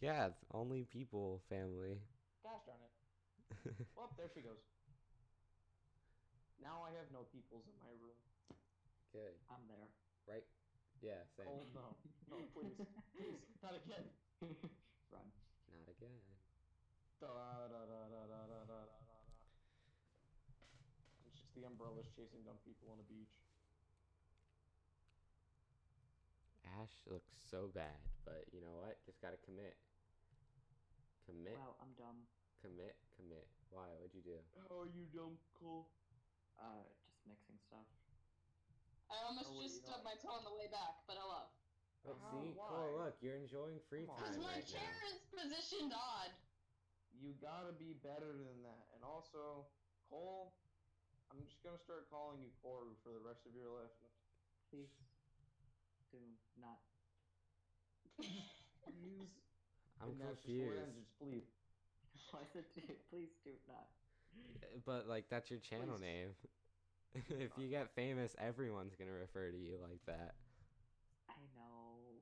Yeah, only people, family. Gosh darn it. Well, there she goes. Now I have no peoples in my room. Good. I'm there. Right? Yeah, same. Oh no. No, please. Please. Not again. Run. Not again. Da da da da da da da da da. It's just the umbrellas chasing down people on a beach. Ash looks so bad, but you know what? Just gotta commit. Commit, Wow, I'm dumb. commit, commit. Why? What'd you do? How are you dumb, Cole? Just mixing stuff. I almost Oh, wait, just you know stubbed my toe on the way back, but hello. But How? see, Why? Cole, look, you're enjoying free Come on. Because time my right chair now. is positioned odd. You gotta be better than that. And also, Cole, I'm just gonna start calling you Koru for the rest of your life. Please do not. Please. I'm And that's just the way it ends, confused. just please. I said, please do not. But like, that's your channel Please. name. If you get famous, everyone's gonna refer to you like that. I know.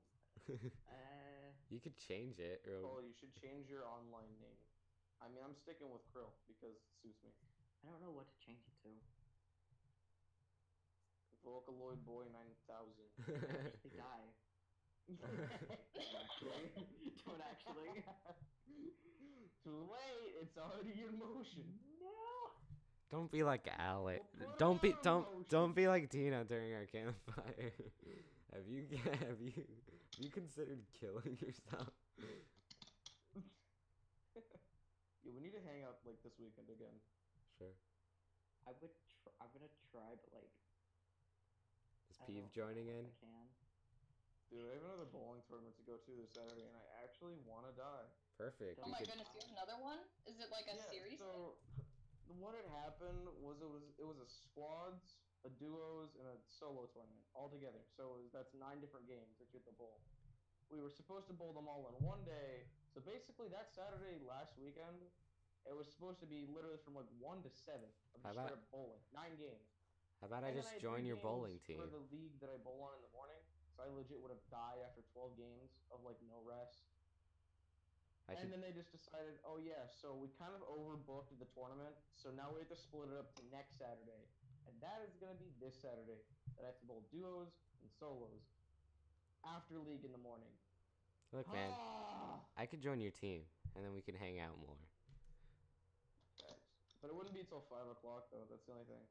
You could change it. Cole, you should change your online name. I mean, I'm sticking with Krill because it suits me. I don't know what to change it to. Vocaloid Boy 9000. Actually die. Don't actually. Too late. It's already in motion. No. Don't be like Alex. Well, put Don't it be in motion. don't be like Tina during our campfire. have you considered killing yourself? You we need to hang out like this weekend again. Sure. I'm gonna try, but like Is I Peeve don't joining know in? if I can. Dude, I have another bowling tournament to go to this Saturday, and I actually want to die. Perfect. Oh We my could. goodness, you have another one? Is it like a Yeah, series thing? so what had happened was it was a squads, a duos, and a solo tournament all together. So that's 9 different games that you have to bowl. We were supposed to bowl them all in one day. So basically, that Saturday last weekend, it was supposed to be literally from like 1 to 7 of How just about straight up bowling, 9 games. how about I And then I just had three join your games bowling team? for the league that I bowl on in the morning. So I legit would have died after 12 games of like no rest. I And should. then they just decided, oh yeah, so we kind of overbooked the tournament, so now we have to split it up to next Saturday. And that is going to be this Saturday. That I have to bowl duos and solos after league in the morning. Look, man, I could join your team, and then we can hang out more. Thanks. But it wouldn't be until 5 o'clock, though. That's the only thing.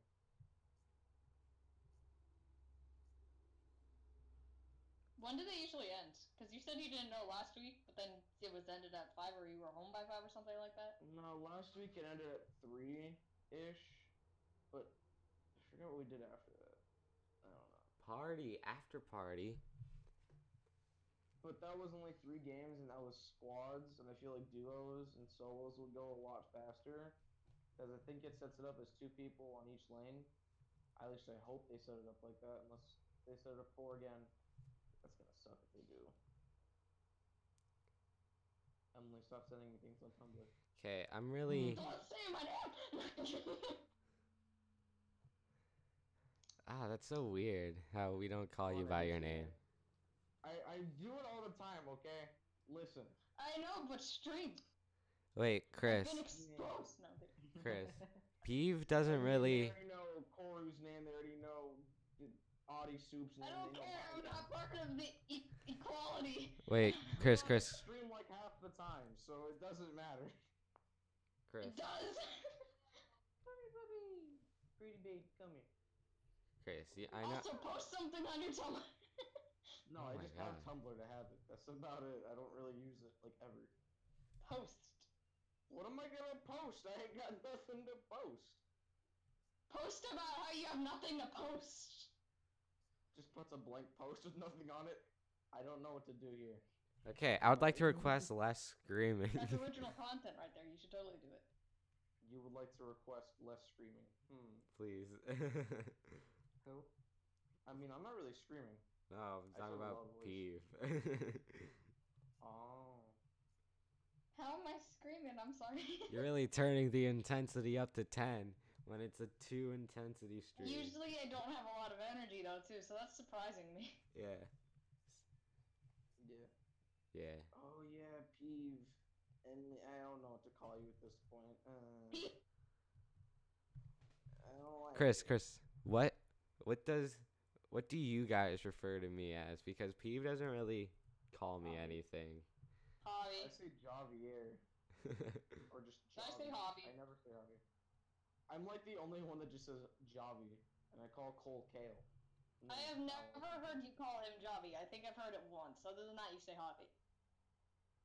When do they usually end? Because you said you didn't know last week, but then it was ended at 5 or you were home by 5 or something like that? No, last week it ended at 3-ish, but I forget what we did after that. I don't know. Party after party. But that was only 3 games, and that was squads, and I feel like duos and solos would go a lot faster, because I think it sets it up as 2 people on each lane. At least I hope they set it up like that, unless they set it up 4 again. That's gonna suck if they do. Emily, stop sending me things on Tumblr. Okay, I'm really. Don't say my name! That's so weird how we don't call you by your name. I do it all the time, okay? Listen. I know, but stream. Wait, Chris. I've been exposed. No, I'm kidding. Chris. Peeve doesn't They really. already know Koru's name, they already know Audie Soup's name. I don't they know care. my I'm name. not part of the equality. Wait, You're Chris, on Chris, the stream like half the time, so it doesn't matter. Chris, It does. Come here, puppy. Pretty babe, come here. Chris. I know. Also, post something on your Tumblr. No, Oh I my just have God. Tumblr to have it. That's about it. I don't really use it, like, ever. Post. What am I gonna post? I ain't got nothing to post. Post about how you have nothing to post. Just puts a blank post with nothing on it. I don't know what to do here. Okay, I would like to request less screaming. That's original content right there. You should totally do it. You would like to request less screaming. Please. Who? I mean, I'm not really screaming. No, I'm I talking said about low voice. Peeve. Oh. How am I screaming? I'm sorry. You're really turning the intensity up to 10 when it's a 2 intensity stream. Usually I don't have a lot of energy though too, so that's surprising me. Yeah. Yeah. Yeah. Oh yeah, peeve. And I don't know what to call you at this point. Peeve. I don't like Chris, it. Chris, what do you guys refer to me as? Because Peeve doesn't really call me anything. Hobby. I say Javier. Or just I Javi. say hobby. I never say Javi. I'm like the only one that just says Javi, and I call Cole Kale. I have never heard you call him Javi. I think I've heard it once. Other than that, you say hobby.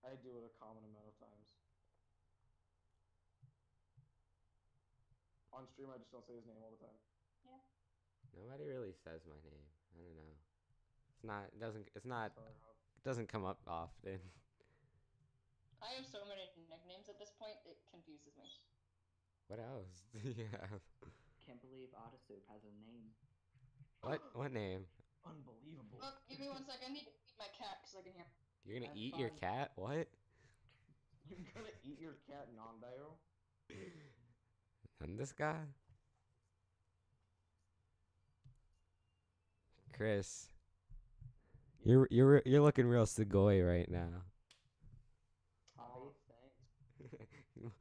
I do it a common amount of times. On stream, I just don't say his name all the time. Yeah. Nobody really says my name. I don't know. It Starhub. doesn't come up often. I have so many nicknames at this point, it confuses me. What else do you have? Can't believe Odyssey has a name. What name? Unbelievable. Look, give me 1 second. I need to feed my cat because I can hear. You're gonna That's eat your fine. cat? What? You're gonna eat your cat, non-dio? And this guy? Chris, you're looking real Sugoi right now. Oh, Hobby? thanks.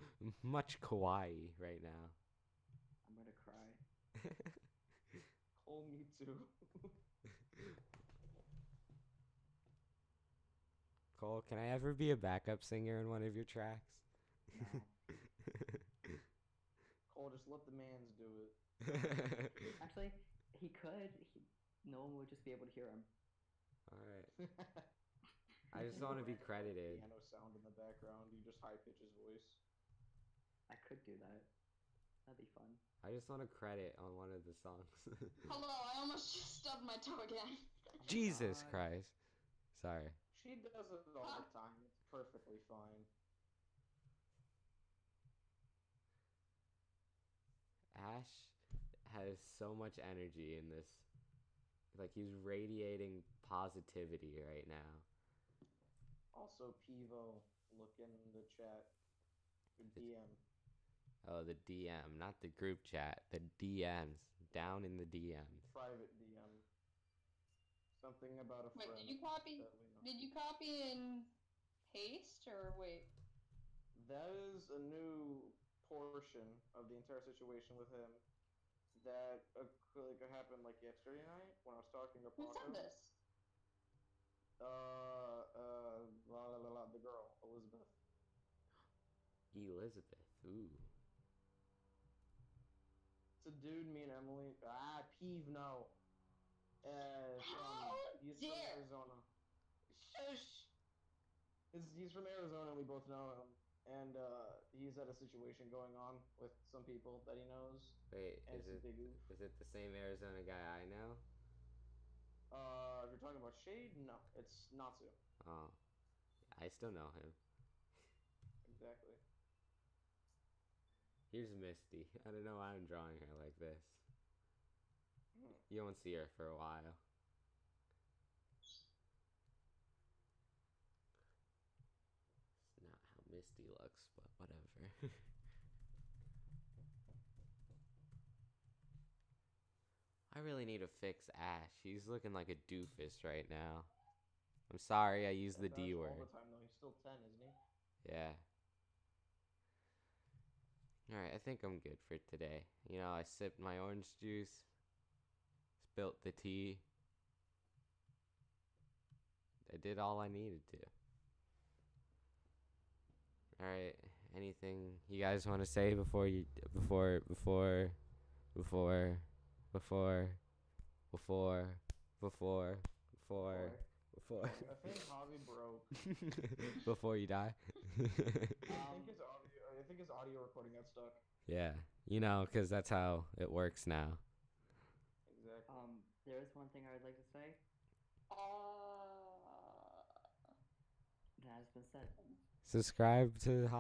Much kawaii right now. I'm gonna cry. Cole, me too. Cole, can I ever be a backup singer in one of your tracks? No. Cole, just let the mans do it. Actually, he could. No one would just be able to hear him. Alright. I just want to be credited. Piano sound in the background. You just high pitch his voice. I could do that. That'd be fun. I just want a credit on one of the songs. Hello, I almost just stubbed my toe again. Oh my Jesus God. Christ. Sorry. She does it all the time. It's perfectly fine. Ash has so much energy in this. Like, he's radiating positivity right now. Also, Pivo, look in the chat. Your DM. Oh, the DM, not the group chat. The DMs. Down in the DMs. Private DM. Something about a Wait, friend. did you copy? that we know. Did you copy and paste, or wait? That is a new portion of the entire situation with him that happened like yesterday night when I was talking to Who Paco. said this? The girl, Elizabeth. Elizabeth. Ooh. It's a dude, me and Emily. Peeve, no. How He's from dare! Arizona. Shush! He's from Arizona, and we both know him. And he's had a situation going on with some people that he knows. Wait, And it's a big oof. is it the same Arizona guy I know? If you're talking about Shade, no, it's Natsu. Oh. I still know him. Exactly. Here's Misty. I don't know why I'm drawing her like this. Hmm. You won't see her for a while. It's not how Misty looks, but whatever. I really need to fix Ash. He's looking like a doofus right now. I'm sorry I used the D All word. the time, though. He's still 10, isn't he? Yeah. Alright, I think I'm good for today. You know, I sipped my orange juice, spilt the tea. I did all I needed to. Alright, anything you guys want to say before before I think Javi broke. before you die? I think his audio recording got stuck. Yeah, you know, because that's how it works now. Exactly. There is one thing I would like to say. That has been said. Subscribe to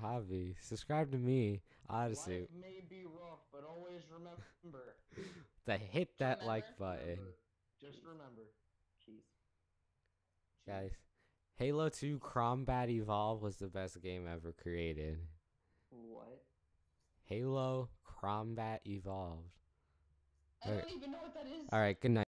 Javi. Subscribe to me, Odyssey. Life may be rough, but always remember. Hit that Remember? like button. Just remember. Cheese. Guys, Halo 2 Combat Evolve was the best game ever created. What? Halo Combat Evolved. I don't even know what that is. Alright, good night.